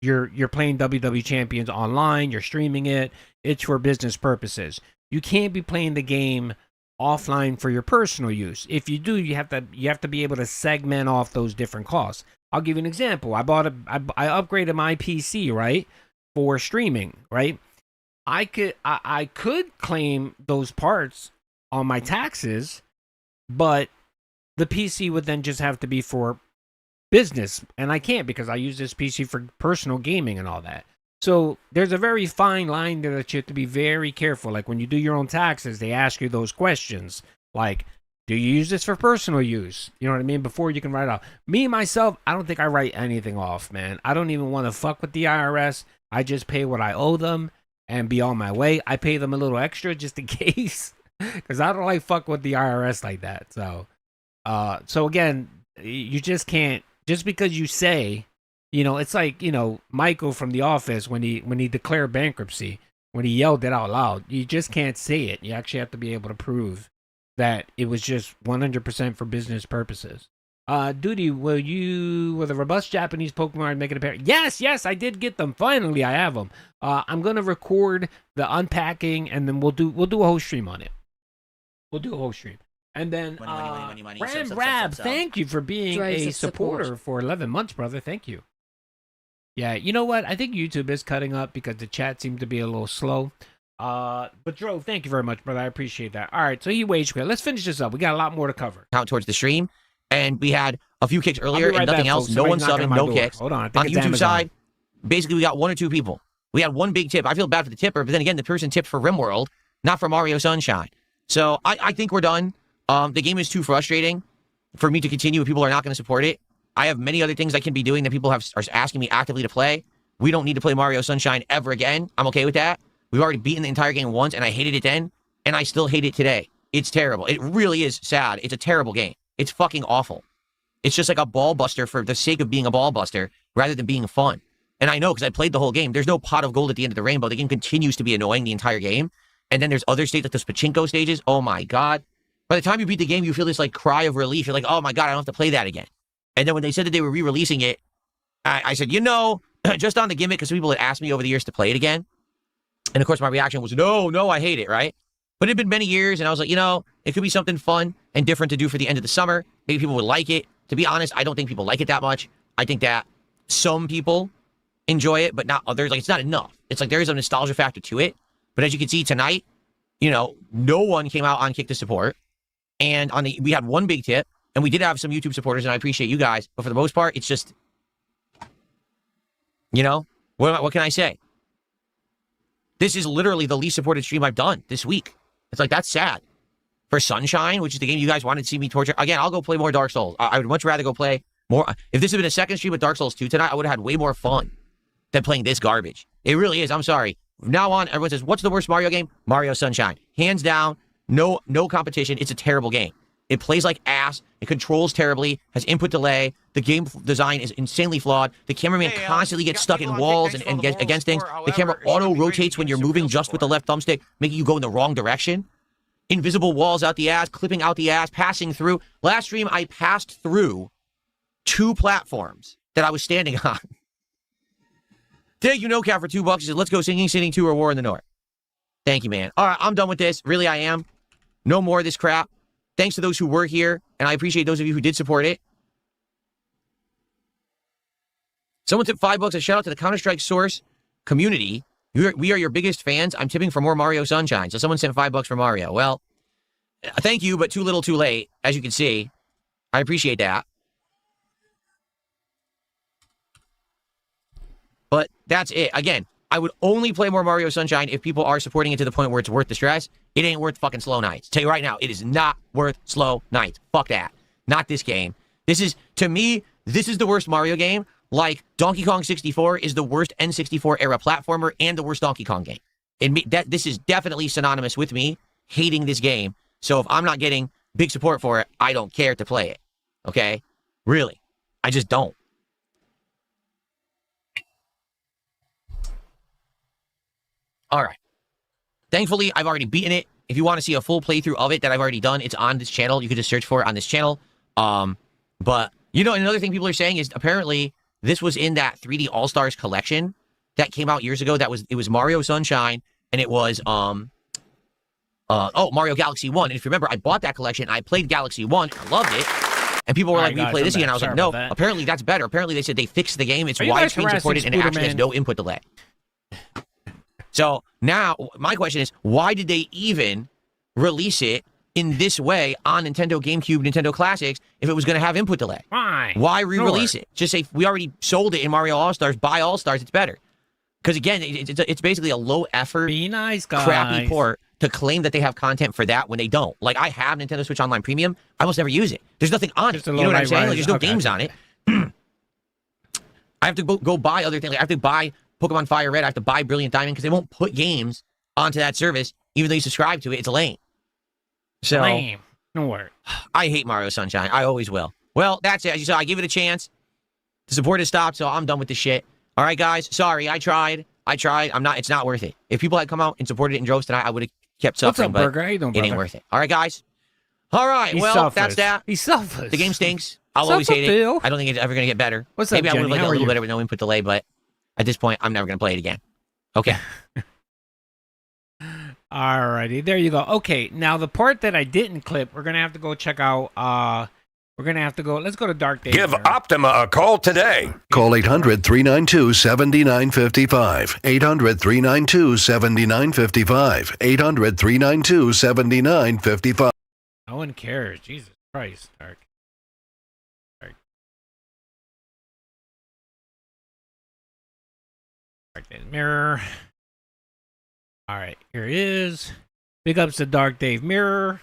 you're playing WWE Champions online, you're streaming it, it's for business purposes. You can't be playing the game offline for your personal use. If you do, you have to be able to segment off those different costs. I'll give you an example. I upgraded my PC, right, for streaming, right? I could claim those parts on my taxes, but the PC would then just have to be for business, and I can't because I use this PC for personal gaming and all that. So there's a very fine line there that you have to be very careful. Like when you do your own taxes, they ask you those questions, like, do you use this for personal use? You know what I mean? Before you can write it off. Me, myself, I don't think I write anything off, man. I don't even want to fuck with the IRS. I just pay what I owe them and be on my way. I pay them a little extra just in case because I don't like fuck with the IRS like that. So again, you just can't, just because you say, it's like, Michael from The Office when he declared bankruptcy, when he yelled it out loud, you just can't say it. You actually have to be able to prove that it was just 100% for business purposes. Duty, will the robust Japanese Pokemon make it appear? Yes, I did get them. Finally, I have them. I'm gonna record the unpacking, and then we'll do a whole stream on it. We'll do a whole stream, and then Ram Rab, thank you for being a supporter for 11 months, brother. Thank you. Yeah, you know what? I think YouTube is cutting up because the chat seemed to be a little slow. But Drove, thank you very much, brother. I appreciate that. All right, so he wage quit. Let's finish this up. We got a lot more to cover. Count towards the stream, and we had a few kicks earlier right and nothing back, else. folks. No one Somebody's subbing, knocking on no my door. kicks. Hold on, I think On the it's YouTube Amazon. side, basically we got 1 or 2 people. We had one big tip. I feel bad for the tipper, but then again, the person tipped for RimWorld, not for Mario Sunshine. So I think we're done. The game is too frustrating for me to continue if people are not going to support it. I have many other things I can be doing that people are asking me actively to play. We don't need to play Mario Sunshine ever again. I'm okay with that. We've already beaten the entire game once, and I hated it then, and I still hate it today. It's terrible. It really is sad. It's a terrible game. It's fucking awful. It's just like a ball buster for the sake of being a ball buster rather than being fun. And I know because I played the whole game. There's no pot of gold at the end of the rainbow. The game continues to be annoying the entire game. And then there's other stages like those pachinko stages. Oh my God. By the time you beat the game, you feel this like cry of relief. You're like, oh my God, I don't have to play that again. And then when they said that they were re-releasing it, I said, just on the gimmick, because people had asked me over the years to play it again. And of course, my reaction was, no, I hate it, right? But it had been many years, and I was like, it could be something fun and different to do for the end of the summer. Maybe people would like it. To be honest, I don't think people like it that much. I think that some people enjoy it, but not others. Like, it's not enough. It's like there is a nostalgia factor to it. But as you can see tonight, no one came out on Kick to support. And we had one big tip, and we did have some YouTube supporters, and I appreciate you guys. But for the most part, it's just, what can I say? This is literally the least supported stream I've done this week. It's like, that's sad. For Sunshine, which is the game you guys wanted to see me torture. Again, I'll go play more Dark Souls. I would much rather go play more. If this had been a second stream with Dark Souls 2 tonight, I would have had way more fun than playing this garbage. It really is. I'm sorry. From now on, everyone says, what's the worst Mario game? Mario Sunshine. Hands down, no competition. It's a terrible game. It plays like ass. It controls terribly, has input delay. The game design is insanely flawed. The cameraman constantly gets stuck in walls and gets against things. The camera auto-rotates when you're moving just with the left thumbstick, making you go in the wrong direction. Invisible walls out the ass, clipping out the ass, passing through. Last stream, I passed through 2 platforms that I was standing on. Thank you, NoCap, for $2. He said, let's go Singing City 2 or War in the North. Thank you, man. All right, I'm done with this. Really, I am. No more of this crap. Thanks to those who were here, and I appreciate those of you who did support it. Someone tipped $5. A shout out to the Counter-Strike Source community. We are your biggest fans. I'm tipping for more Mario Sunshine. So someone sent $5 for Mario. Well, thank you, but too little, too late. As you can see, I appreciate that. But that's it. Again, I would only play more Mario Sunshine if people are supporting it to the point where it's worth the stress. It ain't worth fucking slow nights. Tell you right now, it is not worth slow nights. Fuck that. Not this game. To me, this is the worst Mario game. Like, Donkey Kong 64 is the worst N64 era platformer and the worst Donkey Kong game. This is definitely synonymous with me hating this game. So if I'm not getting big support for it, I don't care to play it. Okay? Really. I just don't. All right. Thankfully, I've already beaten it. If you want to see a full playthrough of it that I've already done, it's on this channel. You can just search for it on this channel. But, another thing people are saying is apparently this was in that 3D All-Stars collection that came out years ago. It was Mario Sunshine, and it was, Mario Galaxy 1. And if you remember, I bought that collection. I played Galaxy 1. I loved it. And people were like, will you play this again? I was like, no. Apparently, that's better. Apparently, they said they fixed the game. It's widescreen supported, and it actually has no input delay. So now my question is, why did they even release it in this way on Nintendo GameCube, Nintendo Classics, if it was going to have input delay? Why re-release it? Just say, we already sold it in Mario All-Stars. Buy All-Stars, it's better. Because again, it's basically a low-effort, crappy port to claim that they have content for that when they don't. Like, I have Nintendo Switch Online Premium. I almost never use it. There's nothing on it. You know what I'm saying? Like, there's no games on it. I have to go buy other things. Like, I have to buy Pokemon Fire Red. I have to buy Brilliant Diamond because they won't put games onto that service, even though you subscribe to it. It's lame. So, lame. No word. I hate Mario Sunshine. I always will. Well, that's it. As you saw, I give it a chance. The support has stopped, so I'm done with this shit. All right, guys. Sorry, I tried. It's not worth it. If people had come out and supported it in droves tonight, I would have kept suffering. What's up, Burger? How you doing, brother? It ain't worth it. All right, guys. All right. That's that. He suffers. The game stinks. I'll always hate it. I don't think it's ever going to get better. What's Maybe up, I would have liked it a little you? better with no input delay, but at this point, I'm never going to play it again. Okay. Alrighty, there you go. Okay, now the part that I didn't clip, we're gonna have to go check out. We're going to have to go. Let's go to Dark Dave. Give Optima a call today. Call 800-392-7955. 800-392-7955. 800-392-7955. No one cares. Jesus Christ, Dark. Dark Dave Mirror. All right, here it is. Big ups to Dark Dave Mirror.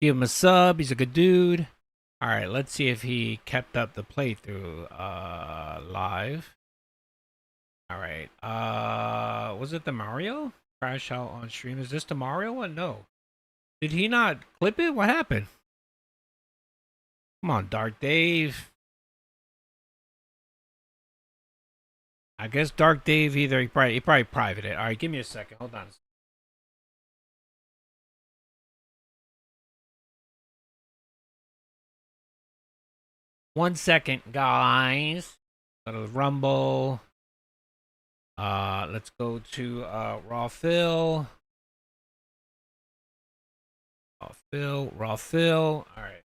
Give him a sub. He's a good dude. All right, let's see if he kept up the playthrough live. All right. Was it the Mario? Crash out on stream. Is this the Mario one? No. Did he not clip it? What happened? Come on, Dark Dave. I guess Dark Dave he probably privated it. All right, give me a second. Hold on. One second, guys. Go to the Rumble. Let's go to Raw Phil. Raw Phil. All right.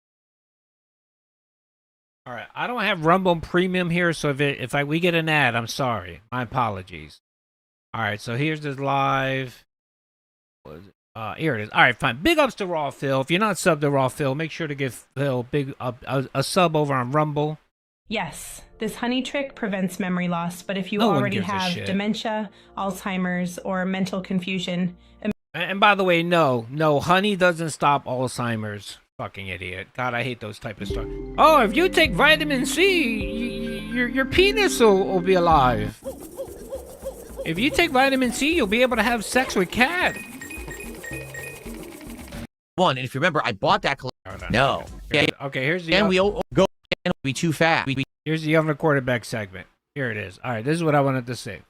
All right. I don't have Rumble Premium here, so if we get an ad, I'm sorry. My apologies. All right. So here's this live. Here it is. All right, fine. Big ups to Raw Phil. If you're not subbed to Raw Phil, make sure to give Phil a sub over on Rumble. Yes, this honey trick prevents memory loss, but if you already have dementia, Alzheimer's, or mental confusion... And by the way, no, honey doesn't stop Alzheimer's. Fucking idiot. God, I hate those type of stuff. Oh, if you take vitamin C, your penis will be alive. If you take vitamin C, you'll be able to have sex with Cat. One, and if you remember, I bought that. No. Okay, here's the. And we go. And we too fast. Here's the unrecorded back segment. Here it is. All right, this is what I wanted to say.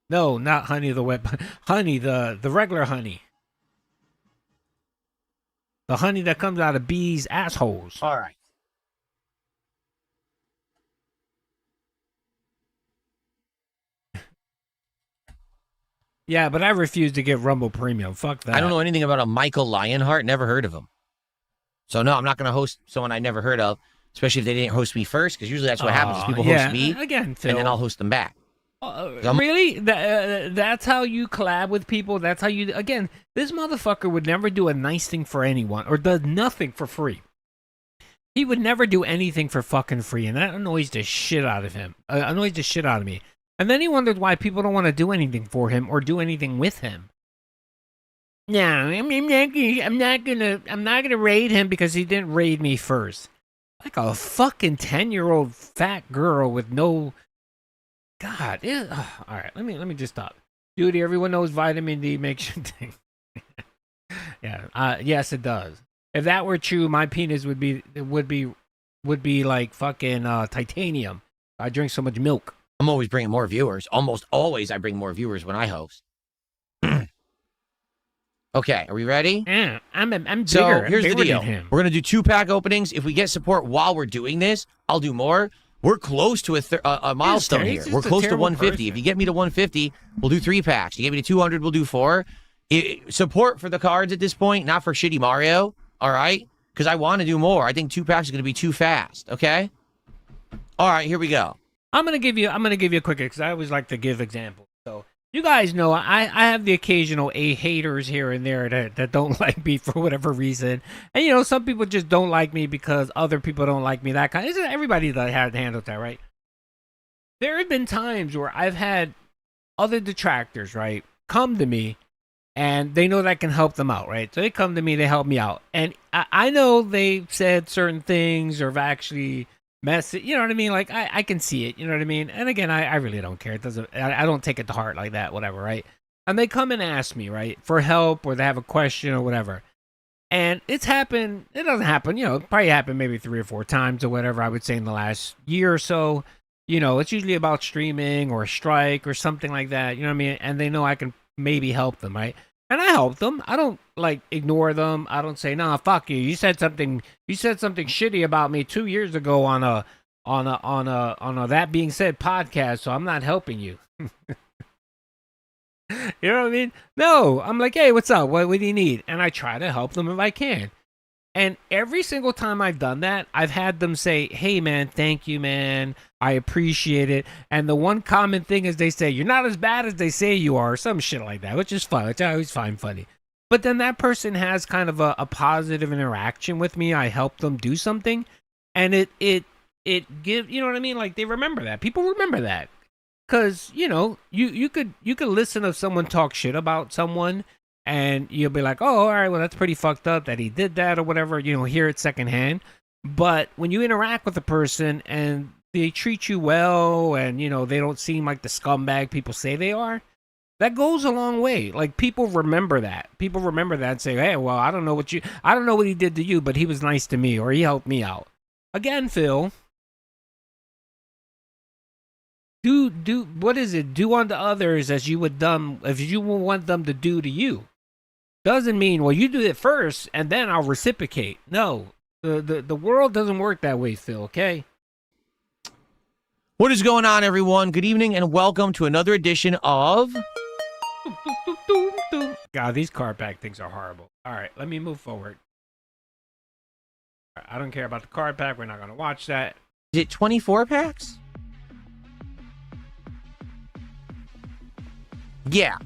No, not honey the wet. Honey the regular honey. The honey that comes out of bees' assholes. All right. Yeah, but I refuse to get Rumble Premium. Fuck that. I don't know anything about a Michael Lionheart. Never heard of him. So, no, I'm not going to host someone I never heard of, especially if they didn't host me first, because usually that's what happens. People host me, again, Phil. and then I'll host them back. Really? That's how you collab with people? That's how you... Again, this motherfucker would never do a nice thing for anyone, or does nothing for free. He would never do anything for fucking free, and that annoys the shit out of him. Annoys the shit out of me. And then he wondered why people don't want to do anything for him or do anything with him. No, I'm not gonna raid him because he didn't raid me first. Like a fucking 10-year-old fat girl with no. God. All right, let me just stop. Duty, everyone knows vitamin D makes you think. Yeah. Yes, it does. If that were true, my penis would be like fucking titanium. I drink so much milk. I'm always bringing more viewers. Almost always I bring more viewers when I host. Okay, are we ready? Yeah, I'm bigger. So here's the deal. We're going to do 2-pack openings. If we get support while we're doing this, I'll do more. We're close to a milestone here. We're close to 150. Person. If you get me to 150, we'll do 3 packs. You get me to 200, we'll do 4. Support for the cards at this point, not for shitty Mario. All right? Because I want to do more. I think 2 packs is going to be too fast. Okay? All right, here we go. I'm gonna give you a quick, because I always like to give examples. So you guys know I have the occasional haters here and there that don't like me for whatever reason, and some people just don't like me because other people don't like me. That kind. Isn't everybody that handles that, right? There have been times where I've had other detractors, right, come to me, and they know that I can help them out, right? So they come to me, they help me out, and I know they've said certain things or have actually. Message, you know what I mean? Like I can see it, you know what I mean? And again, I really don't care. It doesn't. I don't take it to heart like that, whatever, right? And they come and ask me, right, for help, or they have a question or whatever. And it's happened. It doesn't happen, it probably happened maybe 3 or 4 times or whatever. I would say in the last year or so. It's usually about streaming or a strike or something like that. You know what I mean? And they know I can maybe help them, right? And I help them. I don't ignore them. I don't say, "Nah, fuck you. You said something shitty about me 2 years ago on a That Being Said podcast, so I'm not helping you." You know what I mean? No, I'm like, hey, what's up? What do you need? And I try to help them if I can. And every single time I've done that, I've had them say, hey, man, thank you, man. I appreciate it. And the one common thing is they say, you're not as bad as they say you are, or some shit like that, which is fun, which I always find funny. But then that person has kind of a positive interaction with me. I help them do something. And it gives, you know what I mean? Like, they remember that. People remember that. Because, you know, you could listen to someone talk shit about someone, and you'll be like, oh, all right, well, that's pretty fucked up that he did that or whatever, you know, hear it secondhand. But when you interact with a person and they treat you well and, you know, they don't seem like the scumbag people say they are, that goes a long way. Like, people remember that. People remember that and say, hey, well, I don't know what he did to you, but he was nice to me or he helped me out. Again, Phil, do what is it? Do unto others as you would if you want them to do to you. Doesn't mean, well, you do it first and then I'll reciprocate. No, the world doesn't work that way, Phil, okay? What is going on, everyone? Good evening and welcome to another edition of... God, these card pack things are horrible. All right, let me move forward. I don't care about the card pack. We're not going to watch that. Is it 24 packs? Yeah.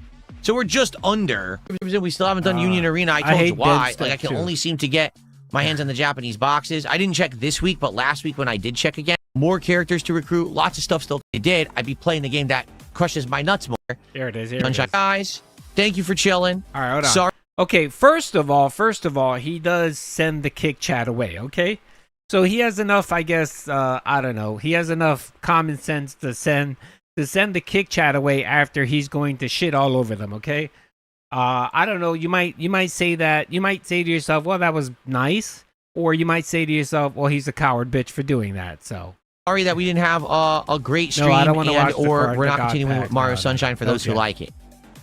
So we're just under. We still haven't done Union Arena. I told you why. Like, I can only seem to get my hands on the Japanese boxes. I didn't check this week, but last week when I did check again, more characters to recruit, lots of stuff still. I did. I'd be playing the game that crushes my nuts more. There it is. Here Sunshine. It is. Guys, thank you for chilling. All right, hold on. Sorry. Okay, first of all, he does send the kick chat away, okay? So he has enough, I guess, I don't know. He has enough common sense to send the kick chat away after he's going to shit all over them, okay? I don't know. You might say that. You might say to yourself, well, that was nice. Or you might say to yourself, well, he's a coward bitch for doing that, so... Sorry that we didn't have a great stream, no, I don't want to watch or we're not continuing with Mario Sunshine for those who like it.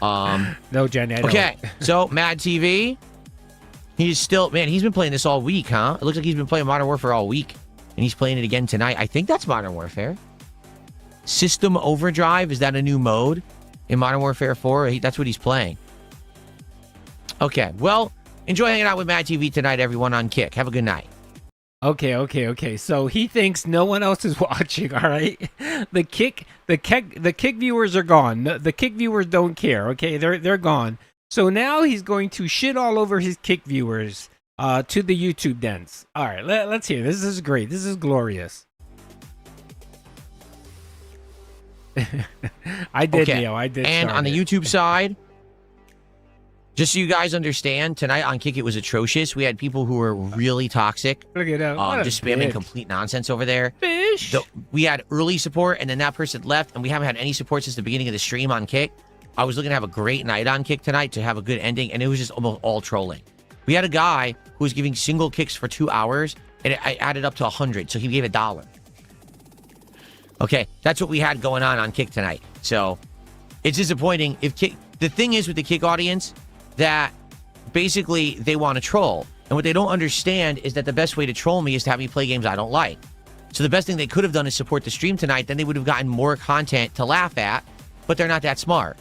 No, Jen. Okay, so Mad TV, he's been playing this all week, huh? It looks like he's been playing Modern Warfare all week, and he's playing it again tonight. I think that's Modern Warfare. System Overdrive, is that a new mode in Modern Warfare 4? That's what he's playing. Okay, well, enjoy hanging out with Mad TV tonight, everyone, on Kick. Have a good night. Okay. So he thinks no one else is watching, all right? The kick viewers are gone. The kick viewers don't care, okay? They're gone. So now he's going to shit all over his kick viewers to the YouTube dens. All right, let's hear. This is great. This is glorious. I did, okay. Neo. I did. And on the YouTube side, just so you guys understand, tonight on Kick, it was atrocious. We had people who were really toxic. Look at that. Just spamming complete nonsense over there. Fish. We had early support, and then that person left, and we haven't had any support since the beginning of the stream on Kick. I was looking to have a great night on Kick tonight to have a good ending, and it was just almost all trolling. We had a guy who was giving single kicks for 2 hours, and it added up to 100, so he gave $1. Okay, that's what we had going on Kick tonight. So it's disappointing. The thing is with the Kick audience, that basically they want to troll. And what they don't understand is that the best way to troll me is to have me play games I don't like. So the best thing they could have done is support the stream tonight. Then they would have gotten more content to laugh at, but they're not that smart.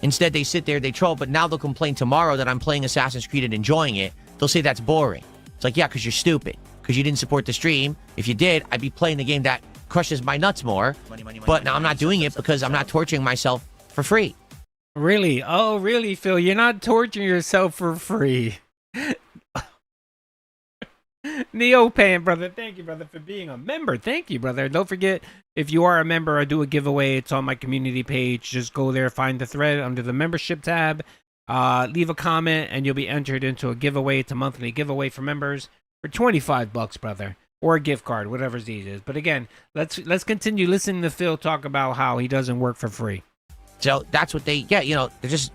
Instead, they sit there, they troll, but now they'll complain tomorrow that I'm playing Assassin's Creed and enjoying it. They'll say that's boring. It's like, yeah, because you're stupid. Because you didn't support the stream. If you did, I'd be playing the game that crushes my nuts more. But now I'm not doing it because I'm not torturing myself for free. Really? Oh, really, Phil? You're not torturing yourself for free. Neopan, brother. Thank you, brother, for being a member. Thank you, brother. Don't forget, if you are a member, I do a giveaway. It's on my community page. Just go there, find the thread under the membership tab. Leave a comment, and you'll be entered into a giveaway. It's a monthly giveaway for members for $25, brother. Or a gift card, whatever's easiest. But again, let's continue listening to Phil talk about how he doesn't work for free. So that's what they get. You know, they're just...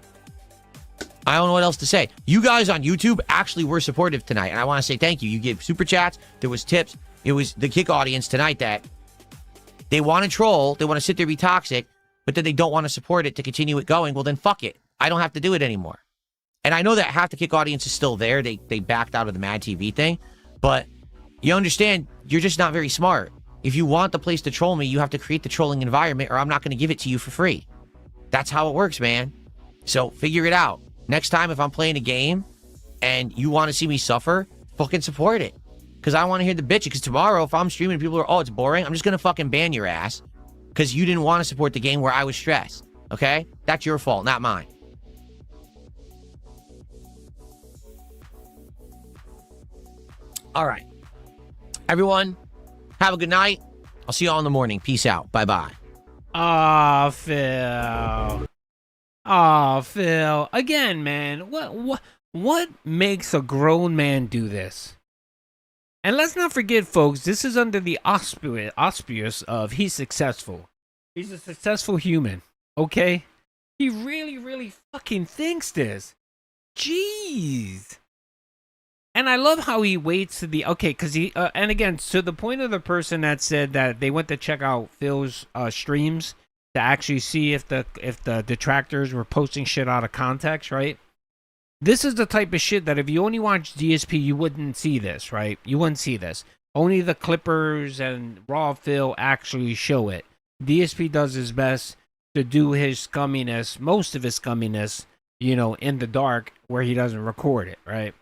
I don't know what else to say. You guys on YouTube actually were supportive tonight, and I want to say thank you. You gave super chats. There was tips. It was the Kick audience tonight that they want to troll. They want to sit there, be toxic, but then they don't want to support it to continue it going. Well, then fuck it. I don't have to do it anymore. And I know that half the Kick audience is still there. They backed out of the Mad TV thing, but you understand, you're just not very smart. If you want the place to troll me, you have to create the trolling environment, or I'm not going to give it to you for free. That's how it works, man. So figure it out. Next time if I'm playing a game and you want to see me suffer, fucking support it. Because I want to hear the bitch. Because tomorrow if I'm streaming and people are, oh, it's boring, I'm just going to fucking ban your ass. Because you didn't want to support the game where I was stressed. Okay? That's your fault, not mine. All right. Everyone, have a good night. I'll see you all in the morning. Peace out. Bye-bye. Aw, Phil. Aw, Phil. Again, man, what makes a grown man do this? And let's not forget, folks, this is under the auspice of he's successful. He's a successful human, okay? He really, really fucking thinks this. Jeez. And I love how he waits to the because he and again, to the point of the person that said that they went to check out Phil's streams to actually see if the detractors were posting shit out of context, right? This is the type of shit that if you only watch DSP, you wouldn't see this, right? You wouldn't see this. Only the Clippers and Raw Phil actually show it. DSP does his best to do his scumminess, most of his scumminess, in the dark where he doesn't record it, right?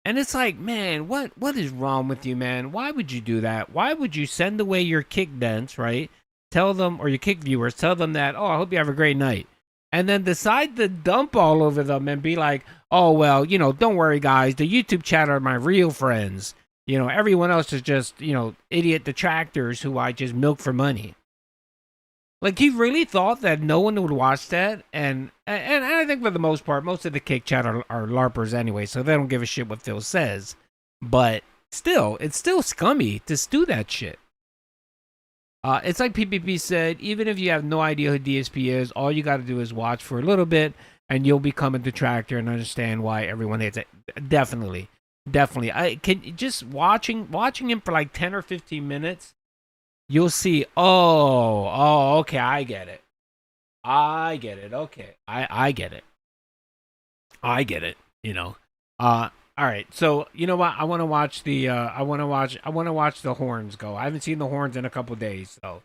And it's like, man, what is wrong with you, man? Why would you do that? Why would you send away your kick dents, right? Tell them, or your kick viewers, tell them that, oh, I hope you have a great night. And then decide to dump all over them and be like, oh, well, don't worry, guys. The YouTube chat are my real friends. Everyone else is just, idiot detractors who I just milk for money. Like, he really thought that no one would watch that, and I think for the most part, most of the kick chat are LARPers anyway, so they don't give a shit what Phil says. But still, it's still scummy to do that shit. It's like PPP said, even if you have no idea who DSP is, all you got to do is watch for a little bit, and you'll become a detractor and understand why everyone hates it. Definitely. I can just watching him for like 10 or 15 minutes. You'll see, okay, I get it. Okay, I get it. All right, so you know what? I want to watch the horns go. I haven't seen the horns in a couple days, so.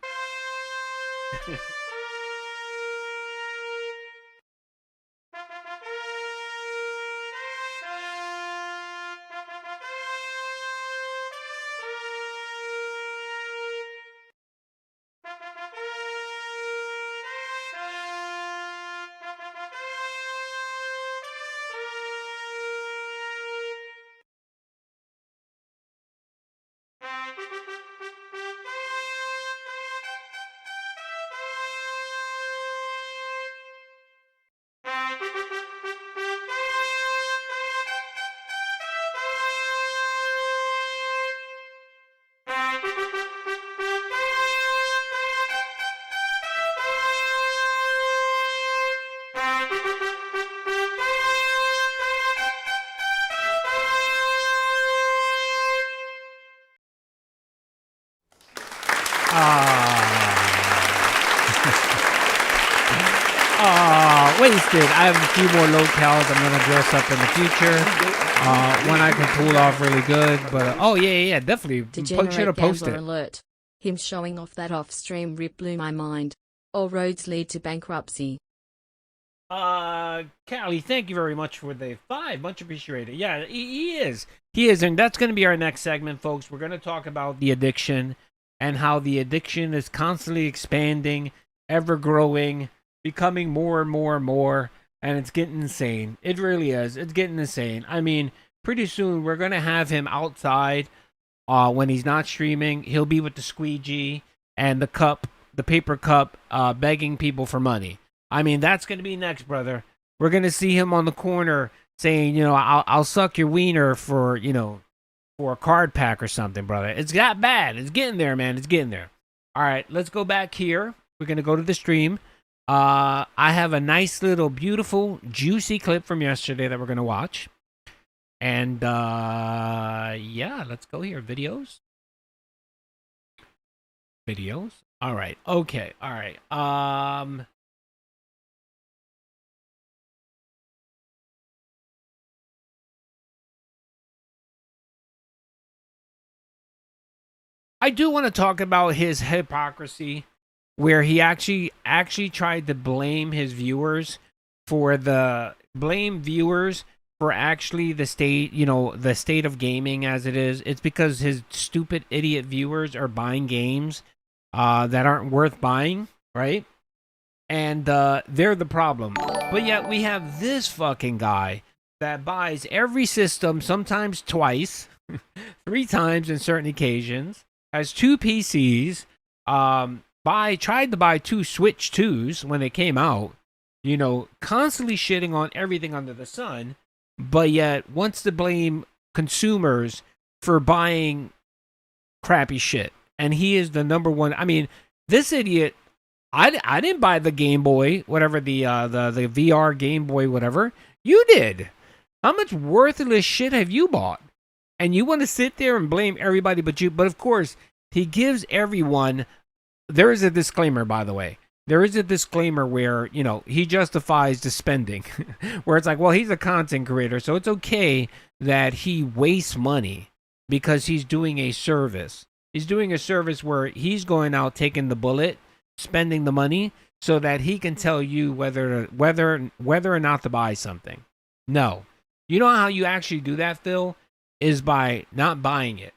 Wasted. I have a few more locales I'm going to dress up in the future. One I can pull off really good. But yeah, definitely. Degenerate gambler alert. Him showing off that off-stream rip blew my mind. All roads lead to bankruptcy. Callie, thank you very much for the 5. Much appreciated. Yeah, he is. He is, and that's going to be our next segment, folks. We're going to talk about the addiction and how the addiction is constantly expanding, ever growing, becoming more and more and more, and it's getting insane. It really is. It's getting insane. I mean, pretty soon we're going to have him outside when he's not streaming. He'll be with the squeegee and the cup, the paper cup, begging people for money. I mean, that's going to be next, brother. We're going to see him on the corner saying, I'll suck your wiener for, for a card pack or something, brother. It's that bad. It's getting there, man. It's getting there. All right, let's go back here. We're going to go to the stream. I have a nice little beautiful juicy clip from yesterday that we're going to watch. And yeah, let's go here. Videos. All right. Okay. All right. I do want to talk about his hypocrisy, where he actually tried to blame his viewers for blame viewers for actually the state, the state of gaming as it is. It's because his stupid idiot viewers are buying games that aren't worth buying, right? And they're the problem. But yet we have this fucking guy that buys every system, sometimes twice, 3 times in certain occasions, has 2 PCs, tried to buy 2 Switch 2s when they came out, constantly shitting on everything under the sun, but yet wants to blame consumers for buying crappy shit. And he is the number one. I mean, this idiot, I didn't buy the Game Boy, whatever, the VR Game Boy, whatever. You did. How much worthless shit have you bought? And you want to sit there and blame everybody but you. But of course, he gives everyone. There is a disclaimer, by the way. There is a disclaimer where, he justifies the spending. Where it's like, well, he's a content creator, so it's okay that he wastes money because he's doing a service. He's doing a service where he's going out taking the bullet, spending the money, so that he can tell you whether or not to buy something. No. You know how you actually do that, Phil? Is by not buying it.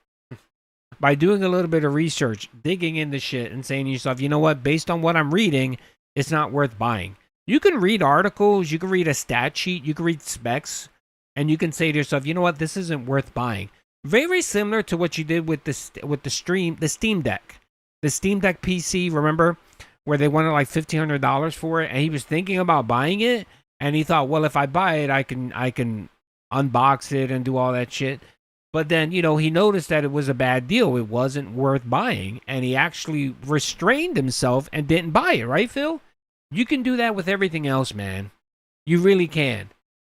By doing a little bit of research, digging into shit and saying to yourself, you know what, based on what I'm reading, it's not worth buying. You can read articles, you can read a stat sheet, you can read specs, and you can say to yourself, you know what, this isn't worth buying. Very similar to what you did with the Steam Deck. The Steam Deck PC, remember? Where they wanted like $1,500 for it, and he was thinking about buying it, and he thought, well, if I buy it, I can unbox it and do all that shit. But then, he noticed that it was a bad deal. It wasn't worth buying. And he actually restrained himself and didn't buy it. Right, Phil? You can do that with everything else, man. You really can.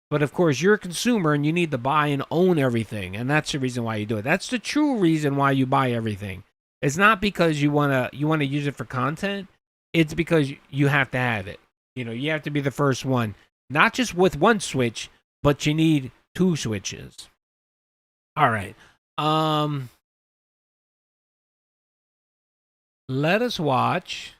But, of course, you're a consumer and you need to buy and own everything. And that's the reason why you do it. That's the true reason why you buy everything. It's not because you wanna use it for content. It's because you have to have it. You have to be the first one. Not just with one Switch, but you need 2 Switches. All right. Let us watch.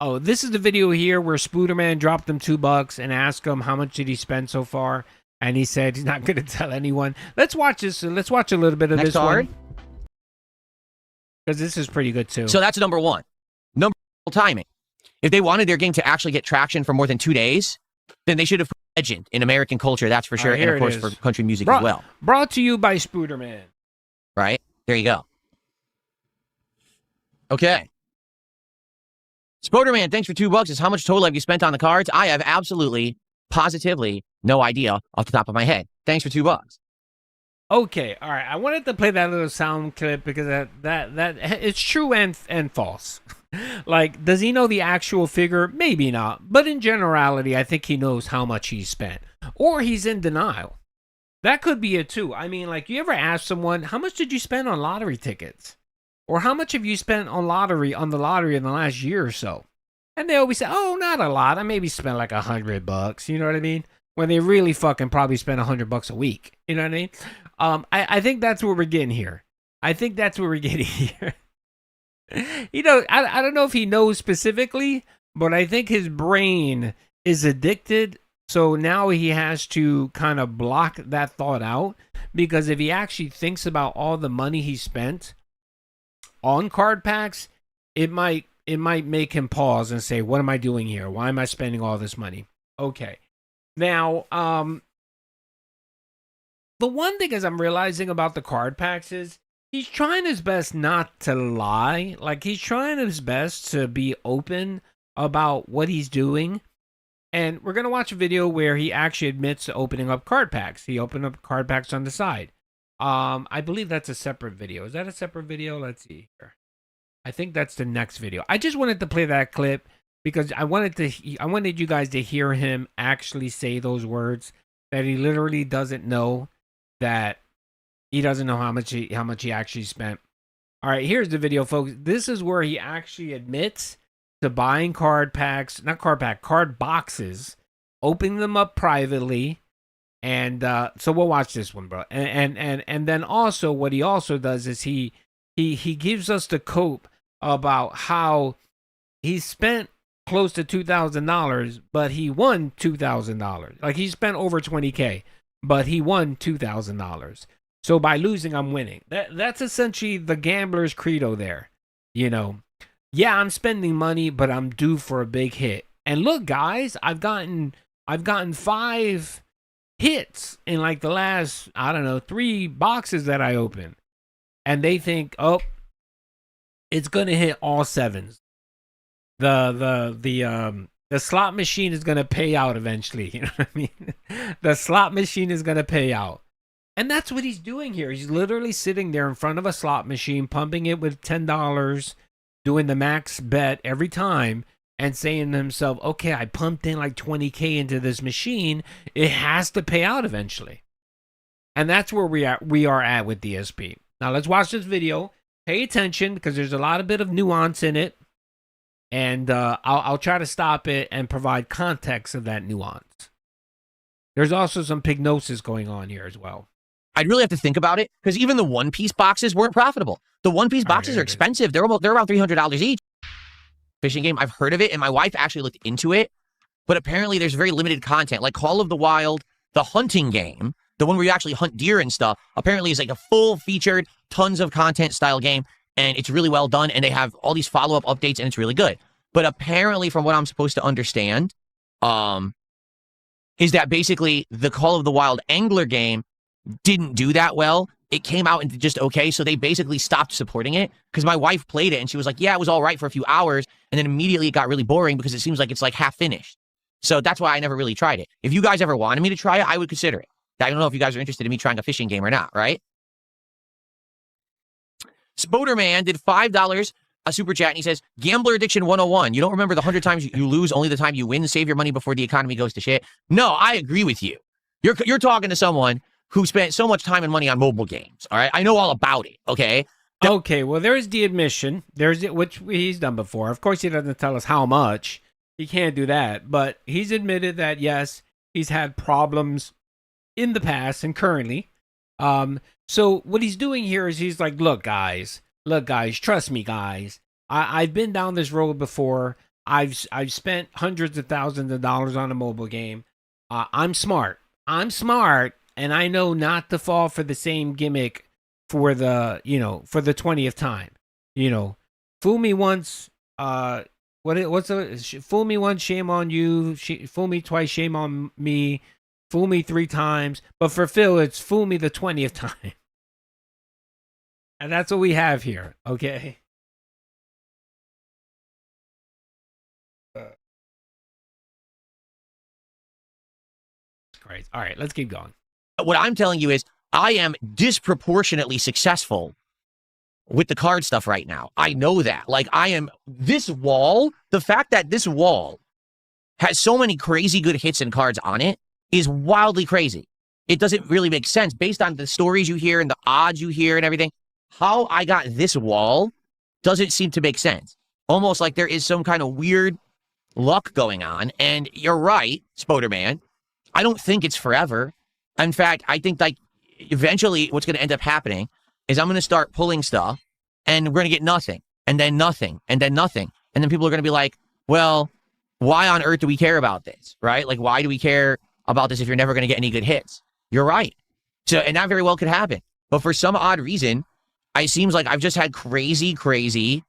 Oh, this is the video here where Spooderman dropped him $2 and asked him how much did he spend so far, and he said he's not going to tell anyone. Let's watch this. Let's watch a little bit of Next this card. one because this is pretty good too. So that's number 1. Number timing. If they wanted their game to actually get traction for more than 2 days, then they should have put Legend in American culture, that's for sure, and of course for country music as well. Brought to you by Spooderman. Right? There you go. Okay. Spooderman, thanks for $2. Is how much total have you spent on the cards? I have absolutely, positively no idea off the top of my head. Thanks for $2. Okay, all right. I wanted to play that little sound clip because that it's true and false. Like, does he know the actual figure? Maybe not. But in generality, I think he knows how much he spent. Or he's in denial. That could be it too. I mean, like, you ever ask someone, how much did you spend on lottery tickets? Or how much have you spent on the lottery in the last year or so? And they always say, oh, not a lot. I maybe spent like $100. You know what I mean? When they really fucking probably spend $100 a week. You know what I mean? I think that's what we're getting here. I don't know if he knows specifically, but I think his brain is addicted. So now he has to kind of block that thought out, because if he actually thinks about all the money he spent on card packs, it might make him pause and say, what am I doing here? Why am I spending all this money? Okay. Now, the one thing is I'm realizing about the card packs is he's trying his best not to lie. Like, he's trying his best to be open about what he's doing. And we're going to watch a video where he actually admits to opening up card packs. He opened up card packs on the side. I believe that's a separate video. Is that a separate video? Let's see here. I think that's the next video. I just wanted to play that clip because I wanted you guys to hear him actually say those words, that he literally doesn't know, that he doesn't know how much he actually spent. All right, here's the video, folks. This is where he actually admits to buying card boxes, opening them up privately, and so we'll watch this one, bro. And then also what he also does is he gives us the about how he spent close to $2,000, but he won $2,000. Like he spent over $20K, but he won $2,000. So by losing, I'm winning. That's essentially the gambler's credo there. You know, yeah, I'm spending money, but I'm due for a big hit. And look, guys, I've gotten 5 hits in like the last, I don't know, 3 boxes that I opened. And they think, oh, it's gonna hit all 7s. The slot machine is gonna pay out eventually. You know what I mean? The slot machine is gonna pay out. And that's what he's doing here. He's literally sitting there in front of a slot machine, pumping it with $10, doing the max bet every time, and saying to himself, okay, I pumped in like 20K into this machine. It has to pay out eventually. And that's where we are at with DSP. Now let's watch this video. Pay attention because there's a lot of bit of nuance in it. And I'll try to stop it and provide context of that nuance. There's also some pignosis going on here as well. I'd really have to think about it because even the one-piece boxes weren't profitable. The one-piece boxes are expensive. They're around $300 each. Fishing game, I've heard of it, and my wife actually looked into it. But apparently there's very limited content. Like Call of the Wild, the hunting game, the one where you actually hunt deer and stuff, apparently is like a full-featured, tons of content style game. And it's really well done, and they have all these follow-up updates, and it's really good. But apparently, from what I'm supposed to understand, is that basically the Call of the Wild angler game didn't do that well. It came out and just okay, so they basically stopped supporting it because my wife played it and she was like, yeah, it was all right for a few hours, and then immediately it got really boring because it seems like it's like half finished. So that's why I never really tried it. If you guys ever wanted me to try it, I would consider it. I don't know if you guys are interested in me trying a fishing game or not, right? Spoderman did $5 a super chat, and he says, Gambler Addiction 101. You don't remember the 100 times you lose, only the time you win. Save your money before the economy goes to shit. No, I agree with you. You're talking to someone who spent so much time and money on mobile games, all right? I know all about it, okay? Okay, well, there's the admission. There's it, which he's done before. Of course, he doesn't tell us how much. He can't do that. But he's admitted that, yes, he's had problems in the past and currently. So what he's doing here is he's like, look, guys, trust me, guys. I've been down this road before. I've spent hundreds of thousands of dollars on a mobile game. I'm smart, and I know not to fall for the same gimmick for the 20th time. You know, fool me once, fool me once, shame on you. Fool me twice, shame on me. Fool me 3 times. But for Phil, it's fool me the 20th time. And that's what we have here, okay? Great. All right, let's keep going. What I'm telling you is I am disproportionately successful with the card stuff right now. I know that. Like this wall, the fact that this wall has so many crazy good hits and cards on it is wildly crazy. It doesn't really make sense based on the stories you hear and the odds you hear and everything. How I got this wall doesn't seem to make sense. Almost like there is some kind of weird luck going on. And you're right, Spoderman. I don't think it's forever. In fact, I think like eventually what's going to end up happening is I'm going to start pulling stuff and we're going to get nothing and then nothing and then nothing. And then people are going to be like, well, why on earth do we care about this? Right? Like, why do we care about this if you're never going to get any good hits? You're right. So, and that very well could happen. But for some odd reason, it seems like I've just had crazy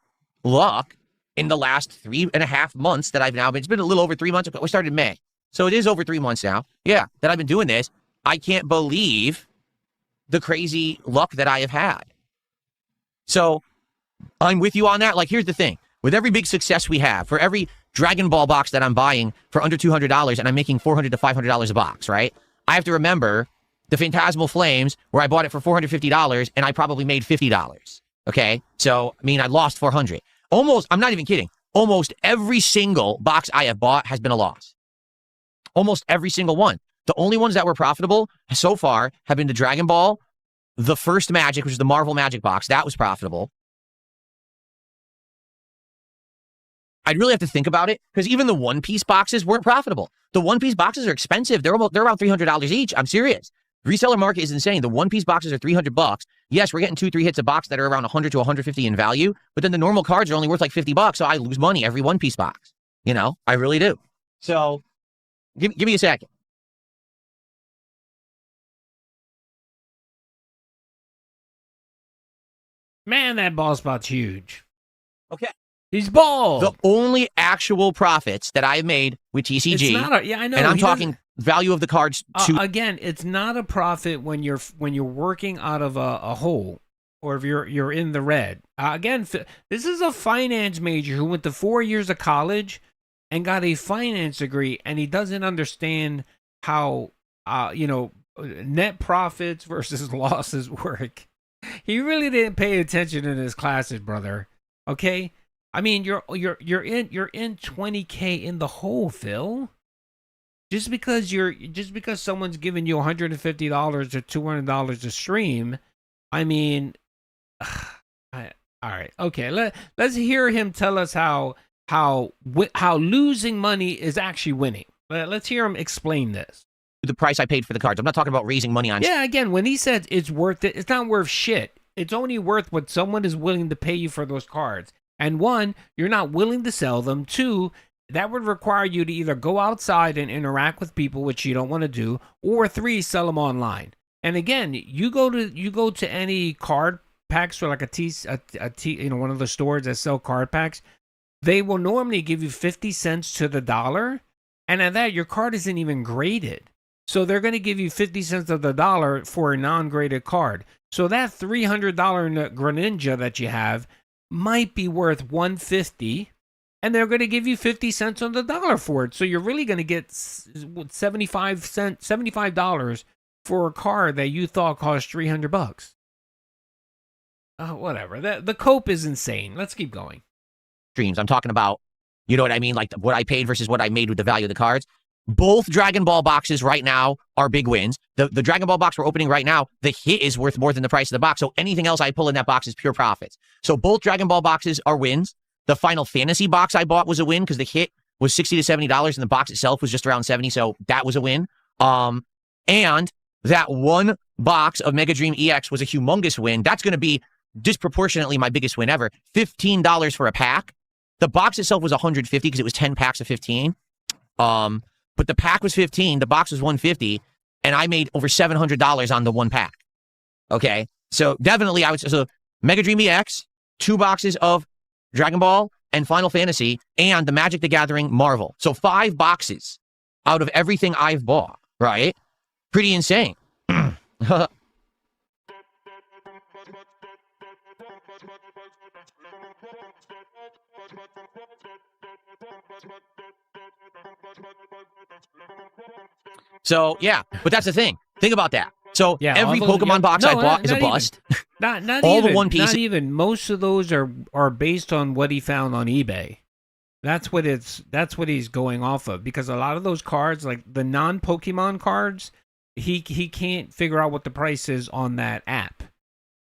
luck in the last 3.5 months that I've now been. It's been a little over 3 months. We started in May. So it is over 3 months now. Yeah, that I've been doing this. I can't believe the crazy luck that I have had. So I'm with you on that. Like, here's the thing. With every big success we have, for every Dragon Ball box that I'm buying for under $200 and I'm making $400 to $500 a box, right? I have to remember the Phantasmal Flames where I bought it for $450 and I probably made $50. Okay? So, I mean, I lost $400. Almost, I'm not even kidding. Almost every single box I have bought has been a loss. Almost every single one. The only ones that were profitable so far have been the Dragon Ball, the first Magic, which is the Marvel Magic box. That was profitable. I'd really have to think about it because even the one-piece boxes weren't profitable. The one-piece boxes are expensive. They're around $300 each. I'm serious. The reseller market is insane. The one-piece boxes are $300. yes, we're getting 2-3 hits a box that are around 100 to 150 in value, but then the normal cards are only worth like $50, so I lose money every One Piece box. You know, I really do. So, give me a second. Man, that ball spot's huge. Okay. He's bald. The only actual profits that I've made with TCG, It's not yeah, I know. and I'm talking value of the cards to again, it's not a profit when you're working out of a hole, or if you're in the red. Again, this is a finance major who went to 4 years of college and got a finance degree, and he doesn't understand how net profits versus losses work. He really didn't pay attention in his classes, brother. Okay, I mean you're in 20K in the hole, Phil. Just because someone's giving you $150 or $200 a stream, I mean, all right, okay. Let's hear him tell us how losing money is actually winning. Let's hear him explain this. The price I paid for the cards. I'm not talking about raising money on. Yeah, again, when he said it's worth it, it's not worth shit. It's only worth what someone is willing to pay you for those cards. And one, you're not willing to sell them. Two, that would require you to either go outside and interact with people, which you don't want to do, or three, sell them online. And again, you go to any card packs or like one of the stores that sell card packs, they will normally give you 50 cents to the dollar, and at that your card isn't even graded. So they're going to give you 50 cents of the dollar for a non-graded card. So that $300 Greninja that you have might be worth $150, and they're going to give you 50 cents on the dollar for it. So you're really going to get $75 for a card that you thought cost $300. Whatever. The cope is insane. Let's keep going. Streams. I'm talking about, you know what I mean? Like what I paid versus what I made with the value of the cards. Both Dragon Ball boxes right now are big wins. The Dragon Ball box we're opening right now, the hit is worth more than the price of the box. So anything else I pull in that box is pure profits. So both Dragon Ball boxes are wins. The Final Fantasy box I bought was a win because the hit was $60 to $70 and the box itself was just around 70. So that was a win. And that one box of Mega Dream EX was a humongous win. That's going to be disproportionately my biggest win ever. $15 for a pack. The box itself was $150 because it was 10 packs of 15. But the pack was 15, the box was $150, and I made over $700 on the one pack. Okay, so definitely so Mega Dream EX, 2 boxes of Dragon Ball and Final Fantasy, and the Magic the Gathering Marvel. So 5 boxes out of everything I've bought, right? Pretty insane. So, yeah, but that's the thing. Think about that. So, yeah, every Pokemon box I bought is a bust. Not all even, the One Piece. Not even. Most of those are based on what he found on eBay. That's what he's going off of, because a lot of those cards, like the non-Pokemon cards, he can't figure out what the price is on that app.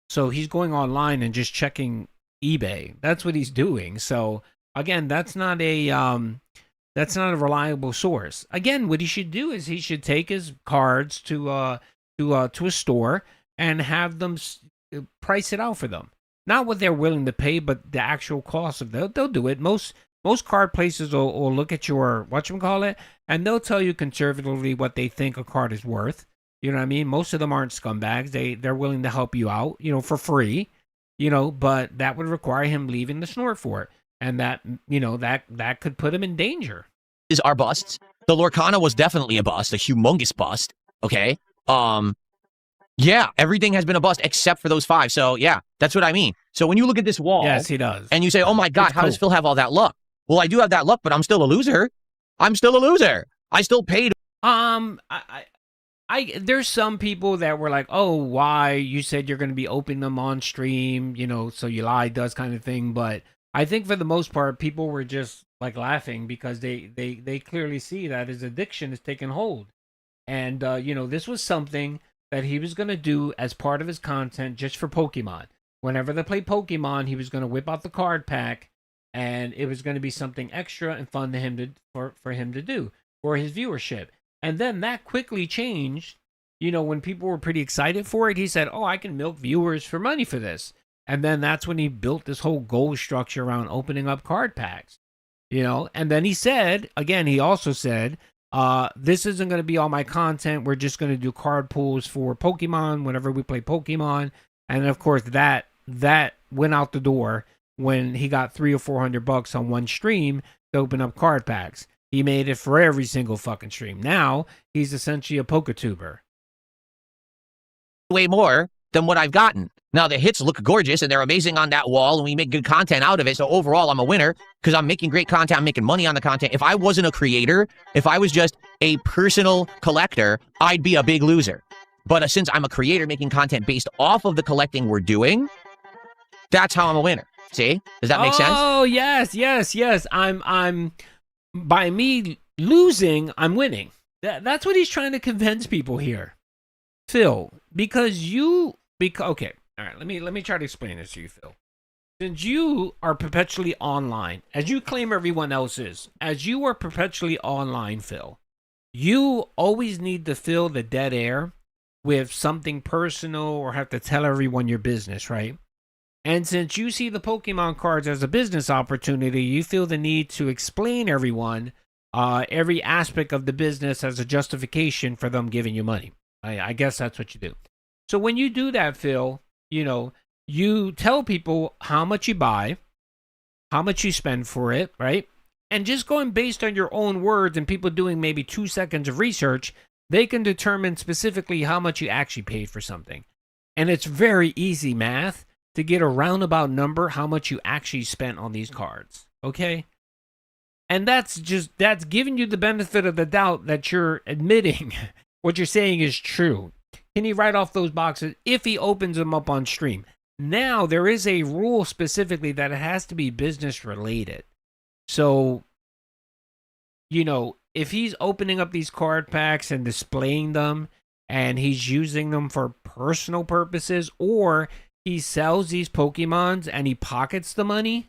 So he's going online and just checking eBay. That's what he's doing. So again, that's not a reliable source. Again, what he should do is he should take his cards to a store and have them price it out for them. Not what they're willing to pay, but the actual cost of they'll do it. Most card places will look at your whatchamacallit, and they'll tell you conservatively what they think a card is worth. You know what I mean? Most of them aren't scumbags. They're willing to help you out, for free, but that would require him leaving the snort for it. And that, that could put him in danger. Is our busts. The Lorcana was definitely a bust, a humongous bust. Okay. Yeah, everything has been a bust except for those 5. So yeah, that's what I mean. So when you look at this wall, yes, he does, and you say, "Oh my God, how does Phil have all that luck?" Well, I do have that luck, but I'm still a loser. I still paid. There's some people that were like, "Oh, why? You said you're going to be opening them on stream, so you lied," does kind of thing. But I think for the most part, people were just like laughing because they clearly see that his addiction is taking hold. And, this was something that he was going to do as part of his content just for Pokemon. Whenever they play Pokemon, he was going to whip out the card pack, and it was going to be something extra and fun to him for him to do for his viewership. And then that quickly changed when people were pretty excited for it, he said, "Oh, I can milk viewers for money for this." And then that's when he built this whole goal structure around opening up card packs. And then he said, again, he also said, this isn't going to be all my content. We're just going to do card pools for Pokemon whenever we play Pokemon. And of course, that went out the door when he got $300 or $400 on one stream to open up card packs. He made it for every single fucking stream. Now he's essentially a PokeTuber. Way more than what I've gotten. Now the hits look gorgeous and they're amazing on that wall, and we make good content out of it. So overall, I'm a winner because I'm making great content. I'm making money on the content. If I wasn't a creator, if I was just a personal collector, I'd be a big loser. But since I'm a creator making content based off of the collecting we're doing, that's how I'm a winner. See? Does that make sense? Oh, yes. I'm by me losing, I'm winning. That's what he's trying to convince people here, Phil. Okay. All right. Let me try to explain this to you, Phil. Since you are perpetually online, as you claim everyone else is, as you are perpetually online, Phil, you always need to fill the dead air with something personal or have to tell everyone your business, right? And since you see the Pokemon cards as a business opportunity, you feel the need to explain everyone every aspect of the business as a justification for them giving you money. I guess that's what you do. So when you do that, Phil, you tell people how much you buy, how much you spend for it, right? And just going based on your own words and people doing maybe 2 seconds of research, they can determine specifically how much you actually paid for something. And it's very easy math to get a roundabout number how much you actually spent on these cards, okay? And that's giving you the benefit of the doubt that you're admitting what you're saying is true. Can he write off those boxes if he opens them up on stream? Now, there is a rule specifically that it has to be business related. So, if he's opening up these card packs and displaying them and he's using them for personal purposes, or he sells these Pokemons and he pockets the money,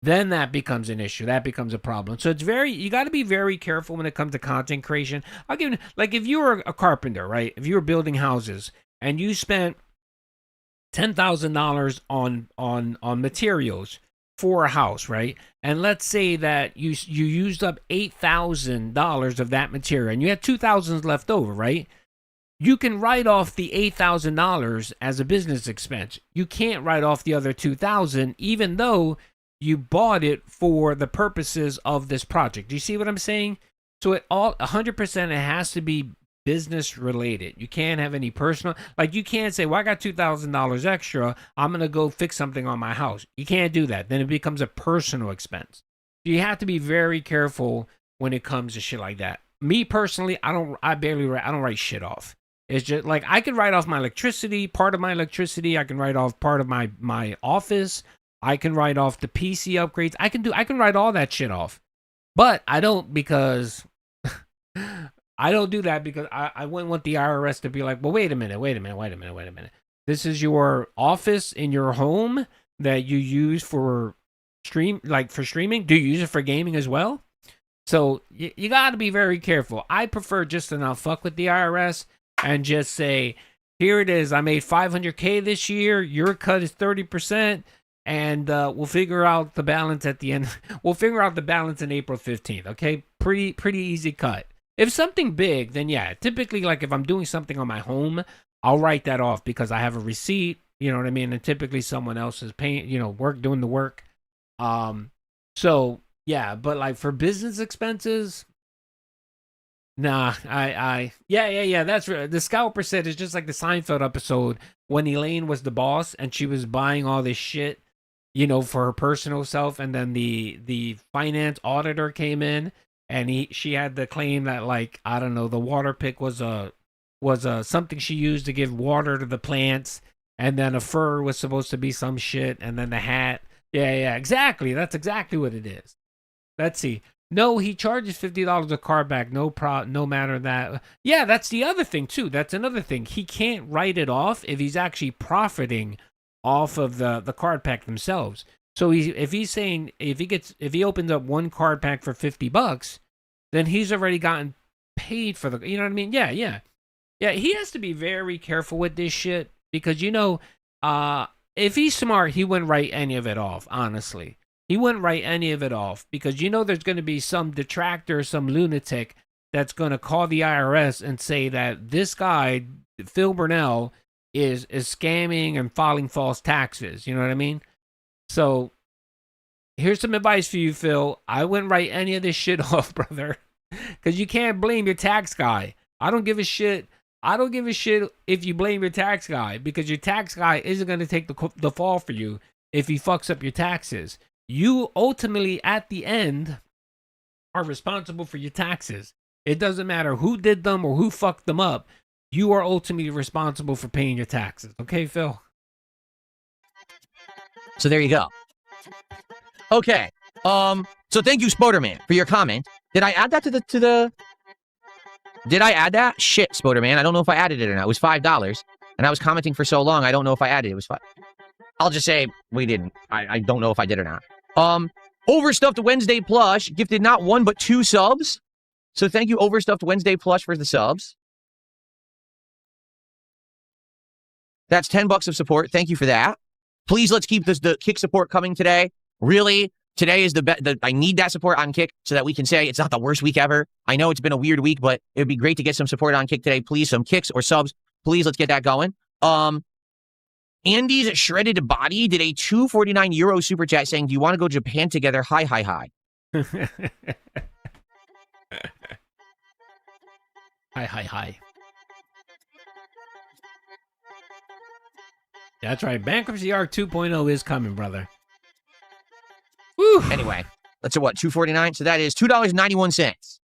then that becomes an issue. That becomes a problem. So you got to be very careful when it comes to content creation. I'll give you, like, if you were a carpenter, right? If you were building houses and you spent $10,000 on materials for a house, right? And let's say that you used up $8,000 of that material and you had $2,000 left over, right? You can write off the $8,000 as a business expense. You can't write off the other $2,000, even though you bought it for the purposes of this project. Do you see what I'm saying? So 100% it has to be business related. You can't have any personal, like you can't say, well, I got $2,000 extra, I'm going to go fix something on my house. You can't do that. Then it becomes a personal expense. You have to be very careful when it comes to shit like that. Me personally, I don't write shit off. It's just like I can write off my electricity, part of my electricity. I can write off part of my office. I can write off the PC upgrades. I can write all that shit off. But I don't because I don't do that because I wouldn't want the IRS to be like, well, wait a minute. This is your office in your home that you use for streaming. Do you use it for gaming as well? So you got to be very careful. I prefer just to not fuck with the IRS and just say, here it is. I made $500K this year. Your cut is 30%. And we'll figure out the balance at the end. We'll figure out the balance in April 15th. Okay. Pretty easy cut. If something big, then yeah, typically like if I'm doing something on my home, I'll write that off because I have a receipt, you know what I mean? And typically someone else is paying, doing the work. So yeah, but like for business expenses, nah, yeah, that's right. The scalper said it's just like the Seinfeld episode when Elaine was the boss and she was buying all this shit, for her personal self. And then the finance auditor came in and she had the claim that, like, I don't know, the water pick was something she used to give water to the plants. And then a fur was supposed to be some shit. And then the hat. Yeah, exactly. That's exactly what it is. Let's see. No, he charges $50 a card back. No matter that. Yeah, that's the other thing too. That's another thing. He can't write it off if he's actually profiting off of the card pack themselves. So if he opens up one card pack for $50, then he's already gotten paid for the. You know what I mean? Yeah. Yeah, he has to be very careful with this shit because if he's smart, he wouldn't write any of it off. Honestly, he wouldn't write any of it off because there's going to be some detractor, some lunatic that's going to call the IRS and say that this guy, Phil Burnell, is scamming and filing false taxes. You know what I mean? So here's some advice for you, Phil. I wouldn't write any of this shit off, brother, because you can't blame your tax guy. I don't give a shit. I don't give a shit if you blame your tax guy because your tax guy isn't going to take the fall for you if he fucks up your taxes. You ultimately, at the end, are responsible for your taxes. It doesn't matter who did them or who fucked them up. You are ultimately responsible for paying your taxes. Okay, Phil? So there you go. Okay. So thank you, Spoderman, for your comment. Did I add that to the... Did I add that? Shit, Spoderman. I don't know if I added it or not. It was $5. And I was commenting for so long, I don't know if I added it. It was $5. I'll just say we didn't. I don't know if I did or not. Overstuffed Wednesday Plush gifted not 1 but 2 subs. So thank you, Overstuffed Wednesday Plush, for the subs. That's $10 of support. Thank you for that. Please, let's keep the Kick support coming today. Really, today is I need that support on Kick so that we can say it's not the worst week ever. I know it's been a weird week, but it would be great to get some support on Kick today. Please, some kicks or subs. Please, let's get that going. Andy's Shredded Body did a €2.49 super chat saying, "Do you want to go to Japan together? Hi, hi, hi." Hi, hi, hi. That's right. Bankruptcy Arc 2.0 is coming, brother. Woo. Anyway, that's a what, $2.49? So that is $2.91.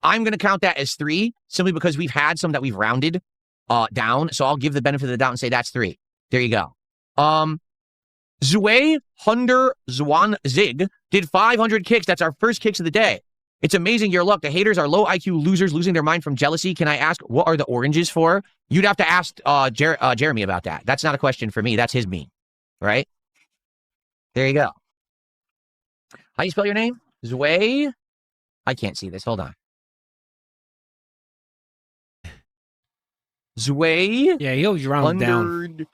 I'm going to count that as 3 simply because we've had some that we've rounded down. So I'll give the benefit of the doubt and say that's 3. There you go. Zue Hunder Zwan Zig did 500 kicks. That's our first kicks of the day. It's amazing your luck. The haters are low IQ losers losing their mind from jealousy. Can I ask, what are the oranges for? You'd have to ask Jeremy about that. That's not a question for me. That's his meme, right? There you go. How do you spell your name? Zue? I can't see this. Hold on. Zue? Yeah, he always rounds down.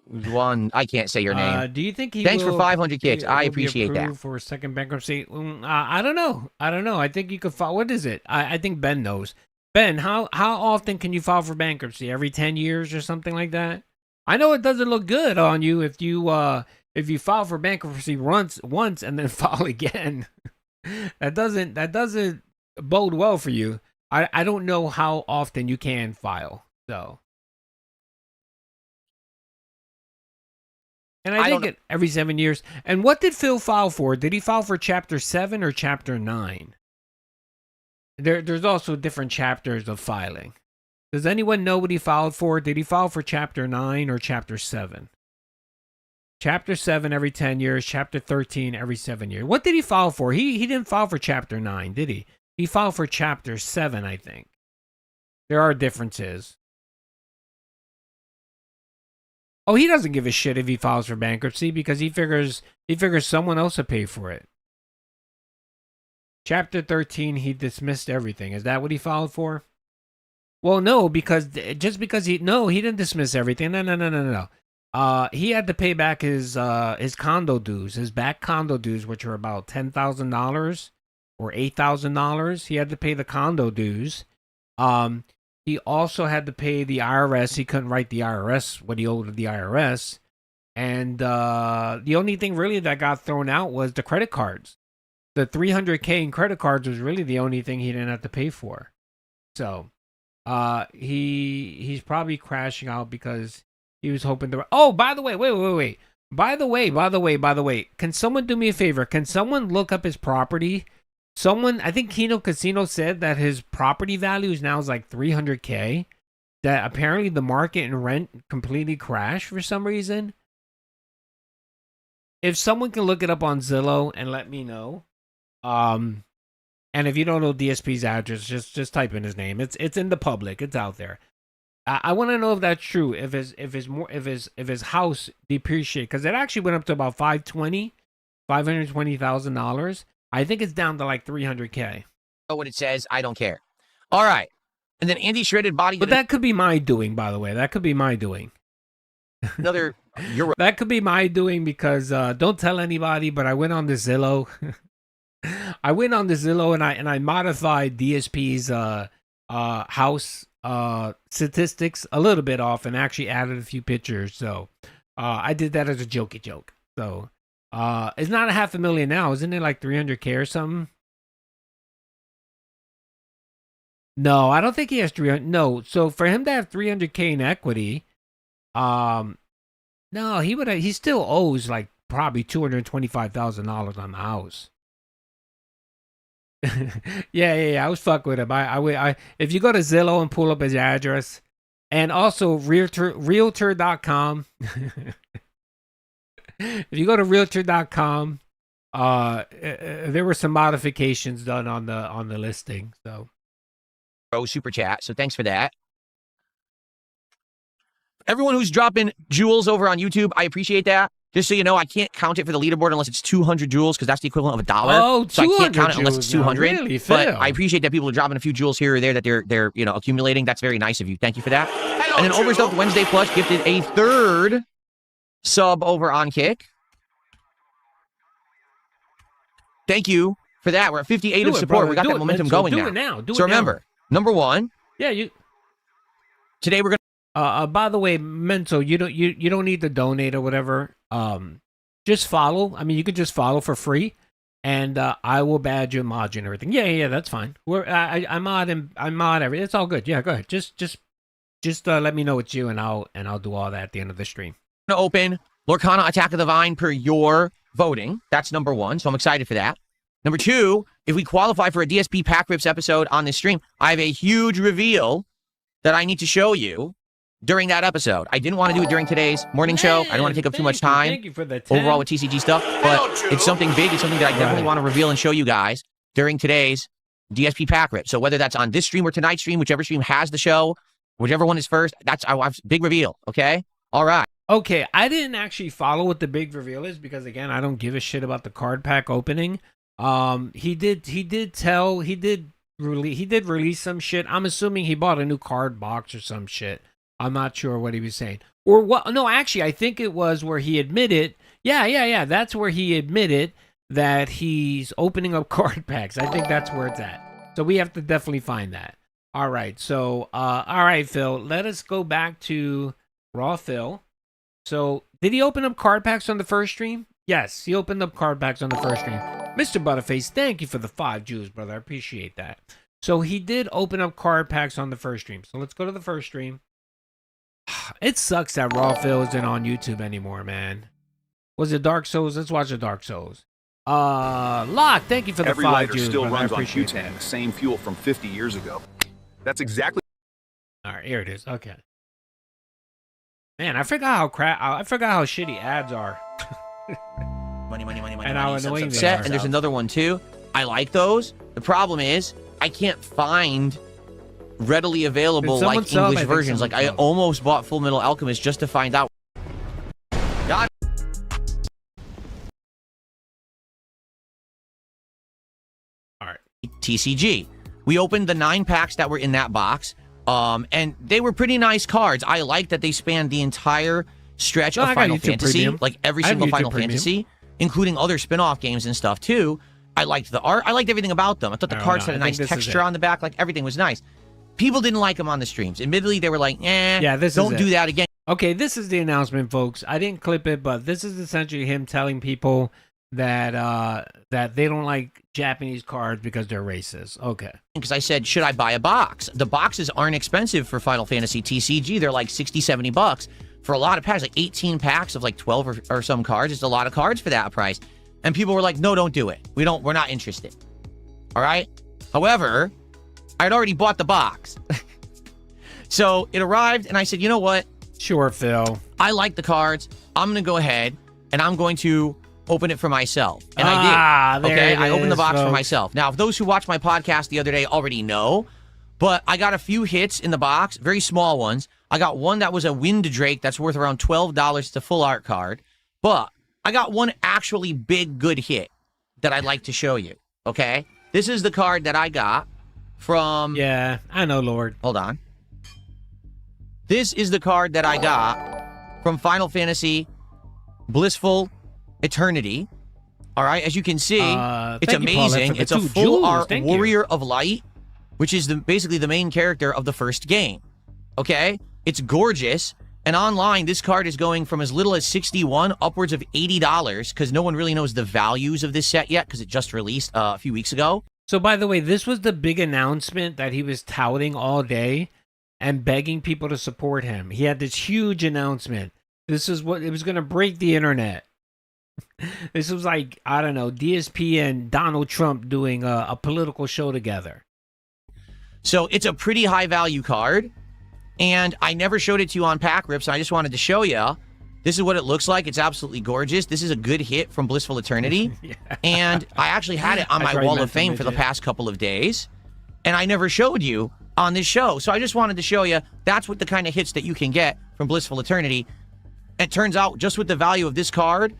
One, I can't say your name. Do you think he Thanks will, for 500 kicks. I appreciate that. For a second bankruptcy? I don't know. I think you could file. What is it? I think Ben knows. Ben, how often can you file for bankruptcy? Every 10 years or something like that? I know it doesn't look good on you if you file for bankruptcy once and then file again. that doesn't bode well for you. I don't know how often you can file, so. And I think every 7 years. And what did Phil file for? Did he file for Chapter 7 or Chapter 9? There's also different chapters of filing. Does anyone know what he filed for? Did he file for Chapter 9 or Chapter 7? Chapter 7 every 10 years, Chapter 13 every 7 years. What did he file for? He didn't file for Chapter 9, did he? He filed for Chapter 7, I think. There are differences. Oh, he doesn't give a shit if he files for bankruptcy because he figures someone else will pay for it. Chapter 13, he dismissed everything. Is that what he filed for? Well, no, because he didn't dismiss everything. No. He had to pay back his condo dues, his back condo dues, which were about $10,000 or $8,000. He had to pay the condo dues. He also had to pay the IRS. He couldn't write the IRS what he owed to the IRS. And the only thing really that got thrown out was the credit cards. The $300K in credit cards was really the only thing he didn't have to pay for. So he's probably crashing out because he was hoping to... Oh, by the way, wait. By the way, can someone do me a favor? Can someone look up his property? I think Kino Casino said that his property value is now like $300K. That apparently the market and rent completely crashed for some reason. If someone can look it up on Zillow and let me know. And if you don't know DSP's address, just type in his name. It's in the public. It's out there. I want to know if that's true. If his house depreciated, because it actually went up to about $520,000. I think it's down to like $300K. Oh, what it says, I don't care. All right. And then Andy Shredded Body. But that could be my doing, by the way. That could be my doing. Another. That could be my doing because don't tell anybody. But I went on the Zillow. I went on the Zillow and I modified DSP's house statistics a little bit off and actually added a few pictures. So I did that as a jokey joke. So it's not $500,000 now, isn't it? Like 300K or something. No, I don't think he has 300. No, so for him to have 300K in equity, no, he still owes like probably $225,000 on the house. yeah. I was fucking with him. I if you go to Zillow and pull up his address, and also realtor.com. If you go to realtor.com, there were some modifications done on the listing. So. Super chat, so thanks for that. Everyone who's dropping jewels over on YouTube, I appreciate that. Just so you know, I can't count it for the leaderboard unless it's 200 jewels because that's the equivalent of $1. Oh, so I can't count it unless it's 200. Really, but I appreciate that people are dropping a few jewels here or there that they're accumulating. That's very nice of you. Thank you for that. Hello, and then Overstuffed Wednesday Plus gifted a third sub over on Kick. Thank you for that. We're at 58 of support. Brother. We got that momentum going now. Do it now. So remember, number one. Yeah, Today we're gonna. By the way, Mental, you don't need to donate or whatever. Just follow. I mean, you could just follow for free, and I will badge you, mod you, and everything. Yeah, that's fine. I mod everything. It's all good. Yeah, go ahead. Just let me know it's you, and I'll do all that at the end of the stream. Gonna open Lorcana Attack of the Vine per your voting. That's number one. So I'm excited for that. Number two, if we qualify for a DSP Pack Rips episode on this stream, I have a huge reveal that I need to show you during that episode. I didn't want to do it during today's morning show. I don't want to take up too much time Thank you for the overall with TCG stuff, but it's something big. It's something that I definitely want to reveal and show you guys during today's DSP Pack Rip. So whether that's on this stream or tonight's stream, whichever stream has the show, whichever one is first, that's our big reveal, okay? All right. Okay, I didn't actually follow what the big reveal is because, again, I don't give a shit about the card pack opening. He did release some shit. I'm assuming he bought a new card box or some shit. I'm not sure what he was saying. Or what? No, actually, I think it was where he admitted. Yeah. That's where he admitted that he's opening up card packs. I think that's where it's at. So we have to definitely find that. All right. So, all right, Phil. Let us go back to Raw Phil. So, did he open up card packs on the first stream? Yes, he opened up card packs on the first stream. Mr. Butterface, thank you for the 5 Jews, brother. I appreciate that. So he did open up card packs on the first stream. So let's go to the first stream. It sucks that Raw Phil isn't on YouTube anymore, man. Was it Dark Souls? Let's watch the Dark Souls. Locke, thank you for the 5 Jews, still brother. runs I on appreciate butane, that. the same fuel from 50 years ago. That's exactly. All right, here it is. Okay. Man, I forgot how shitty ads are. Money. And how annoying they Set, are. and there's another one too. I like those. The problem is I can't find readily available someone like sell 'em? I English think versions. Like I almost bought Full Metal Alchemist just to find out. God. All right. TCG. We opened the 9 packs that were in that box. And they were pretty nice cards. I like that they spanned the entire stretch of Final Fantasy, Premium. like every I have single YouTube Final Premium. Fantasy, including other spin-off games and stuff too. I liked the art. I liked everything about them. I thought the cards had a nice texture on the back. Like everything was nice. People didn't like them on the streams. Admittedly, they were like, don't do that again. Okay, this is the announcement, folks. I didn't clip it, but this is essentially him telling people that they don't like Japanese cards because they're racist. Okay. Because I said, should I buy a box? The boxes aren't expensive for Final Fantasy TCG. They're like $60-$70 for a lot of packs, like 18 packs of like 12 or some cards. It's a lot of cards for that price. And people were like, no, don't do it. We're not interested. All right. However, I'd already bought the box. So it arrived and I said, you know what? Sure, Phil. I like the cards. I'm going to go ahead and I'm going to open it for myself. And I did. Okay, I opened the box for myself. Now, if those who watched my podcast the other day already know, but I got a few hits in the box, very small ones. I got one that was a Wind Drake that's worth around $12. It's a full art card. But I got one actually big, good hit that I'd like to show you. Okay? This is the card that I got from... Yeah, I know, Lord. Hold on. This is the card that I got from Final Fantasy Blissful Eternity. All right, as you can see, it's amazing. It's a full art Warrior of Light, which is basically the main character of the first game. Okay? It's gorgeous. And online, this card is going from as little as $61 upwards of $80 because no one really knows the values of this set yet because it just released a few weeks ago. So, by the way, this was the big announcement that he was touting all day and begging people to support him. He had this huge announcement. This is what it was going to break the internet. This was like, I don't know, DSP and Donald Trump doing a political show together. So it's a pretty high value card. And I never showed it to you on Pack Rips. And I just wanted to show you. This is what it looks like. It's absolutely gorgeous. This is a good hit from Blissful Eternity. Yeah. And I actually had it on my Wall of Fame for the past couple of days. And I never showed you on this show. So I just wanted to show you that's what the kind of hits that you can get from Blissful Eternity. It turns out just with the value of this card,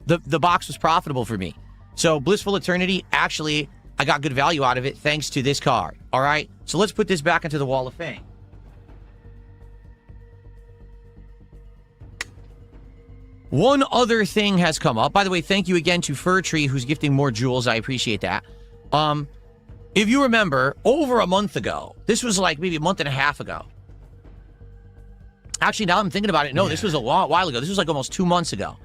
the box was profitable for me. So Blissful Eternity, actually, I got good value out of it thanks to this card. All right? So let's put this back into the Wall of Fame. One other thing has come up. By the way, thank you again to Fur Tree, who's gifting more jewels. I appreciate that. If you remember, over a month ago, this was like maybe a month and a half ago. Actually, now I'm thinking about it. No, this was a while ago. This was like almost 2 months ago.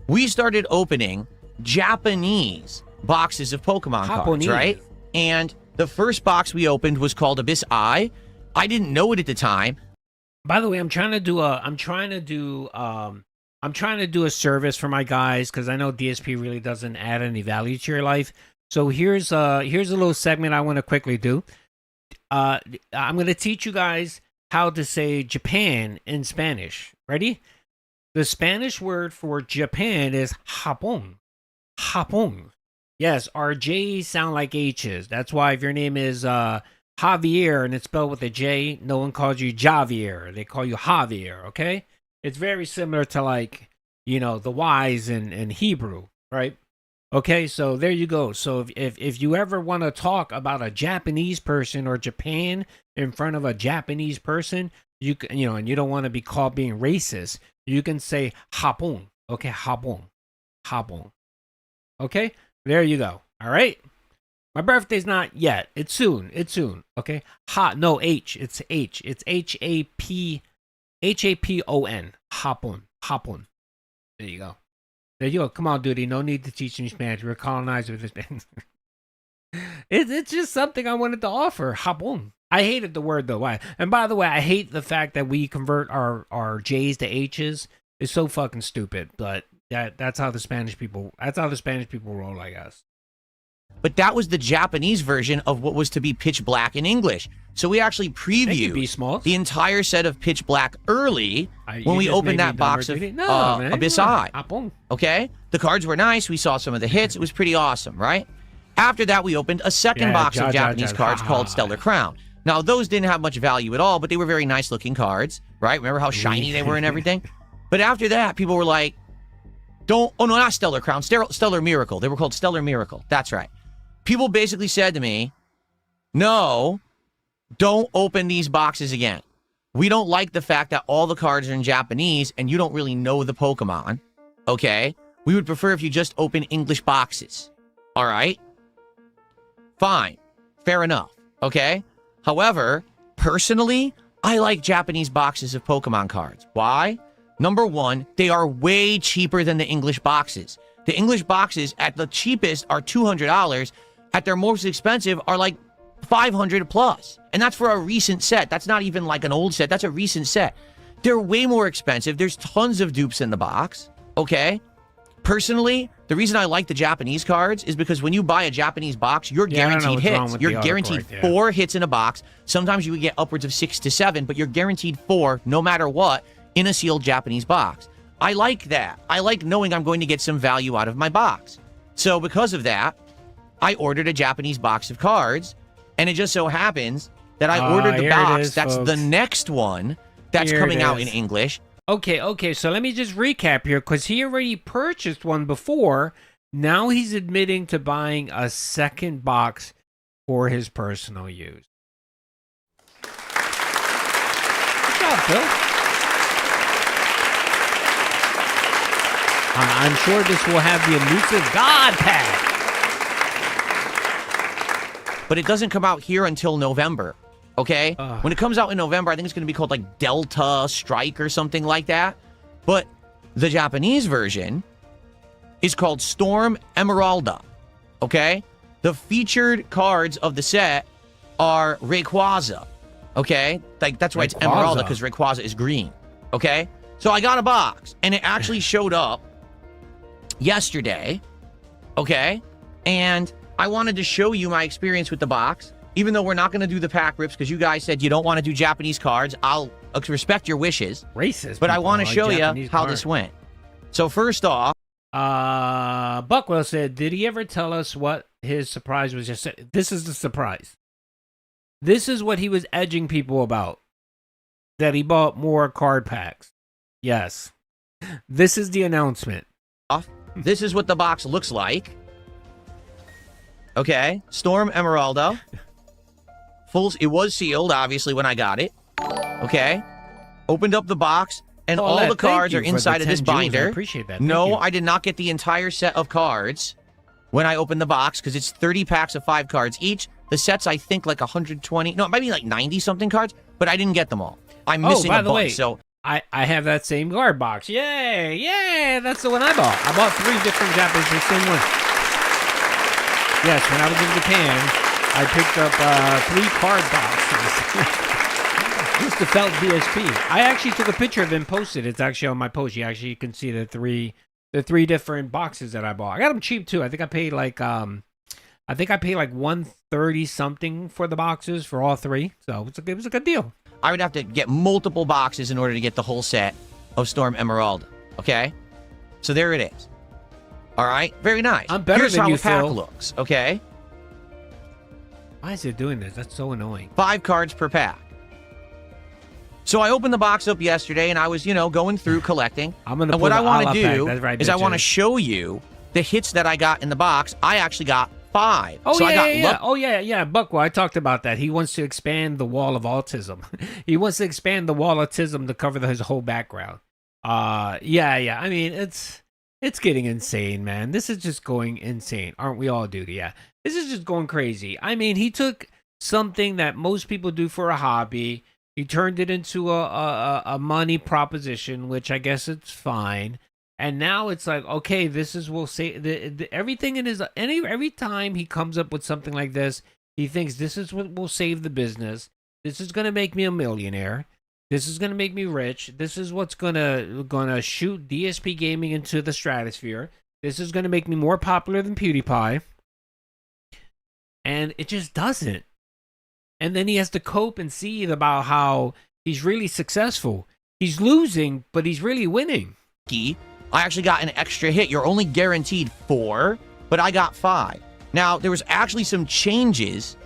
We started opening Japanese boxes of Pokemon cards, right? And the first box we opened was called Abyss Eye. I didn't know it at the time. By the way, I'm trying to do a service for my guys because I know DSP really doesn't add any value to your life. So here's a little segment I want to quickly do. I'm going to teach you guys how to say Japan in Spanish. Ready? The Spanish word for Japan is Japón. Japón. Yes, our J's sound like H's. That's why if your name is Javier and it's spelled with a J, no one calls you Javier. They call you Javier, okay? It's very similar to, like, you know, the Y's in Hebrew, right? Okay, so there you go. So if you ever want to talk about a Japanese person or Japan in front of a Japanese person, you know, and you don't want to be called being racist, you can say Japón. Okay, Japón. Japón. Okay, there you go. All right. My birthday's not yet. It's soon. It's soon. Okay. No H. It's H. It's H-A-P-O-N. Japón. Japón. There you go. There you go. Come on, dude. No need to teach me Spanish. We're colonized with this. It's just something I wanted to offer. Japón. I hated the word though. Why? And by the way, I hate the fact that we convert our J's to H's. It's so fucking stupid. But that's how the Spanish people roll, I guess. But that was the Japanese version of what was to be Pitch Black in English. So we actually previewed the entire set of Pitch Black early when we opened that box of Abyss Eye. Okay? The cards were nice. We saw some of the hits. It was pretty awesome, right? After that, we opened a second box of Japanese cards called Stellar Crown. Now, those didn't have much value at all, but they were very nice-looking cards, right? Remember how shiny they were and everything? But after that, people were like, not Stellar Crown, Stellar Miracle. They were called Stellar Miracle. That's right. People basically said to me, no, don't open these boxes again. We don't like the fact that all the cards are in Japanese and you don't really know the Pokemon, okay? We would prefer if you just open English boxes, all right? Fine. Fair enough, okay? However, personally, I like Japanese boxes of Pokemon cards. Why? Number one, they are way cheaper than the English boxes. The English boxes at the cheapest are $200. At their most expensive are like $500 plus. And that's for a recent set. That's not even like an old set. That's a recent set. They're way more expensive. There's tons of dupes in the box. Okay? Personally, the reason I like the Japanese cards is because when you buy a Japanese box, you're guaranteed hits. You're guaranteed 4 hits in a box. Sometimes you would get upwards of 6 to 7, but you're guaranteed 4 no matter what in a sealed Japanese box. I like that. I like knowing I'm going to get some value out of my box. So because of that, I ordered a Japanese box of cards, and it just so happens that I ordered the box that's the next one that's coming out in English. Okay, so let me just recap here, because he already purchased one before. Now he's admitting to buying a second box for his personal use. Good job, Phil. I'm sure this will have the elusive God pack. But it doesn't come out here until November, okay? When it comes out in November, I think it's going to be called like Delta Strike or something like that. But the Japanese version is called Storm Emeralda, okay? The featured cards of the set are Rayquaza, okay? Like, that's why it's Emeralda, because Rayquaza is green, okay? So I got a box, and it actually showed up yesterday, okay? And I wanted to show you my experience with the box, even though we're not going to do the pack rips because you guys said you don't want to do Japanese cards. I'll respect your wishes. Racist. But I want to show you how this went. So first off, Buckwell said, did he ever tell us what his surprise was? Just this is the surprise. This is what he was edging people about. That he bought more card packs. Yes. This is the announcement. This is what the box looks like. Okay, Storm Emeraldo. It was sealed, obviously, when I got it. Okay. Opened up the box, and all the cards are inside of this binder. I appreciate that. No, I did not get the entire set of cards when I opened the box, because it's 30 packs of 5 cards each. The set's, I think, like 120. No, it might be like 90-something cards, but I didn't get them all. I'm missing a bunch, so... I have that same card box. Yay! Yay! That's the one I bought. I bought 3 different Japanese, the same one. Yes, when I was in Japan, I picked up 3 card boxes. Just to felt DSP. I actually took a picture of it and posted it. It's actually on my post. You can see the three different boxes that I bought. I got them cheap too. I think I paid like $130 something for the boxes for all 3. So it was a good deal. I would have to get multiple boxes in order to get the whole set of Storm Emerald. Okay? So there it is. All right? Very nice. I'm better Here's than how you, a pack Phil. looks. Okay? Why is it doing this? That's so annoying. 5 cards per pack. So I opened the box up yesterday, and I was, going through collecting. And what I want to do is I want to show you the hits that I got in the box. I actually got 5. Oh, so yeah. Oh, yeah. Buckwell, I talked about that. He wants to expand the wall of autism. He wants to expand the wall of autism to cover his whole background. Yeah. I mean, it's getting insane, man. This is just going insane. Aren't we all, dude? Yeah. This is just going crazy. I mean, he took something that most people do for a hobby. He turned it into a money proposition, which I guess it's fine. And now it's like, okay, this is will say everything in his every time he comes up with something like this, he thinks this is what will save the business. This is gonna make me a millionaire. This is gonna make me rich. This is what's gonna shoot DSP gaming into the stratosphere. This is gonna make me more popular than PewDiePie. And it just doesn't. And then he has to cope and see about how he's really successful. He's losing, but he's really winning. I actually got an extra hit. You're only guaranteed 4, but I got 5. Now, there was actually some changes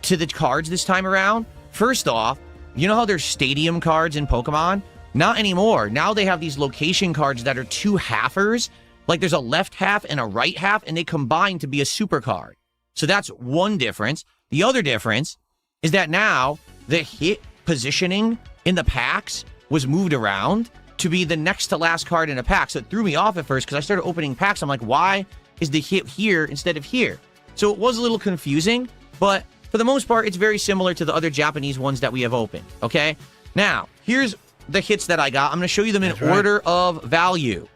to the cards this time around. First off, you know how there's stadium cards in Pokemon? Not anymore. Now they have these location cards that are 2 halfers. Like there's a left half and a right half, and they combine to be a super card. So that's one difference. The other difference is that now the hit positioning in the packs was moved around to be the next to last card in a pack. So it threw me off at first because I started opening packs. I'm like, why is the hit here instead of here? So it was a little confusing, but for the most part, it's very similar to the other Japanese ones that we have opened, okay? Now, here's the hits that I got. I'm going to show you them in order of value.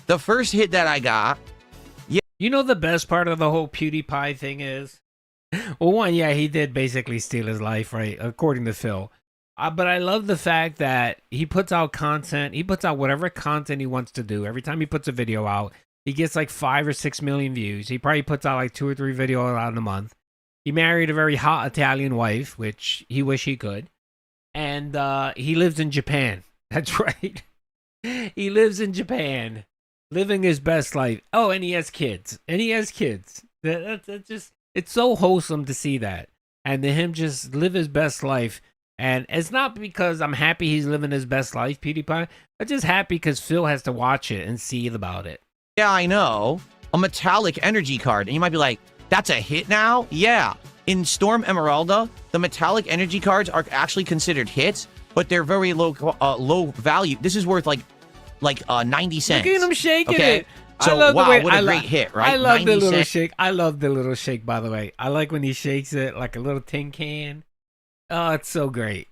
The first hit that I got... You know the best part of the whole PewDiePie thing is? Well, one, yeah, he did basically steal his life, right? According to Phil. But I love the fact that he puts out content. He puts out whatever content he wants to do. Every time he puts a video out, he gets like 5 or 6 million views. He probably puts out like 2 or 3 videos out in a month. He married a very hot Italian wife, which he wish he could. And he lives in Japan. That's right. He lives in Japan, living his best life. Oh, and he has kids. That's just, it's so wholesome to see that. And to him just live his best life. And it's not because I'm happy he's living his best life, PewDiePie. I'm just happy because Phil has to watch it and see about it. Yeah, I know. A metallic energy card. And you might be like, that's a hit now? Yeah. In Storm Emeralda, the metallic energy cards are actually considered hits, but they're very low value. This is worth like 90 cents. Look at him shaking it. So wow, what a great hit, right? I love the little 90 shake. I love the little shake, by the way. I like when he shakes it like a little tin can. Oh, it's so great.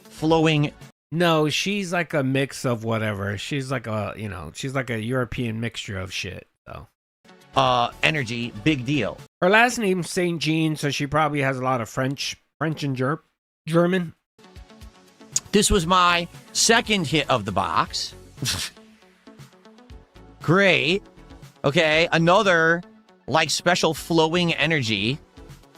Flowing. No, she's like a mix of whatever. She's like a, she's like a European mixture of shit. So. Energy, big deal. Her last name's Saint Jean, so she probably has a lot of French and German. This was my second hit of the box. Great. Okay, another like special flowing energy.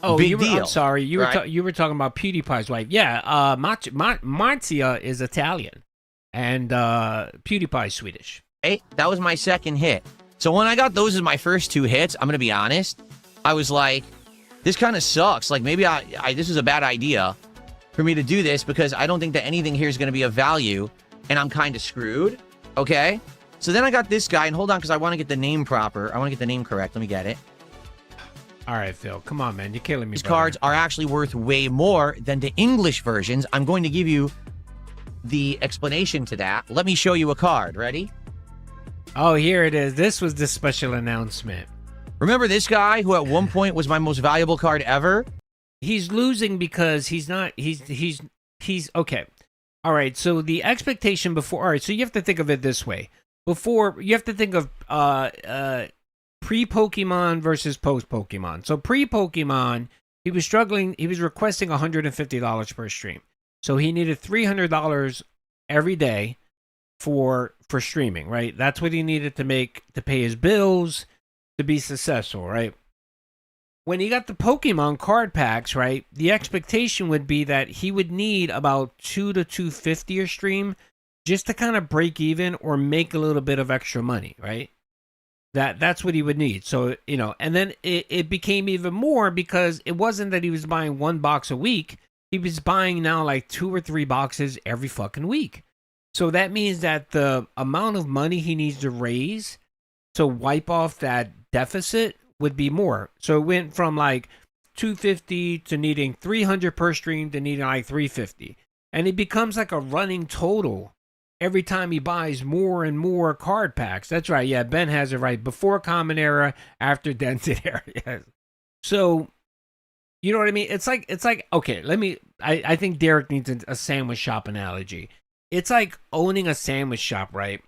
Oh, big deal. I'm sorry. You were talking about PewDiePie's wife. Yeah, Marzia is Italian, and PewDiePie's Swedish. Hey, that was my second hit. So when I got those as my first two hits, I'm gonna be honest, I was like, this kind of sucks. Like maybe this is a bad idea for me to do this because I don't think that anything here is gonna be of value, and I'm kind of screwed. Okay. So then I got this guy, and hold on, because I want to get the name proper. I want to get the name correct. Let me get it. All right, Phil. Come on, man. You're killing me, These brother. cards are actually worth way more than the English versions. I'm going to give you the explanation to that. Let me show you a card. Ready? Oh, here it is. This was the special announcement. Remember this guy who at one point was my most valuable card ever? He's losing because he's okay. All right, so the expectation before... All right, so you have to think of it this way. Before, you have to think of pre-Pokemon versus post-Pokemon. So pre-Pokemon, he was struggling. He was requesting $150 per stream. So he needed $300 every day for streaming, right? That's what he needed to pay his bills, to be successful, right? When he got the Pokemon card packs, right, the expectation would be that he would need about $200 to $250 a stream just to kind of break even or make a little bit of extra money, right? That's what he would need. So, and then it became even more because it wasn't that he was buying one box a week. He was buying now like 2 or 3 boxes every fucking week. So that means that the amount of money he needs to raise to wipe off that deficit would be more. So it went from like $250 to needing $300 per stream to needing like $350. And it becomes like a running total every time he buys more and more card packs. That's right. Yeah, Ben has it right. Before Common Era, after Dented Era. Yes. So, you know what I mean? It's like okay, I think Derek needs a sandwich shop analogy. It's like owning a sandwich shop, right?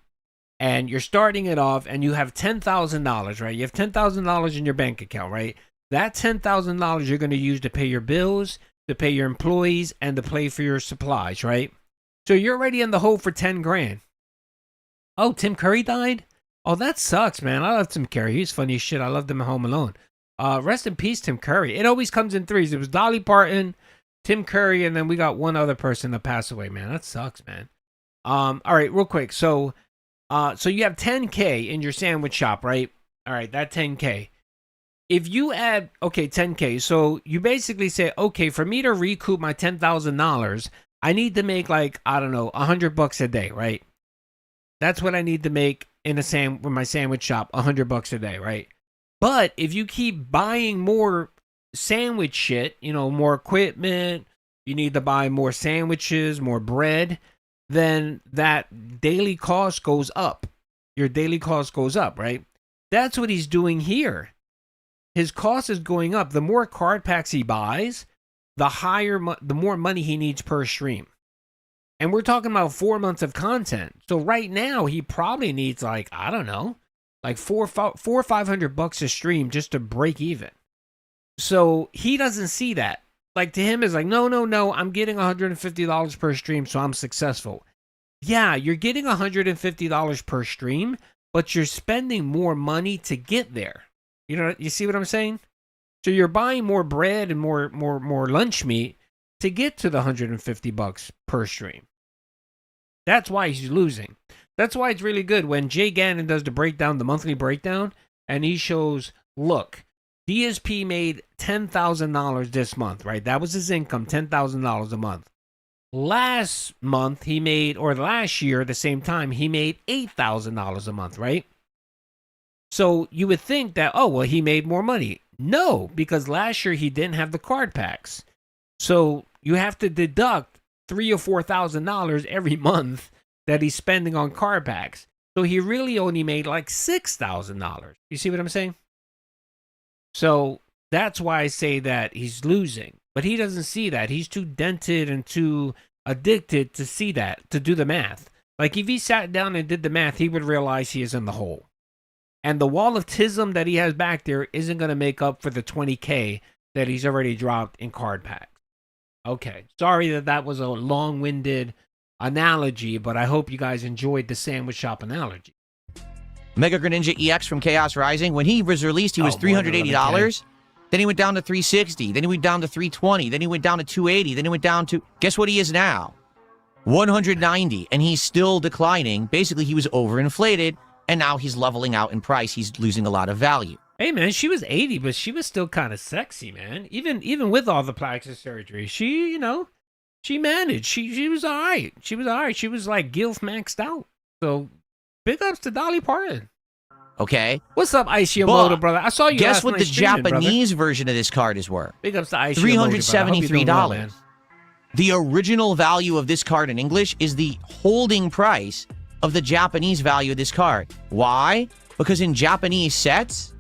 And you're starting it off and you have $10,000, right? You have $10,000 in your bank account, right? That $10,000 you're going to use to pay your bills, to pay your employees, and to pay for your supplies, right? So you're already in the hole for 10 grand. Oh, Tim Curry died? Oh, that sucks, man. I love Tim Curry. He's funny as shit. I loved him at Home Alone. Rest in peace, Tim Curry. It always comes in threes. It was Dolly Parton, Tim Curry, and then we got one other person that passed away, man. That sucks, man. All right, real quick. So you have 10K in your sandwich shop, right? All right, that 10K. If you add, okay, 10K. So you basically say, okay, for me to recoup my $10,000, I need to make like, I don't know, $100 a day, right? That's what I need to make in with my sandwich shop, $100 a day, right? But if you keep buying more sandwich shit, more equipment, you need to buy more sandwiches, more bread, then that daily cost goes up. Your daily cost goes up, right? That's what he's doing here. His cost is going up. The more card packs he buys, the more money he needs per stream. And we're talking about 4 months of content. So right now he probably needs like, I don't know, like $400 or $500 a stream just to break even. So he doesn't see that. Like to him is like, no, I'm getting $150 per stream, so I'm successful. Yeah, you're getting $150 per stream, but you're spending more money to get there. You see what I'm saying? So you're buying more bread and more lunch meat to get to the $150 per stream. That's why he's losing. That's why it's really good when Jay Gannon does the breakdown, the monthly breakdown, and he shows, look, DSP made $10,000 this month, right? That was his income, $10,000 a month. Last month he made, or last year at the same time, he made $8,000 a month, right? So you would think that, oh, well, he made more money. No, because last year he didn't have the card packs. So you have to deduct $3,000 or $4,000 every month that he's spending on card packs. So he really only made like $6,000. You see what I'm saying? So that's why I say that he's losing. But he doesn't see that. He's too dented and too addicted to see that, to do the math. Like if he sat down and did the math, he would realize he is in the hole. And the wall of tism that he has back there isn't going to make up for the $20K that he's already dropped in card packs. Okay, sorry that was a long-winded analogy, but I hope you guys enjoyed the sandwich shop analogy. Mega Greninja EX from Chaos Rising, when he was released, he was $380. Then he went down to $360. Then he went down to $320. Then he went down to $280. Then he went down to, guess what he is now? $190. And he's still declining. Basically, he was overinflated, and now he's leveling out in price. He's losing a lot of value. Hey, man, she was 80, but she was still kind of sexy, man. Even with all the plastic surgery, she, she managed. She was all right. She was all right. She was like Gilf maxed out. So, big ups to Dolly Parton. Okay. What's up, Ishiomoto, brother? I saw you. Guess what the streaming, Japanese brother. version of this card is worth? Big ups to Ishiomoto, $373. The original value of this card in English is the holding price of the Japanese value of this card. Why? Because in Japanese sets,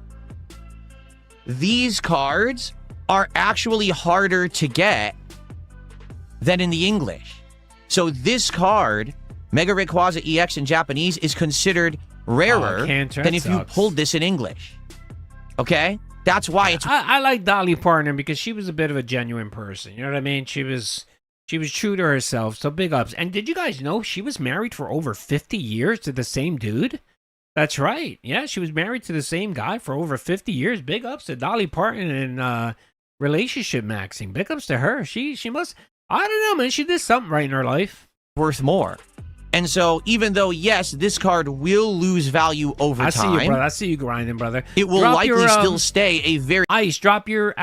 these cards are actually harder to get than in the English. So this card, Mega Rayquaza EX in Japanese, is considered rarer than if you pulled this in English. Okay? That's why it's... I like Dolly Parton because she was a bit of a genuine person. You know what I mean? She was true to herself, so big ups. And did you guys know she was married for over 50 years to the same dude? That's right. Yeah, she was married to the same guy for over 50 years. Big ups to Dolly Parton and relationship maxing. Big ups to her. She must... I don't know, man. She did something right in her life. Worth more. And so, even though, yes, this card will lose value over time. I see you, brother. I see you grinding, brother. It will likely still stay a very... Ice, drop your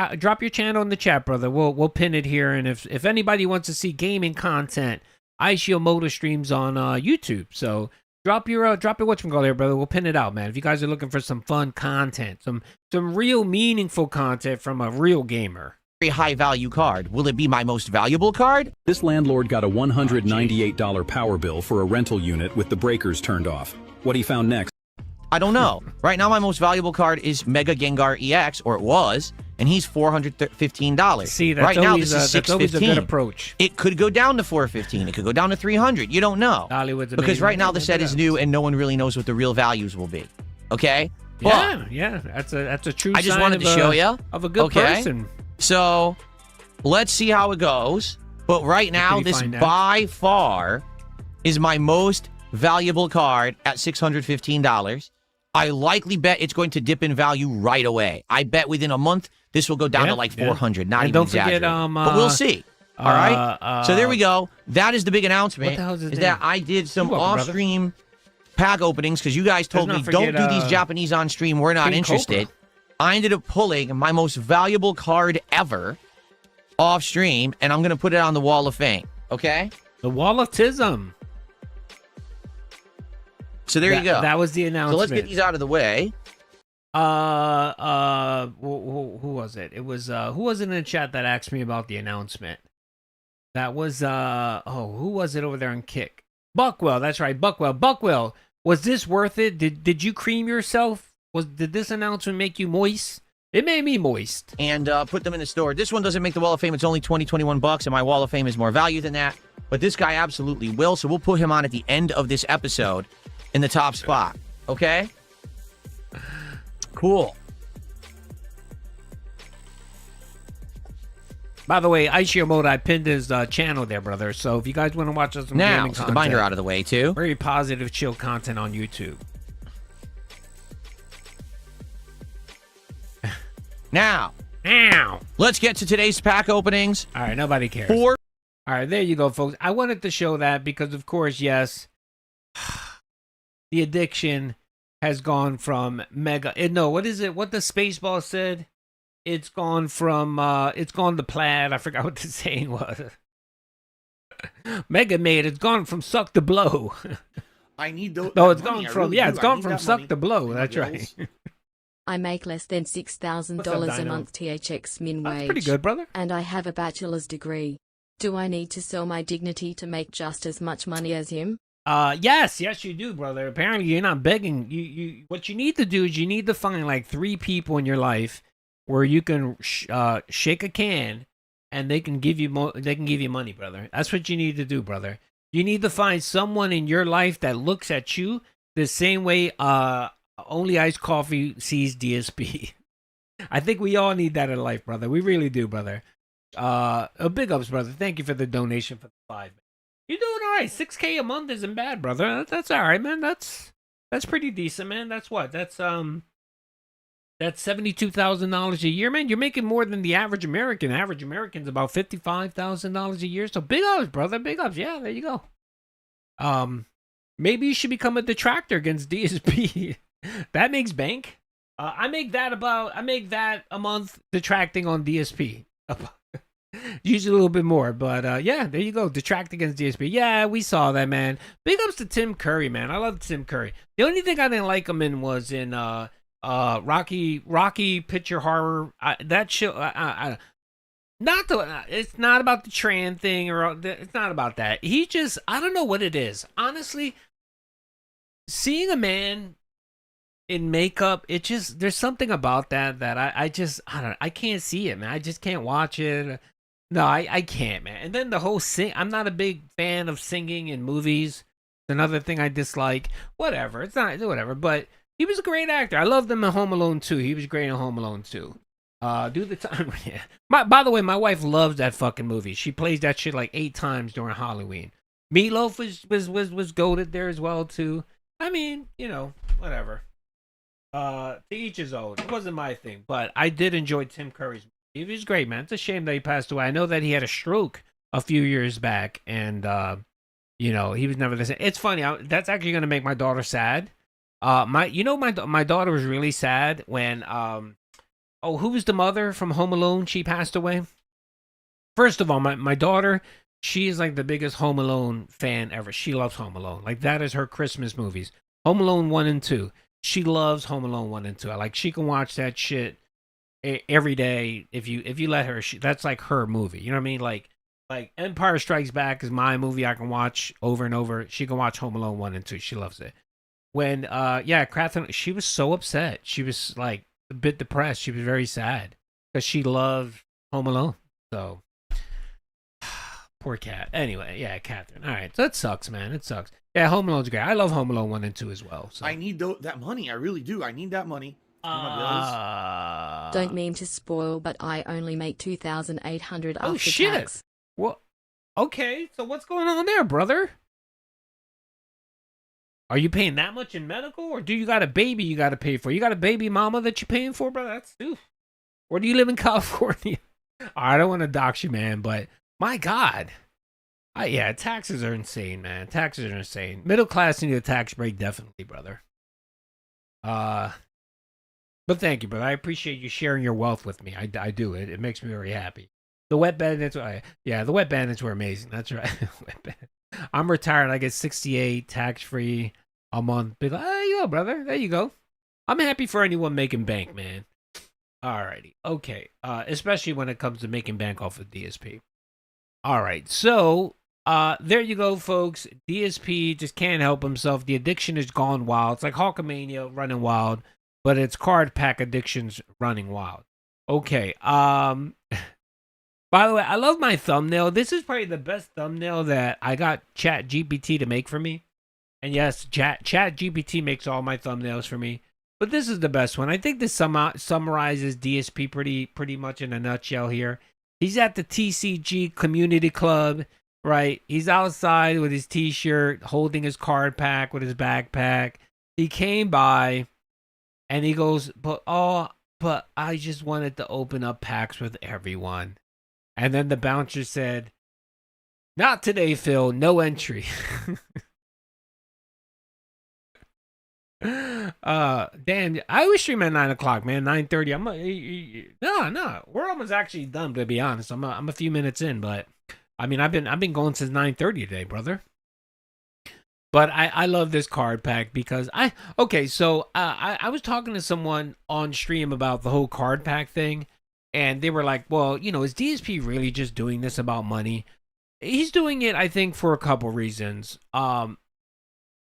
channel in the chat, brother. We'll pin it here. And if anybody wants to see gaming content, Ishiomoto streams on YouTube. So drop your whatchamacallit there, brother. We'll pin it out, man. If you guys are looking for some fun content, some real meaningful content from a real gamer. Very high value card. Will it be my most valuable card? This landlord got a $198 power bill for a rental unit with the breakers turned off. What he found next? I don't know. Right now, my most valuable card is Mega Gengar EX, or it was, and he's $415. See, that's right now, this is that's always a good approach. It could go down to $415. It could go down to $300. You don't know. Because right now the set is new, and no one really knows what the real values will be. Okay? Yeah. That's a true. I just wanted to show you of a good person. So, let's see how it goes. But right now, this by far is my most valuable card at $615. I likely bet it's going to dip in value right away. I bet within a month, this will go down to like 400. Not and even don't exaggerating. Forget, but we'll see. All right? So there we go. That is the big announcement. What the hell is his is name? that I did some off-stream pack openings because you guys told me don't do these Japanese on stream. We're not interested. Cobra. I ended up pulling my most valuable card ever off stream, and I'm going to put it on the Wall of Fame. Okay? The Wall of Tism. So there you go. That was the announcement. So let's get these out of the way. Who was it? It was who was it in the chat that asked me about the announcement? That was who was it over there on Kick? Buckwell, that's right, Buckwell. Buckwell, was this worth it? Did you cream yourself? Did this announcement make you moist? It made me moist. And put them in the store. This one doesn't make the Wall of Fame. It's only $21, and my Wall of Fame is more value than that. But this guy absolutely will, so we'll put him on at the end of this episode in the top spot. Okay? Cool. By the way, Ishiomoto, I pinned his channel there, brother. So if you guys want to watch some now, gaming content, the binder out of the way, too. Very positive, chill content on YouTube. Now, let's get to today's pack openings. All right, nobody cares. All right, there you go, folks. I wanted to show that because, of course, yes, the addiction has gone from mega. No, what is it? What the Spaceball said? It's gone from. It's gone to plaid. I forgot what the saying was. Mega Maid. It's gone from suck to blow. I need those. No, it's gone from. Yeah, it's gone from suck to blow. That's right. I make less than $6,000 a month THX min wage. That's pretty good, brother. And I have a bachelor's degree. Do I need to sell my dignity to make just as much money as him? Yes, you do, brother. Apparently, you're not begging. What you need to do is you need to find like 3 people in your life where you can shake a can, and they can give you money, brother. That's what you need to do, brother. You need to find someone in your life that looks at you the same way Only Iced Coffee sees DSP. I think we all need that in life, brother. We really do, brother. Big ups, brother. Thank you for the donation for the 5. You're doing all right. $6K a month isn't bad, brother. That's all right, man. That's pretty decent, man. That's what? That's $72,000 a year, man. You're making more than the average American. Average American's about $55,000 a year. So big ups, brother. Big ups. Yeah, there you go. Maybe you should become a detractor against DSP. That makes bank. I make that a month detracting on DSP. Usually a little bit more, but yeah, there you go. Detract against DSP. Yeah, we saw that, man. Big ups to Tim Curry, man. I love Tim Curry. The only thing I didn't like him in was in Rocky Picture Horror. That show. It's not about the Tran thing, or it's not about that. He just, I don't know what it is. Honestly, seeing a man in makeup, it just, there's something about that I don't know. I can't see it, man. I just can't watch it. No, I can't, man. And then the whole I'm not a big fan of singing in movies. It's another thing I dislike. Whatever. It's not, whatever. But he was a great actor. I loved him in Home Alone 2. He was great in Home Alone 2. Do the time. Yeah. By the way, my wife loves that fucking movie. She plays that shit like 8 times during Halloween. Meatloaf was goated there as well too. I mean, you know, whatever. To each his own. It wasn't my thing, but I did enjoy Tim Curry's movie. He was great, man. It's a shame that he passed away. I know that he had a stroke a few years back, and you know, he was never the same. It's funny. That's actually gonna make my daughter sad. My daughter was really sad when who was the mother from Home Alone? She passed away. First of all, my daughter, she is like the biggest Home Alone fan ever. She loves Home Alone. Like, that is her Christmas movies. Home Alone 1 and 2. She loves Home Alone 1 and 2. Like, she can watch that shit every day if you let her. That's like her movie. You know what I mean? Like Empire Strikes Back is my movie I can watch over and over. She can watch Home Alone 1 and 2. She loves it. When Catherine, she was so upset. She was like a bit depressed. She was very sad because she loved Home Alone. So poor cat. Anyway, yeah, Catherine. All right, so that sucks, man. It sucks. Yeah, Home Alone's great. I love Home Alone 1 and 2 as well. So. I need that money. I really do. I need that money. Don't mean to spoil, but I only make $2,800 after shit. tax. Well, okay. So what's going on there, brother? Are you paying that much in medical, or do you got a baby you got to pay for? You got a baby mama that you're paying for, brother? That's oof. Or do you live in California? I don't want to dox you, man, but my God. Yeah, taxes are insane, man. Taxes are insane. Middle class need a tax break, definitely, brother. But thank you, brother. I appreciate you sharing your wealth with me. I do. It makes me very happy. The wet bandits, the wet bandits were amazing. That's right. I'm retired. I get $68 tax-free a month. Be like, there you go, brother. There you go. I'm happy for anyone making bank, man. Alrighty. Okay. Especially when it comes to making bank off of DSP. All right. So, there you go, folks. DSP just can't help himself. The addiction has gone wild. It's like Hulkamania running wild, but it's card pack addictions running wild. Okay. By the way, I love my thumbnail. This is probably the best thumbnail that I got ChatGPT to make for me. And yes, ChatGPT makes all my thumbnails for me. But this is the best one. I think this summarizes DSP pretty much in a nutshell here. He's at the TCG Community Club, right? He's outside with his t-shirt, holding his card pack with his backpack. He came by and he goes, but I just wanted to open up packs with everyone. And then the bouncer said, not today, Phil. No entry. Damn. I was streaming at 9 o'clock, man. 9:30. No. We're almost actually done, to be honest. I'm a few minutes in, but I mean, I've been going since 9:30 today, brother. But I love this card pack because I was talking to someone on stream about the whole card pack thing, and they were like, well, is DSP really just doing this about money? He's doing it, I think, for a couple reasons. One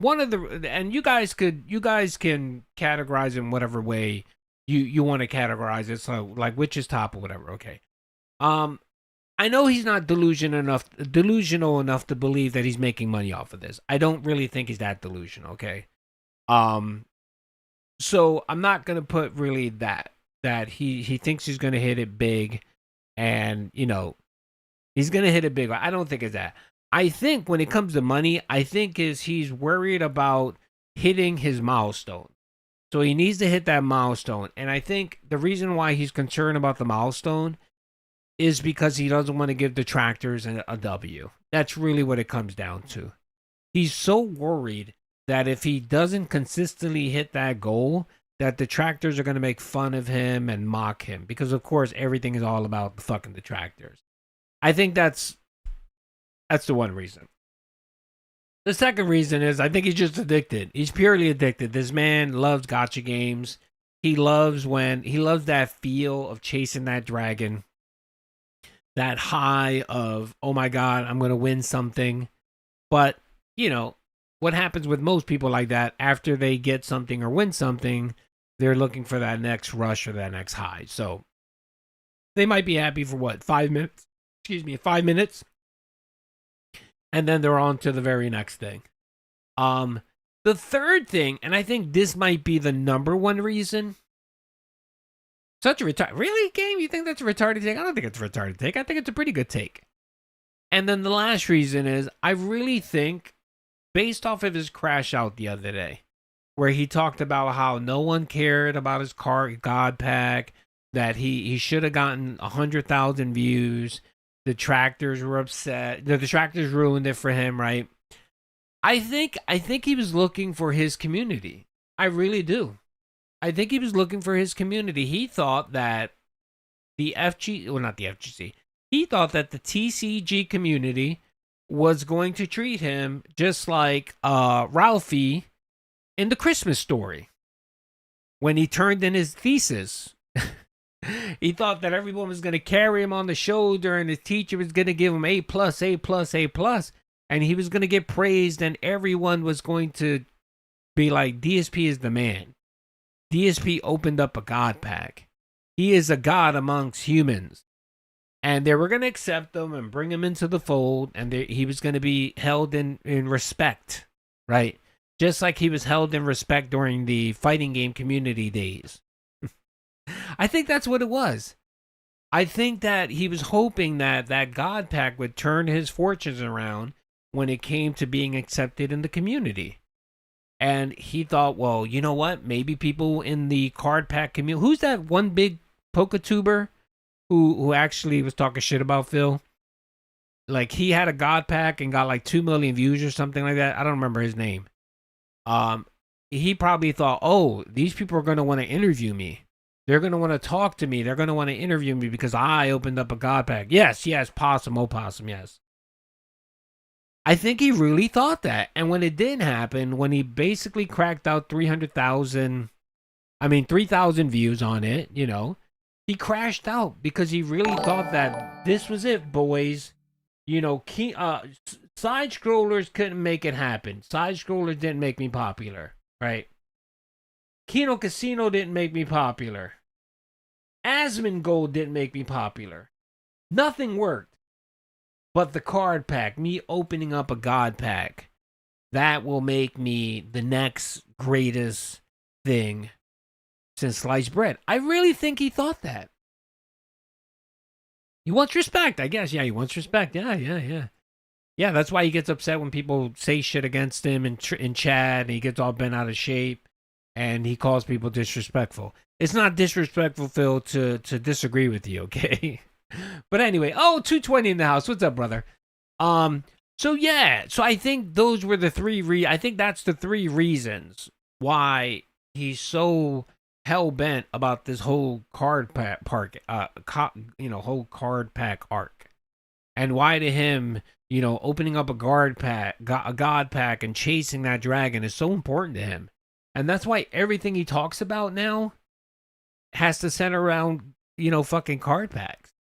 of the, and you guys can categorize in whatever way you want to categorize it. So like which is top or whatever. Okay. I know he's not delusional enough to believe that he's making money off of this. I don't really think he's that delusional. Okay. So I'm not gonna put really that he thinks he's gonna hit it big, and he's gonna hit it big. I don't think it's that. I think when it comes to money, I think he's worried about hitting his milestone. So he needs to hit that milestone. And I think the reason why he's concerned about the milestone is because he doesn't want to give detractors a W. That's really what it comes down to. He's so worried that if he doesn't consistently hit that goal, that detractors are going to make fun of him and mock him. Because, of course, everything is all about the fucking detractors. I think that's the one reason. The second reason is I think he's just addicted. He's purely addicted. This man loves gacha games. He loves that feel of chasing that dragon. That high of, oh my God, I'm going to win something. But, what happens with most people like that, after they get something or win something, they're looking for that next rush or that next high. So they might be happy for 5 minutes? 5 minutes. And then they're on to the very next thing. The third thing, and I think this might be the number one reason. Such a really, Game? You think that's a retarded take? I don't think it's a retarded take. I think it's a pretty good take. And then the last reason is I really think, based off of his crash out the other day, where he talked about how no one cared about his God pack, that he should have gotten 100,000 views. The detractors were upset. The detractors ruined it for him, right? I think he was looking for his community. I really do. I think he was looking for his community. He thought that the not the FGC. He thought that the TCG community was going to treat him just like Ralphie in The Christmas Story. When he turned in his thesis, he thought that everyone was going to carry him on the shoulder and his teacher was going to give him A+, A+, and he was going to get praised and everyone was going to be like, DSP is the man. DSP opened up a God pack. He is a god amongst humans. And they were going to accept him and bring him into the fold, and he was going to be held in respect, right? Just like he was held in respect during the fighting game community days. I think that's what it was. I think that he was hoping that God pack would turn his fortunes around when it came to being accepted in the community. And he thought, well, you know what? Maybe people in the card pack community. Who's that one big PokeTuber who actually was talking shit about Phil? Like, he had a God pack and got like 2 million views or something like that. I don't remember his name. He probably thought, oh, these people are going to want to interview me. They're going to want to talk to me. They're going to want to interview me because I opened up a God pack. Yes, Possum, Possum, yes. I think he really thought that. And when it didn't happen, when he basically cracked out 3,000 views on it, he crashed out because he really thought that this was it, boys. Side scrollers couldn't make it happen. Side scrollers didn't make me popular, right? Kino Casino didn't make me popular. Asmongold didn't make me popular. Nothing worked. But the card pack, me opening up a God pack, that will make me the next greatest thing since sliced bread. I really think he thought that. He wants respect, I guess. Yeah, he wants respect. Yeah. Yeah, that's why he gets upset when people say shit against him in chat, and he gets all bent out of shape, and he calls people disrespectful. It's not disrespectful, Phil, to disagree with you, okay? But anyway, 220 in the house. What's up, brother? So I think those were the three I think that's the three reasons why he's so hell-bent about this whole card pack whole card pack arc. And why to him you know, opening up a god pack and chasing that dragon is so important to him. And that's why everything he talks about now has to center around, you know, fucking card packs.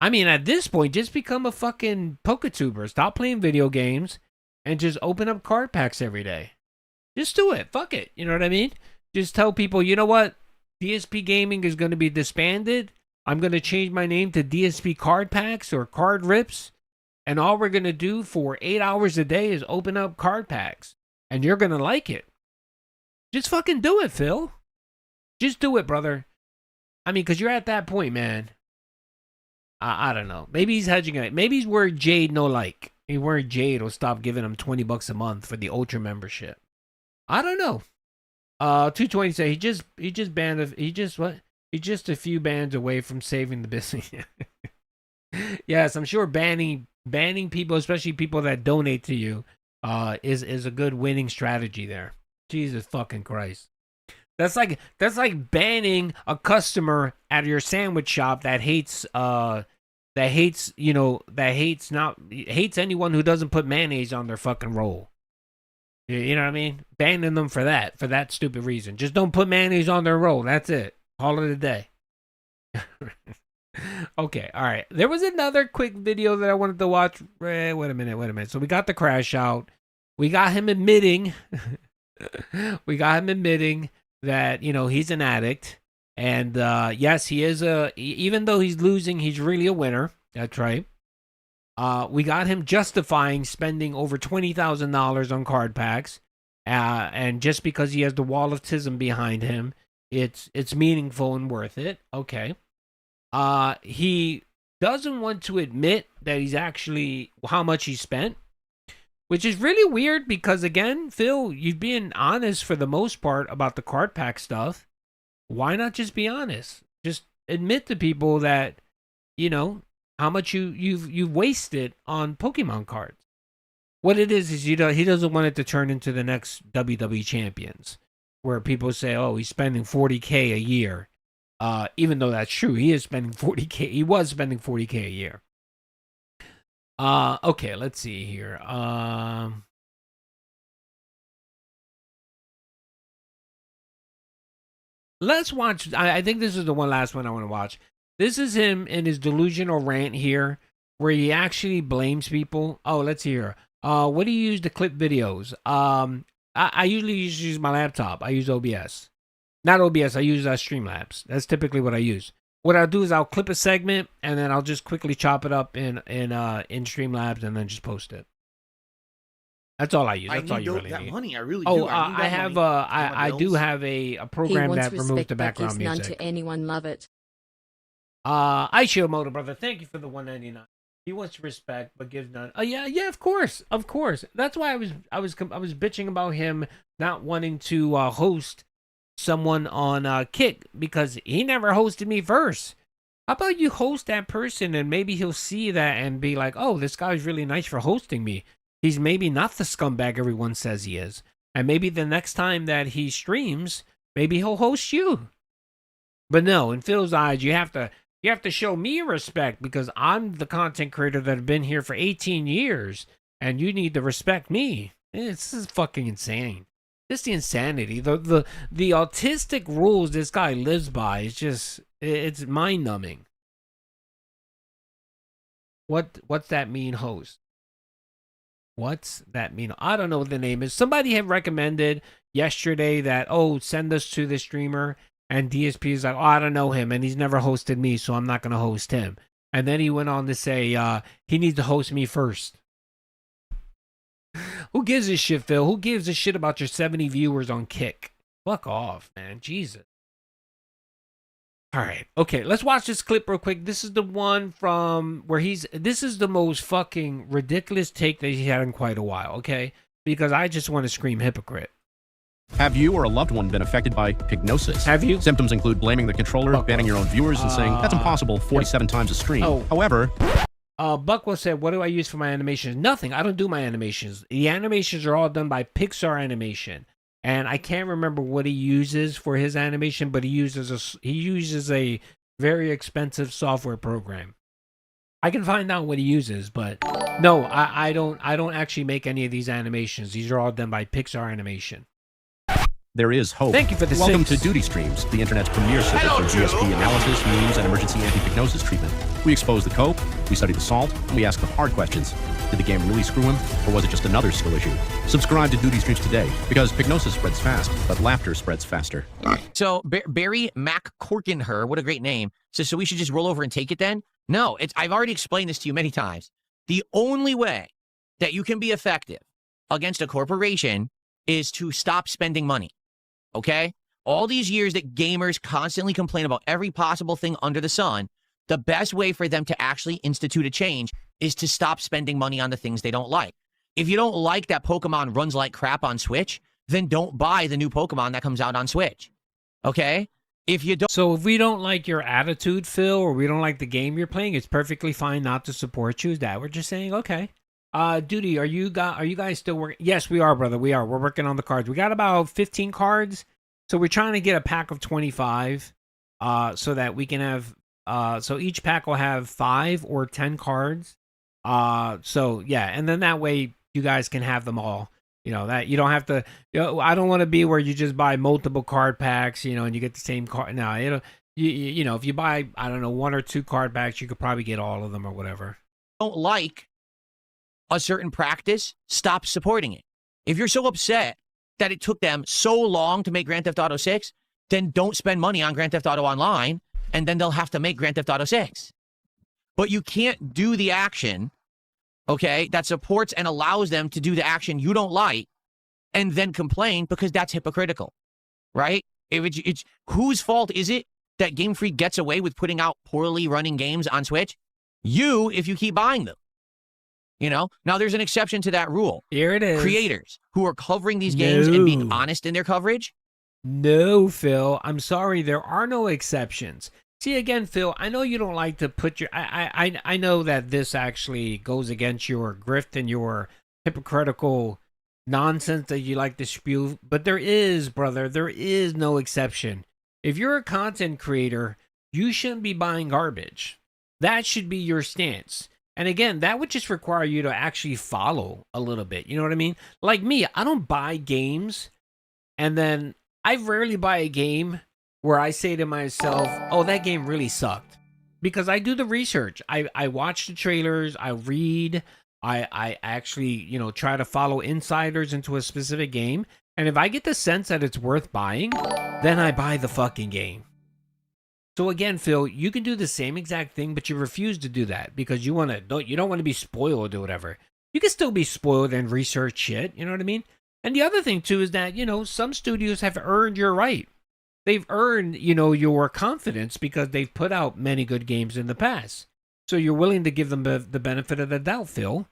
I mean, at this point, just become a fucking PokeTuber. Stop playing video games and just open up card packs every day. Just do it. Fuck it. You know what I mean? Just tell people, you know what? DSP Gaming is going to be disbanded. I'm going to change my name to DSP Card Packs or Card Rips. And all we're going to do for 8 hours a day is open up card packs. And you're going to like it. Just fucking do it, Phil. Just do it, brother. I mean, because you're at that point, man. I don't know. Maybe he's hedging it. Maybe he's worried Jade no like. He's worried Jade will stop giving him $20 a month for the Ultra membership. I don't know. 220 say he just a few bands away from saving the business. Yes, I'm sure banning people, especially people that donate to you, is a good winning strategy there. Jesus fucking Christ. That's like banning a customer at your sandwich shop that hates anyone who doesn't put mayonnaise on their fucking roll. You know what I mean? Banning them for that stupid reason. Just don't put mayonnaise on their roll. That's it. Call it a day. Okay, all right. There was another quick video that I wanted to watch. Wait a minute. So we got the crash out. We got him admitting that, you know, he's an addict. And yes, he is even though he's losing, he's really a winner. That's right. We got him justifying spending over $20,000 on card packs. And just because he has the wall of Tism behind him, it's meaningful and worth it. Okay. He doesn't want to admit that he's actually how much he spent, which is really weird because, again, Phil, you've been honest for the most part about the card pack stuff. Why not just be honest? Just admit to people that, you know, how much you've wasted on Pokemon cards. What it is he doesn't want it to turn into the next WWE champions, where people say, oh, he's spending $40K a year. Even though that's true, he is spending $40K. He was spending $40K a year. Okay, let's see here. Let's watch. I think this is the last one I want to watch. This is him in his delusional rant here, where he actually blames people. Oh, let's hear. What do you use to clip videos? I usually use my laptop. I use OBS. Not OBS, I use Streamlabs. That's typically what I use. What I'll do is I'll clip a segment and then I'll just quickly chop it up in Streamlabs and then just post it. That's all I use. That's all you really need. Money, I really do. do. I do have a program that removes the background music. None to anyone love it. Aishiomoto, brother, thank you for the $1.99. He wants respect, but gives none. Oh yeah, of course. That's why I was bitching about him not wanting to host someone on Kick, because he never hosted me first. How about you host that person and maybe he'll see that and be like, oh, this guy's really nice for hosting me. He's maybe not the scumbag everyone says he is. And maybe the next time that he streams, maybe he'll host you. But no, in Phil's eyes, you have to show me respect because I'm the content creator that have been here for 18 years and you need to respect me. This is fucking insane. Just the insanity. The autistic rules this guy lives by is just, it's mind-numbing. What's that mean, host? What's that mean? I don't know what the name is. Somebody had recommended yesterday that, oh, send us to the streamer. And DSP is like, oh, I don't know him. And he's never hosted me, so I'm not going to host him. And then he went on to say he needs to host me first. Who gives a shit, Phil? Who gives a shit about your 70 viewers on Kick? Fuck off, man. Jesus. All right. Okay, let's watch this clip real quick. This is the one from where this is the most fucking ridiculous take that he had in quite a while, okay? Because I just want to scream hypocrite. Have you or a loved one been affected by hypnosis? Have you? Symptoms include blaming the controller, banning your own viewers, and saying, that's impossible 47 times a stream. Oh. However... Buckwell said, what do I use for my animations? Nothing. I don't do my animations. The animations are all done by Pixar Animation. And I can't remember what he uses for his animation, but he uses a very expensive software program. I can find out what he uses, but no, I don't actually make any of these animations. These are all done by Pixar Animation. There is hope. Thank you for the Welcome six. to Duty Streams, the internet's premier service for DSP analysis, memes, and emergency anti-hypnosis treatment. We expose the cope, we study the salt, and we ask the hard questions. Did the game really screw him, or was it just another skill issue? Subscribe to Duty Streams today, because hypnosis spreads fast, but laughter spreads faster. So Barry McCorkenher, what a great name, says, so we should just roll over and take it then? No, I've already explained this to you many times. The only way that you can be effective against a corporation is to stop spending money. Okay? All these years that gamers constantly complain about every possible thing under the sun, the best way for them to actually institute a change is to stop spending money on the things they don't like. If you don't like that Pokemon runs like crap on Switch, then don't buy the new Pokemon that comes out on Switch. Okay? If you don't. So if we don't like your attitude, Phil, or we don't like the game you're playing, it's perfectly fine not to support you. Is that we're just saying, okay. Duty, are you guys still working? Yes, we are, brother. We are. We're working on the cards. We got about 15 cards. So we're trying to get a pack of 25 so that we can have so each pack will have 5 or 10 cards. So yeah, and then that way you guys can have them all. You know, that you don't have to, I don't want to be where you just buy multiple card packs, and you get the same card. No, you know, if you buy, I don't know, 1 or 2 card packs, you could probably get all of them or whatever. Don't like a certain practice, stop supporting it. If you're so upset that it took them so long to make Grand Theft Auto 6, then don't spend money on Grand Theft Auto Online, and then they'll have to make Grand Theft Auto 6. But you can't do the action, okay, that supports and allows them to do the action you don't like and then complain, because that's hypocritical, right? It's whose fault is it that Game Freak gets away with putting out poorly running games on Switch? You, if you keep buying them. Now there's an exception to that rule. Here it is. Creators who are covering these games and being honest in their coverage. No, Phil. I'm sorry. There are no exceptions. See, again, Phil, I know you don't like to put your... I know that this actually goes against your grift and your hypocritical nonsense that you like to spew, but there is, brother, there is no exception. If you're a content creator, you shouldn't be buying garbage. That should be your stance. And again, that would just require you to actually follow a little bit. You know what I mean? Like me, I don't buy games, and then I rarely buy a game where I say to myself, oh, that game really sucked. Because I do the research. I watch the trailers, I read, I actually, try to follow insiders into a specific game. And if I get the sense that it's worth buying, then I buy the fucking game. So again, Phil, you can do the same exact thing, but you refuse to do that because you don't want to be spoiled or whatever. You can still be spoiled and research shit, you know what I mean? And the other thing too is that, some studios have earned your right. They've earned, your confidence because they've put out many good games in the past. So you're willing to give them the benefit of the doubt, Phil.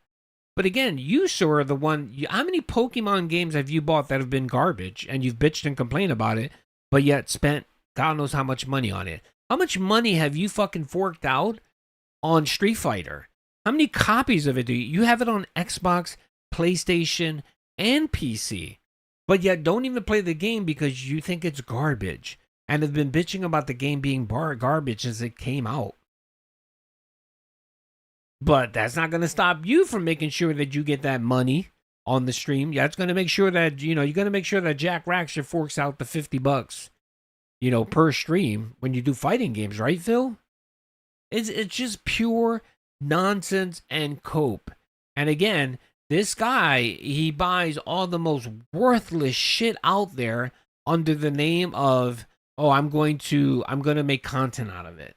But again, you, sir, are the one. How many Pokemon games have you bought that have been garbage and you've bitched and complained about it, but yet spent God knows how much money on it? How much money have you fucking forked out on Street Fighter? How many copies of it do you have it on Xbox, PlayStation, and PC? But yet don't even play the game because you think it's garbage and have been bitching about the game being garbage since it came out. But that's not going to stop you from making sure that you get that money on the stream. Yeah, it's going to make sure that, you're going to make sure that Jack Raxer forks out the $50, per stream when you do fighting games, right, Phil? It's just pure nonsense and cope. And again, this guy, he buys all the most worthless shit out there under the name of, oh, I'm going to make content out of it.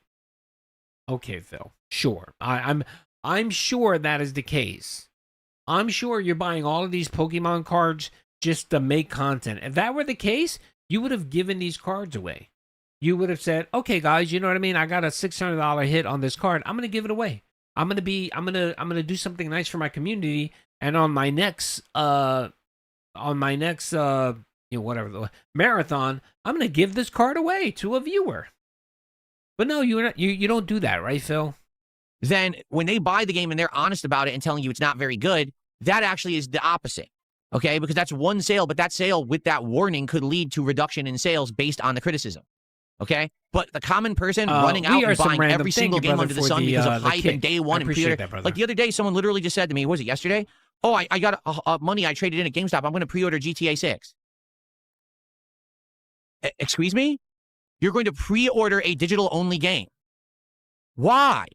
Okay, Phil. Sure. I'm sure that is the case. I'm sure you're buying all of these Pokemon cards just to make content. If that were the case, you would have given these cards away. You would have said, okay, guys, you know what I mean? I got a $600 hit on this card. I'm going to give it away. I'm going to do something nice for my community. And on my next whatever the marathon, I'm going to give this card away to a viewer. But no, you don't do that, right, Phil? Then when they buy the game and they're honest about it and telling you it's not very good, that actually is the opposite. Okay? Because that's one sale, but that sale with that warning could lead to reduction in sales based on the criticism. Okay, but the common person running out and buying every single game under the sun because of hype and day one and pre-order. Like the other day, someone literally just said to me, was it yesterday? Oh, I got money I traded in at GameStop. I'm going to pre-order GTA 6. Excuse me? You're going to pre-order a digital-only game. Why?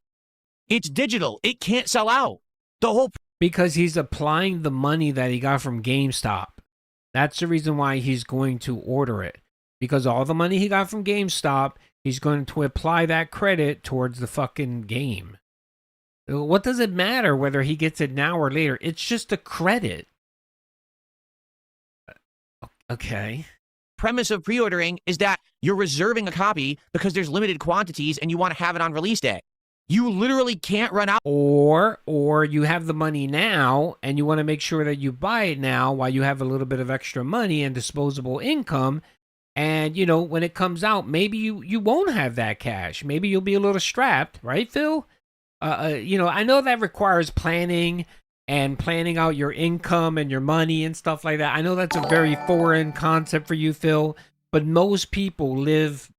It's digital. It can't sell out. The whole... Because he's applying the money that he got from GameStop. That's the reason why he's going to order it. Because all the money he got from GameStop, he's going to apply that credit towards the fucking game. What does it matter whether he gets it now or later? It's just a credit. Okay. Premise of pre-ordering is that you're reserving a copy because there's limited quantities and you want to have it on release day. You literally can't run out. Or you have the money now and you want to make sure that you buy it now while you have a little bit of extra money and disposable income. And, you know, when it comes out, maybe you won't have that cash. Maybe you'll be a little strapped, right, Phil? You know, I know that requires planning and planning out your income and your money and stuff like that. I know that's a very foreign concept for you, Phil, but most people live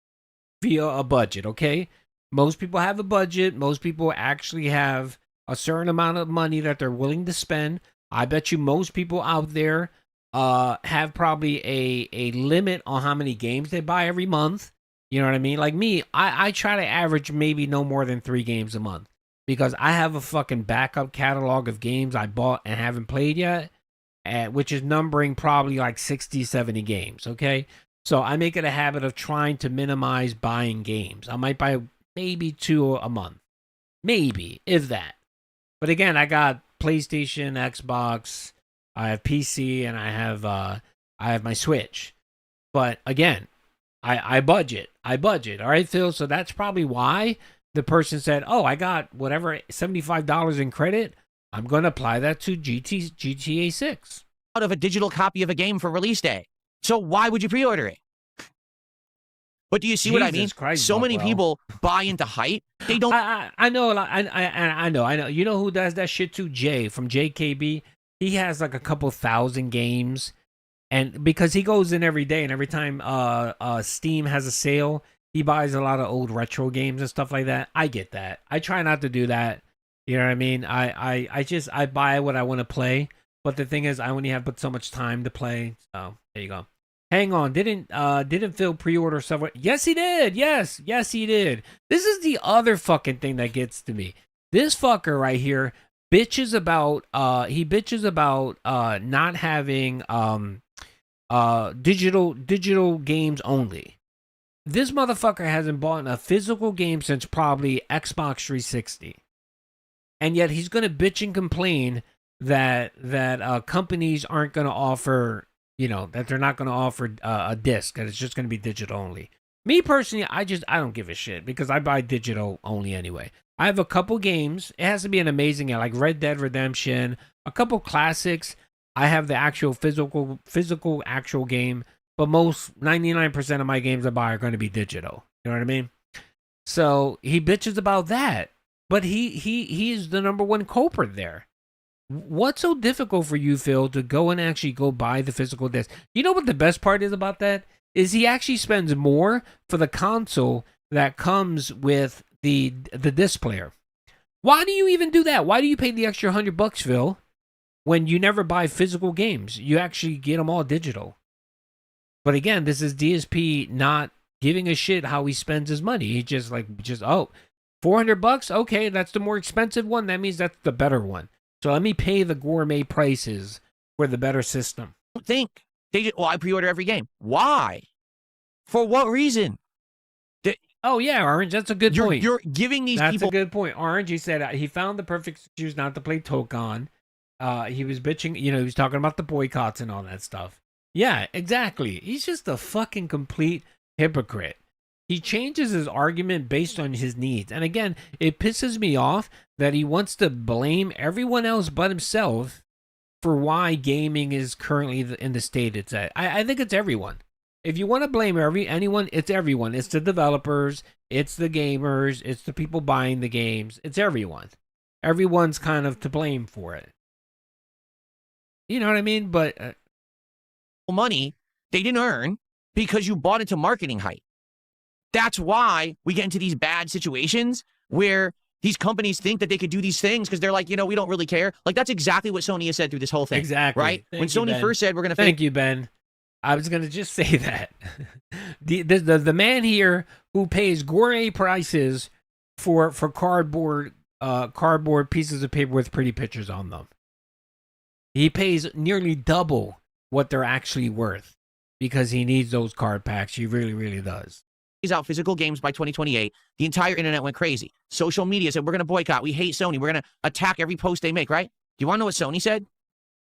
via a budget, okay? Most people have a budget. Most people actually have a certain amount of money that they're willing to spend. I bet you most people out there have probably a limit on how many games they buy every month. You know what I mean? Like me, I try to average maybe no more than 3 games a month because I have a fucking backup catalog of games I bought and haven't played yet, which is numbering probably like 60, 70 games, okay? So I make it a habit of trying to minimize buying games. I might buy maybe 2 a month. Maybe, if that. But again, I got PlayStation, Xbox, I have PC, and I have my Switch. But again, I budget. All right, Phil? So that's probably why the person said, oh, I got whatever, $75 in credit. I'm going to apply that to GTA 6. Out of a digital copy of a game for release day. So why would you pre-order it? But do you see what I mean? Christ, so many people buy into hype. They don't. I know. I know. You know who does that shit too? Jay from JKB. He has like a couple thousand games, and because he goes in every day, and every time Steam has a sale, he buys a lot of old retro games and stuff like that. I get that. I try not to do that. You know what I mean? I buy what I want to play, but the thing is, I only have but so much time to play. So there you go. Hang on, didn't Phil pre-order somewhere? Yes, he did. Yes, he did. This is the other fucking thing that gets to me. This fucker right here bitches about not having digital games only. This motherfucker hasn't bought a physical game since probably Xbox 360, and yet he's gonna bitch and complain that companies aren't gonna offer. You know, that they're not going to offer a disc, that it's just going to be digital only. Me personally, I don't give a shit because I buy digital only anyway. I have a couple games. It has to be an amazing game, like Red Dead Redemption, a couple classics. I have the actual physical actual game, but most 99% of my games I buy are going to be digital. You know what I mean? So he bitches about that, but he is the number one culprit there. What's so difficult for you, Phil, to go and actually go buy the physical disc? You know what the best part is about that? Is he actually spends more for the console that comes with the disc player. Why do you even do that? Why do you pay the extra $100, Phil, when you never buy physical games? You actually get them all digital. But again, this is DSP not giving a shit how he spends his money. He just $400? Okay, that's the more expensive one. That means that's the better one. So let me pay the gourmet prices for the better system. Think I pre-order every game. Why? For what reason? Oh yeah, Orange. That's a good point. You're giving these people. That's a good point. Orange. He said he found the perfect excuse not to play Tokon. He was bitching. You know, he was talking about the boycotts and all that stuff. Yeah, exactly. He's just a fucking complete hypocrite. He changes his argument based on his needs. And again, it pisses me off that he wants to blame everyone else but himself for why gaming is currently in the state it's at. I think it's everyone. If you want to blame anyone, it's everyone. It's the developers, it's the gamers, it's the people buying the games. It's everyone. Everyone's kind of to blame for it. You know what I mean? But money they didn't earn because you bought into marketing hype. That's why we get into these bad situations where these companies think that they could do these things because they're like, we don't really care. Like, that's exactly what Sony has said through this whole thing. Exactly. Right? Thank When you, Sony Ben. first said we're going to Thank you, Ben. I was going to just say that. the man here who pays gourmet prices for cardboard pieces of paper with pretty pictures on them. He pays nearly double what they're actually worth because he needs those card packs. He really, really does. He's out physical games by 2028. The entire internet went crazy. Social media said, we're going to boycott. We hate Sony. We're going to attack every post they make, right? Do you want to know what Sony said?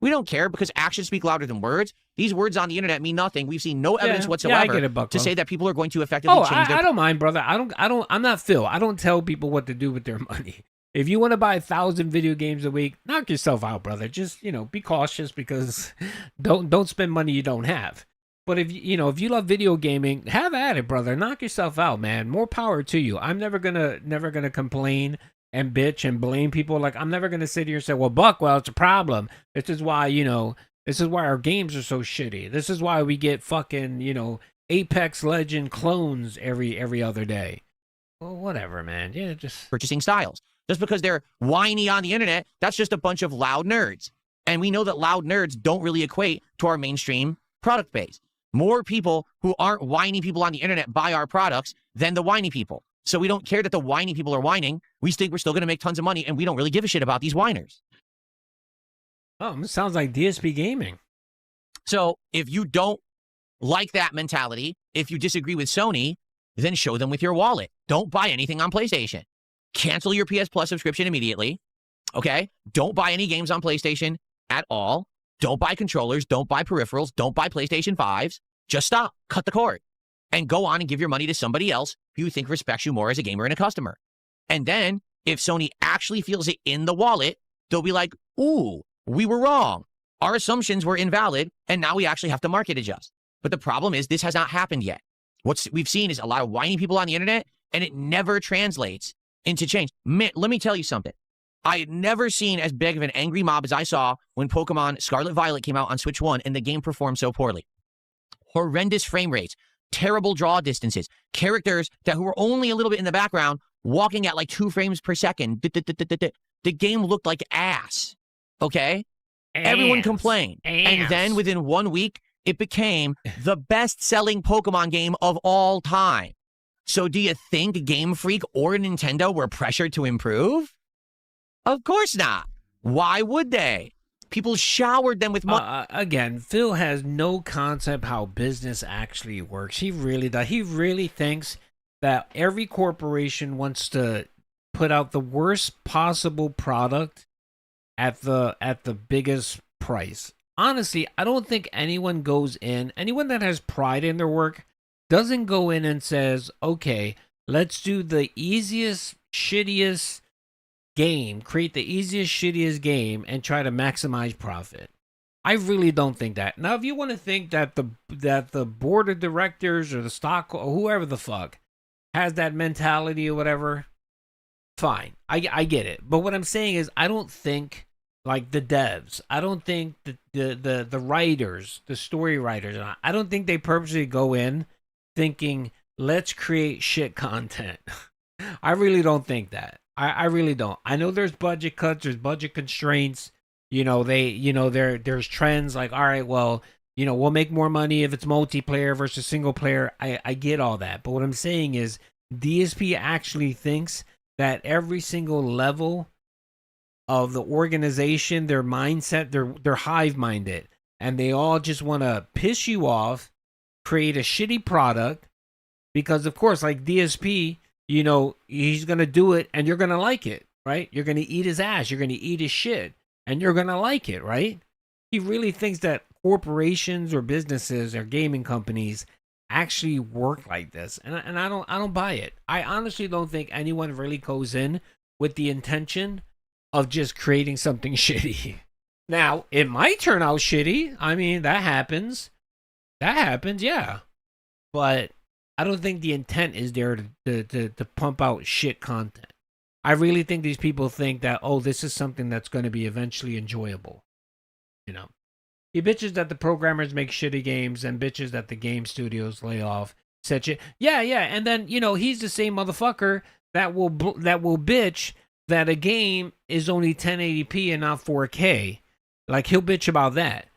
We don't care because actions speak louder than words. These words on the internet mean nothing. We've seen no evidence whatsoever I get it, to say that people are going to effectively change their... I don't mind, brother. I'm not Phil. I don't tell people what to do with their money. If you want to buy 1,000 video games a week, knock yourself out, brother. Just, be cautious because don't spend money you don't have. But if you love video gaming, have at it, brother. Knock yourself out, man. More power to you. I'm never gonna complain and bitch and blame people. Like, I'm never gonna sit here and say, well, Buck, it's a problem. This is why, our games are so shitty. This is why we get fucking, Apex Legend clones every other day. Well, whatever, man. Yeah, just purchasing styles. Just because they're whiny on the internet, that's just a bunch of loud nerds. And we know that loud nerds don't really equate to our mainstream product base. More people who aren't whiny people on the internet buy our products than the whiny people. So we don't care that the whiny people are whining. We think we're still going to make tons of money, and we don't really give a shit about these whiners. Oh, it sounds like DSP Gaming. So if you don't like that mentality, if you disagree with Sony, then show them with your wallet. Don't buy anything on PlayStation. Cancel your PS Plus subscription immediately. Okay? Don't buy any games on PlayStation at all. Don't buy controllers. Don't buy peripherals. Don't buy PlayStation 5s. Just stop. Cut the cord. And go on and give your money to somebody else who you think respects you more as a gamer and a customer. And then, if Sony actually feels it in the wallet, they'll be like, ooh, we were wrong. Our assumptions were invalid, and now we actually have to market adjust. But the problem is this has not happened yet. What we've seen is a lot of whiny people on the internet, and it never translates into change. Man, let me tell you something. I had never seen as big of an angry mob as I saw when Pokemon Scarlet Violet came out on Switch 1 and the game performed so poorly. Horrendous frame rates, terrible draw distances, characters who were only a little bit in the background walking at like 2 frames per second. The game looked like ass. Okay? Everyone complained. And then within 1 week, it became the best-selling Pokemon game of all time. So do you think Game Freak or Nintendo were pressured to improve? Of course not. Why would they? People showered them with money. Again, Phil has no concept how business actually works. He really does. He really thinks that every corporation wants to put out the worst possible product at the biggest price. Honestly, I don't think anyone that has pride in their work doesn't go in and says, okay, let's do the easiest, shittiest game, create the easiest, shittiest game, and try to maximize profit. I really don't think that. Now, if you want to think that the board of directors or the stock or whoever the fuck has that mentality or whatever, fine. I get it. But what I'm saying is, I don't think like the devs, I don't think the writers, the story writers, I don't think they purposely go in thinking, let's create shit content. I really don't think that. I really don't. I know there's budget cuts, there's budget constraints. There's trends like, all right, well, we'll make more money if it's multiplayer versus single player. I get all that. But what I'm saying is DSP actually thinks that every single level of the organization, their mindset, they're hive-minded. And they all just want to piss you off, create a shitty product. Because, of course, like DSP, he's going to do it and you're going to like it, right? You're going to eat his ass. You're going to eat his shit and you're going to like it, right? He really thinks that corporations or businesses or gaming companies actually work like this. And I don't buy it. I honestly don't think anyone really goes in with the intention of just creating something shitty. Now, it might turn out shitty. I mean, that happens. Yeah. But I don't think the intent is there to pump out shit content. I really think these people think that, oh, this is something that's going to be eventually enjoyable. He bitches that the programmers make shitty games and bitches that the game studios lay off Such it. Yeah, and then he's the same motherfucker that will bitch that a game is only 1080p and not 4K. Like he'll bitch about that,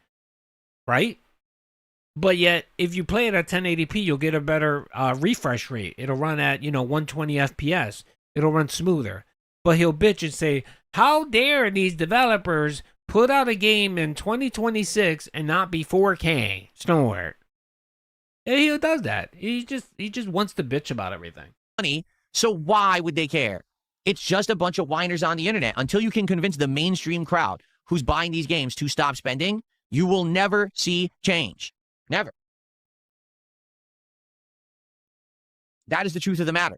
right? But yet, if you play it at 1080p, you'll get a better refresh rate. It'll run at 120 FPS. It'll run smoother. But he'll bitch and say, "How dare these developers put out a game in 2026 and not be 4K?" It's no word. He does that. He just wants to bitch about everything. Money, so why would they care? It's just a bunch of whiners on the internet. Until you can convince the mainstream crowd who's buying these games to stop spending, you will never see change. Never. That is the truth of the matter.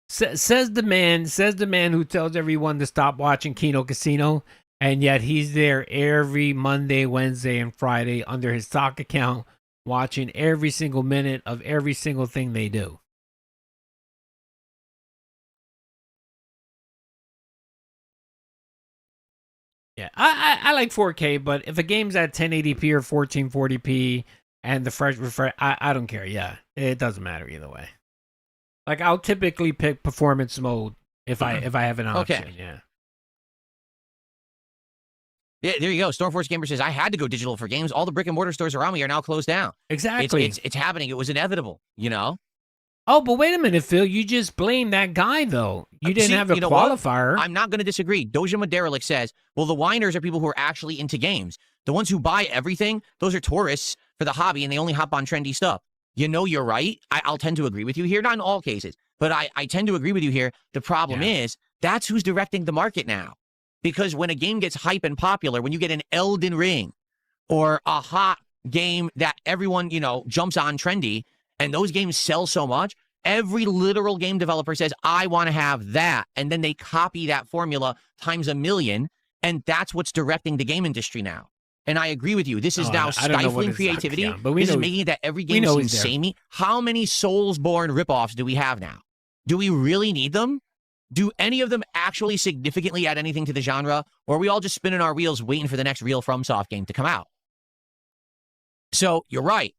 Says the man who tells everyone to stop watching Kino Casino, and yet he's there every Monday, Wednesday, and Friday under his stock account, watching every single minute of every single thing they do. Yeah, I like 4K, but if a game's at 1080p or 1440p and the fresh refresh, I don't care. Yeah, it doesn't matter either way. Like I'll typically pick performance mode if I have an option. Okay. Yeah. Yeah, there you go. Stormforce Gamer says, I had to go digital for games. All the brick and mortar stores around me are now closed down. Exactly. It's happening. It was inevitable, Oh, but wait a minute, Phil. You just blamed that guy, though. You didn't have a qualifier. I'm not going to disagree. Dojima Derelict says, well, the whiners are people who are actually into games. The ones who buy everything, those are tourists for the hobby, and they only hop on trendy stuff. You're right. I'll tend to agree with you here. Not in all cases, but I tend to agree with you here. The problem is, that's who's directing the market now. Because when a game gets hype and popular, when you get an Elden Ring or a hot game that everyone, jumps on trendy, and those games sell so much, every literal game developer says, I want to have that. And then they copy that formula times a million. And that's what's directing the game industry now. And I agree with you. This is now stifling creativity. But this is making it that every game seems samey. How many Soulsborne ripoffs do we have now? Do we really need them? Do any of them actually significantly add anything to the genre? Or are we all just spinning our wheels waiting for the next real FromSoft game to come out? So you're right.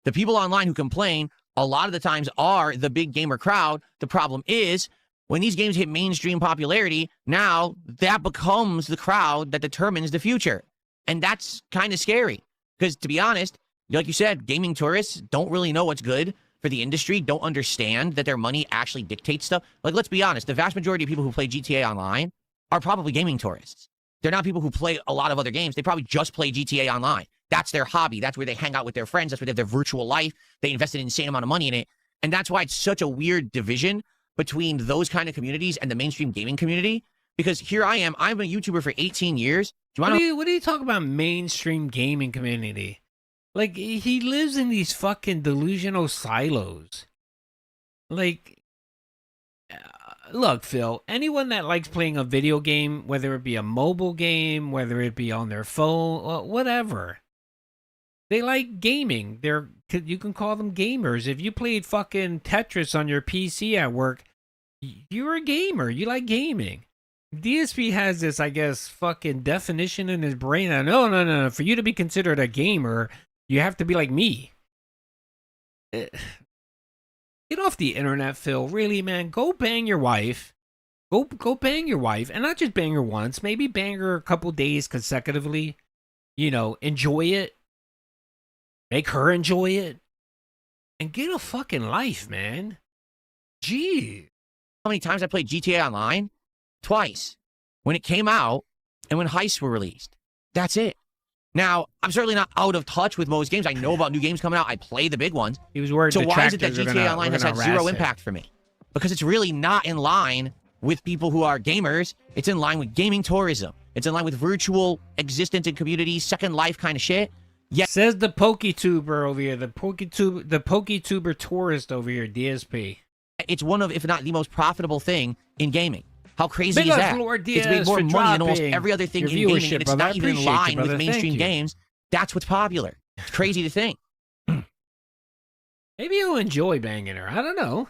The people online who complain a lot of the times are the big gamer crowd. The problem is when these games hit mainstream popularity, now that becomes the crowd that determines the future. And that's kind of scary because, to be honest, like you said, gaming tourists don't really know what's good for the industry, don't understand that their money actually dictates stuff. Like, let's be honest, the vast majority of people who play GTA Online are probably gaming tourists. They're not people who play a lot of other games. They probably just play GTA Online. That's their hobby. That's where they hang out with their friends. That's where they have their virtual life. They invested an insane amount of money in it. And that's why it's such a weird division between those kind of communities and the mainstream gaming community. Because here I am. I'm a YouTuber for 18 years. What do you talk about mainstream gaming community? Like, he lives in these fucking delusional silos. Like, look, Phil, anyone that likes playing a video game, whether it be a mobile game, whether it be on their phone, whatever, they like gaming. You can call them gamers. If you played fucking Tetris on your PC at work, you're a gamer. You like gaming. DSP has this, I guess, fucking definition in his brain. No. For you to be considered a gamer, you have to be like me. Get off the internet, Phil. Really, man. Go bang your wife. Go bang your wife. And not just bang her once. Maybe bang her a couple days consecutively. Enjoy it. Make her enjoy it. And get a fucking life, man. Gee. How many times I played GTA Online? Twice. When it came out and when heists were released. That's it. Now, I'm certainly not out of touch with most games. I know about new games coming out. I play the big ones. He was worried. So why is it that GTA Online has had zero impact for me? Because it's really not in line with people who are gamers. It's in line with gaming tourism. It's in line with virtual existence and community, Second Life kind of shit. Yeah. Says the PokeTuber over here. The PokeTuber tourist over here, DSP. It's one of, if not the most profitable thing in gaming. How crazy is that? It's made more money than almost every other thing in gaming, and it's not even in line with mainstream games. That's what's popular. It's crazy to think. Maybe you'll enjoy banging her. I don't know.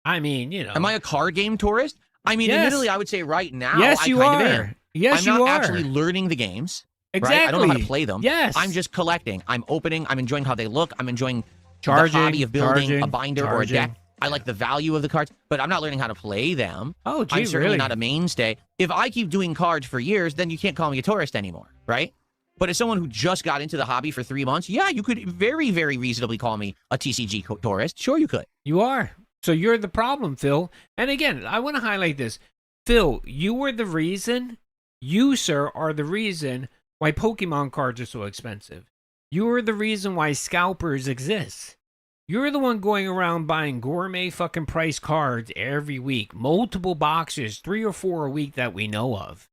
I mean, Am I a card game tourist? I mean, admittedly, I would say right now, yes, you are. Yes, I'm you not are. actually learning the games. Exactly. Right? I don't know how to play them. Yes. I'm just collecting. I'm opening. I'm enjoying how they look. I'm enjoying the hobby of building a binder or a deck. I like the value of the cards, but I'm not learning how to play them. Oh, gee, I'm certainly really? not a mainstay. If I keep doing cards for years, then you can't call me a tourist anymore, right? But as someone who just got into the hobby for 3 months, yeah, you could very, very reasonably call me a TCG tourist. Sure, you could. You are. So you're the problem, Phil. And again, I want to highlight this. Phil, you were the reason, you, sir, are the reason why Pokemon cards are so expensive. You are the reason why scalpers exist. You're the one going around buying gourmet fucking price cards every week. Multiple boxes, 3 or 4 a week that we know of.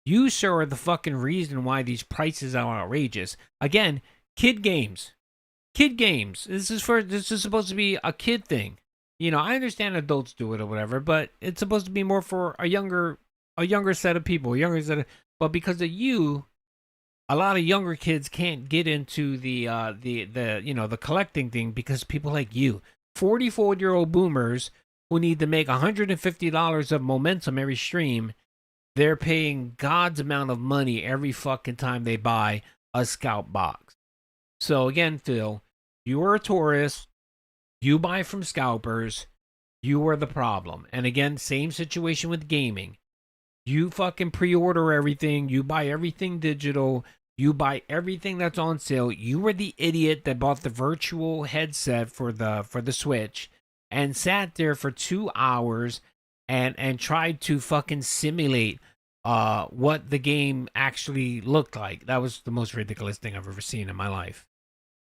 You, sir, are the fucking reason why these prices are outrageous. Again, kid games. Kid games. This is supposed to be a kid thing. You know, I understand adults do it or whatever, but it's supposed to be more for a younger set of people, but because of you, a lot of younger kids can't get into the collecting thing because people like you, 44-year-old boomers who need to make $150 of momentum every stream, they're paying God's amount of money every fucking time they buy a scalp box. So again, Phil, you are a tourist. You buy from scalpers. You are the problem. And again, same situation with gaming. You fucking pre-order everything. You buy everything digital. You buy everything that's on sale. You were the idiot that bought the virtual headset for the Switch and sat there for 2 hours and tried to fucking simulate what the game actually looked like. That was the most ridiculous thing I've ever seen in my life.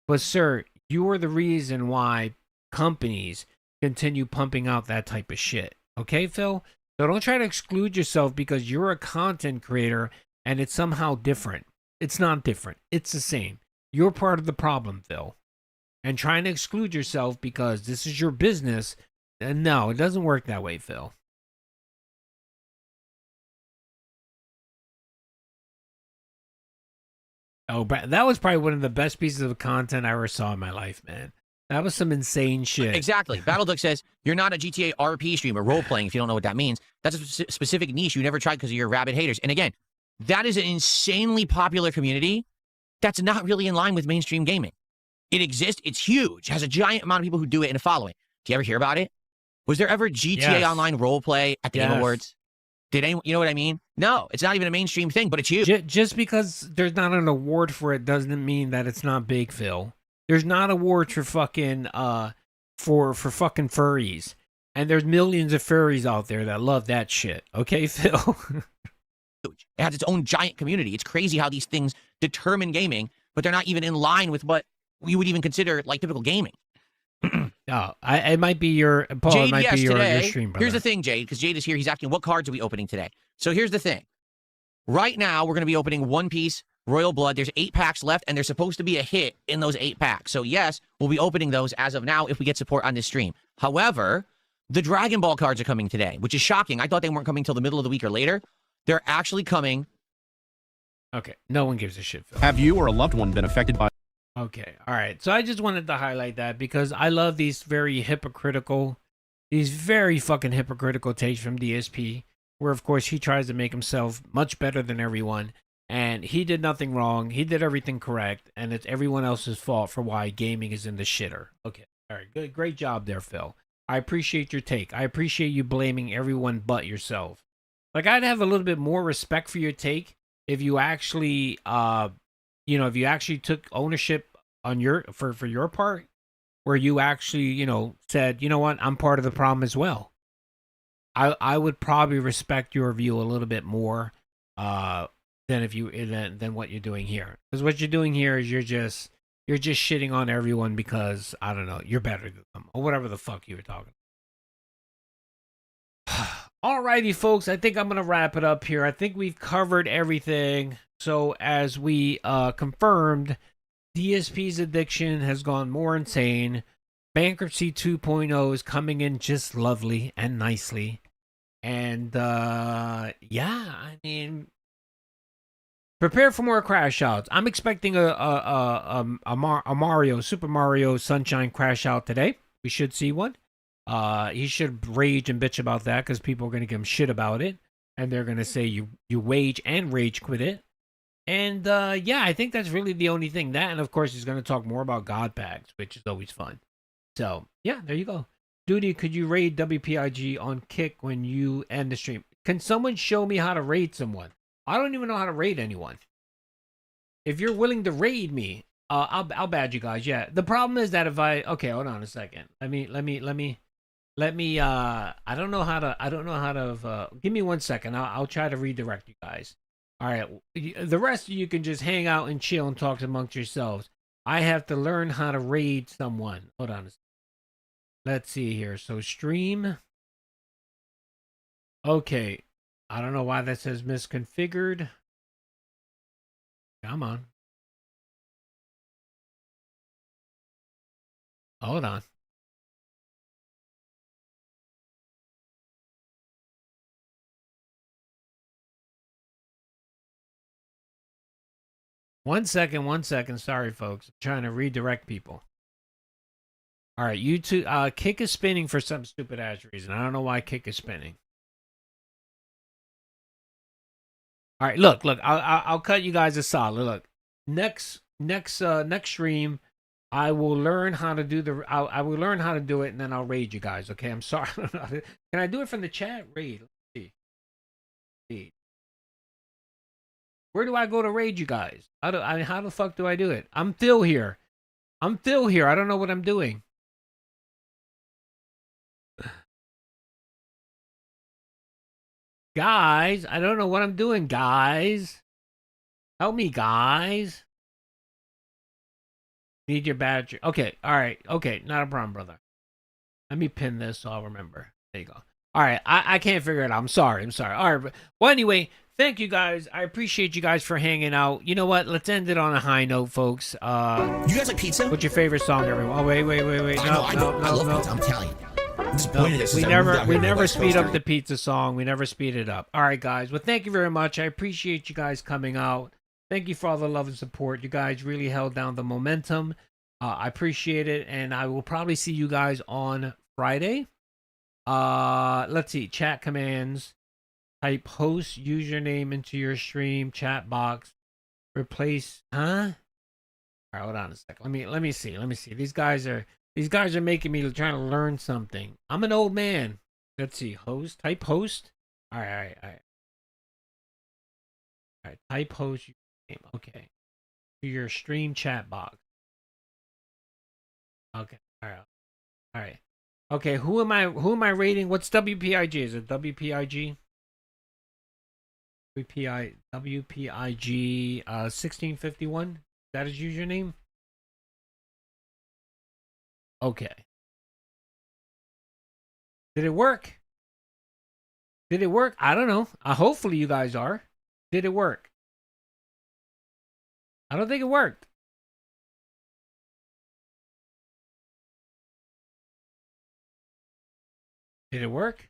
But sir, you are the reason why companies continue pumping out that type of shit. Okay, Phil? So don't try to exclude yourself because you're a content creator and it's somehow different. It's not different. It's the same. You're part of the problem, Phil. And trying to exclude yourself because this is your business, no, it doesn't work that way, Phil. Oh, but that was probably one of the best pieces of content I ever saw in my life, man. That was some insane shit. Exactly. Battleduck says, you're not a GTA RP streamer, role-playing, if you don't know what that means. That's a specific niche you never tried because of your rabid haters. And again, that is an insanely popular community that's not really in line with mainstream gaming. It exists. It's huge. Has a giant amount of people who do it and a following. Do you ever hear about it? Was there ever GTA Online roleplay at the Game Awards? Did anyone, you know what I mean? No, it's not even a mainstream thing, but it's huge. Just because there's not an award for it doesn't mean that it's not big, Phil. There's not awards for fucking for fucking furries. And there's millions of furries out there that love that shit. Okay, Phil? It has its own giant community. It's crazy how these things determine gaming, but they're not even in line with what you would even consider like typical gaming. It might be your Paul. Jade, it might yes, be your today, stream, brother. here's the thing, Jade, because Jade is here. He's asking what cards are we opening today. So here's the thing. Right now, we're going to be opening One Piece Royal Blood. There's 8 packs left, and there's supposed to be a hit in those 8 packs. So yes, we'll be opening those as of now if we get support on this stream. However, the Dragon Ball cards are coming today, which is shocking. I thought they weren't coming till the middle of the week or later. They're actually coming. Okay, no one gives a shit, Phil. Have you or a loved one been affected by... Okay, all right. So I just wanted to highlight that because I love these very fucking hypocritical takes from DSP, where of course he tries to make himself much better than everyone, and he did nothing wrong. He did everything correct, and it's everyone else's fault for why gaming is in the shitter. Okay, all right, good, great job there, Phil. I appreciate your take. I appreciate you blaming everyone but yourself. Like, I'd have a little bit more respect for your take if you actually, if you actually took ownership on for your part, where you actually, said, you know what, I'm part of the problem as well. I would probably respect your view a little bit more than what you're doing here. Because what you're doing here is you're just shitting on everyone because, I don't know, you're better than them or whatever the fuck you were talking. Alrighty, folks, I think I'm going to wrap it up here. I think we've covered everything. So as we confirmed, DSP's addiction has gone more insane. Bankruptcy 2.0 is coming in just lovely and nicely. And prepare for more crash outs. I'm expecting a Super Mario Sunshine crash out today. We should see one. He should rage and bitch about that because people are going to give him shit about it. And they're going to say you wage and rage quit it. And yeah, I think that's really the only thing. That, and of course, he's going to talk more about God packs, which is always fun. So yeah, there you go. Duty, could you raid WPIG on Kick when you end the stream? Can someone show me how to raid someone? I don't even know how to raid anyone. If you're willing to raid me, I'll badge you guys. Yeah. The problem is that if okay, hold on a second. Let me. I don't know how to. Give me 1 second. I'll try to redirect you guys. All right. The rest of you can just hang out and chill and talk amongst yourselves. I have to learn how to raid someone. Hold on a second. Let's see here. So stream. Okay. I don't know why that says misconfigured. Come on. Hold on. One second. Sorry, folks. I'm trying to redirect people. All right, you two. Kick is spinning for some stupid ass reason. I don't know why Kick is spinning. All right, look. I'll cut you guys a solid. Look, next stream, I will learn how to do I will learn how to do it, and then I'll raid you guys. Okay, I'm sorry. Can I do it from the chat? Raid. Let's see. Where do I go to raid you guys? How the fuck do I do it? I'm still here. I don't know what I'm doing. Guys, I don't know what I'm doing, guys. Help me, guys. Need your badge. Okay, all right. Okay, not a problem, brother. Let me pin this so I'll remember. There you go. All right, I can't figure it out. I'm sorry. All right, well, anyway, thank you guys. I appreciate you guys for hanging out. You know what? Let's end it on a high note, folks. You guys like pizza? What's your favorite song, everyone? Oh, wait. I love pizza. I'm Italian. We never speed up the pizza song. We never speed it up. All right, guys. Well, thank you very much. I appreciate you guys coming out. Thank you for all the love and support. You guys really held down the momentum. I appreciate it, and I will probably see you guys on Friday. Let's see. Chat commands. Type host username into your stream chat box. Replace. Huh? All right, hold on a second. Let me see. These guys are making me trying to learn something. I'm an old man. Let's see. Host. Type host. All right. Type host. Okay. To your stream chat box. Okay. All right. Okay. Who am I rating? What's WPIG? Is it WPIG? WPIG 1651. Is that his username? Okay. Did it work? I don't know. Hopefully you guys are. Did it work? I don't think it worked. Did it work?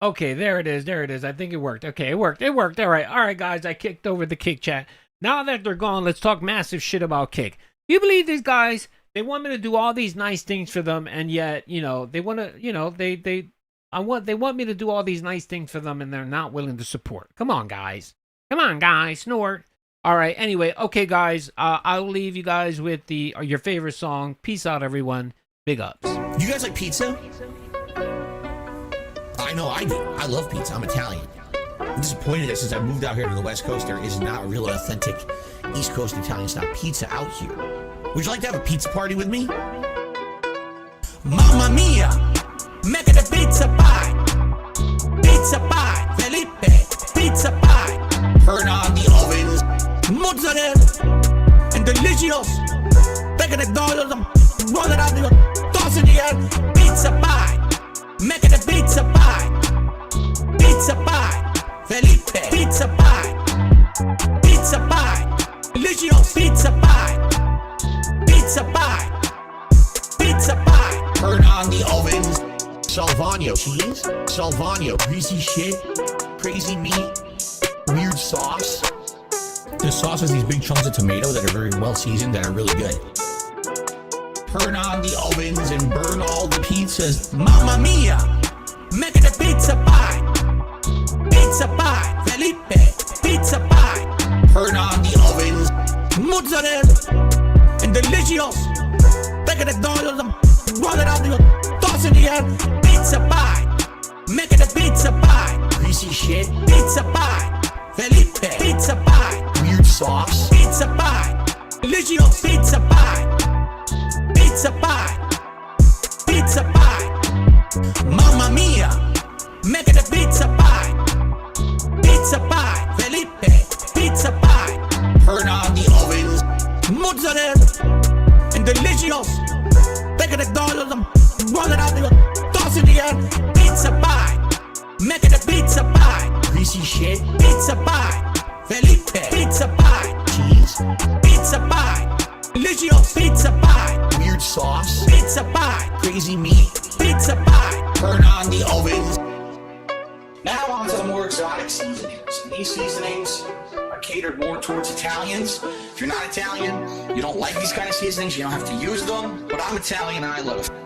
Okay, there it is. I think it worked. Okay, it worked. All right, guys. I kicked over the Kick chat. Now that they're gone, let's talk massive shit about Kick. You believe these guys? They want me to do all these nice things for them, and yet, they want to, they want me to do all these nice things for them, and they're not willing to support. Come on, guys, snort. All right. Anyway, okay, guys. I'll leave you guys with your favorite song. Peace out, everyone. Big ups. You guys like pizza? I know I do. I love pizza. I'm Italian. I'm disappointed that since I moved out here to the West Coast, there is not a real authentic East Coast Italian style pizza out here. Would you like to have a pizza party with me? Mamma mia! Making a pizza pie! Pizza pie! Felipe! Pizza pie! Turn on the ovens! Mozzarella! And delicious! Taking the dollars and rolling out the toss in the air! Pizza pie! Making a pizza pie! Pizza pie! Felipe! Pizza pie! Pizza pie! Delicious! Pizza pie! Pizza pie! Pizza pie! Turn on the ovens! Salvano cheese? Salvano greasy shit? Crazy meat? Weird sauce? This sauce has these big chunks of tomato that are very well seasoned, that are really good. Turn on the ovens and burn all the pizzas. Mamma mia! Make it a pizza pie. Pizza pie. Felipe. Pizza pie. Turn on the ovens. Mozzarella. And delicious. Take it dollars and roll it out. Toss in the air. Pizza pie. Make it a pizza pie. Greasy shit. Pizza pie. Felipe. Pizza pie. Weird sauce. Pizza pie. Delicious. Pizza pie. Pizza pie. Pizza pie. Mamma mia. Make it a pizza pie. Pizza pie. Felipe. Pizza pie. Turn on the ovens. Mozzarella. And delicious. Take it dollars and roll it out. Toss in the air. Pizza pie. Make it a pizza pie. Greasy shit. Pizza pie. Felipe. Pizza pie. Cheese. Pizza pie. Delicious. Pizza pie. Weird sauce. Pizza pie. Crazy meat. Pizza pie. Turn on the ovens. Now on to the more exotic seasonings. These seasonings are catered more towards Italians. If you're not Italian, you don't like these kind of seasonings, you don't have to use them. But I'm Italian and I love it.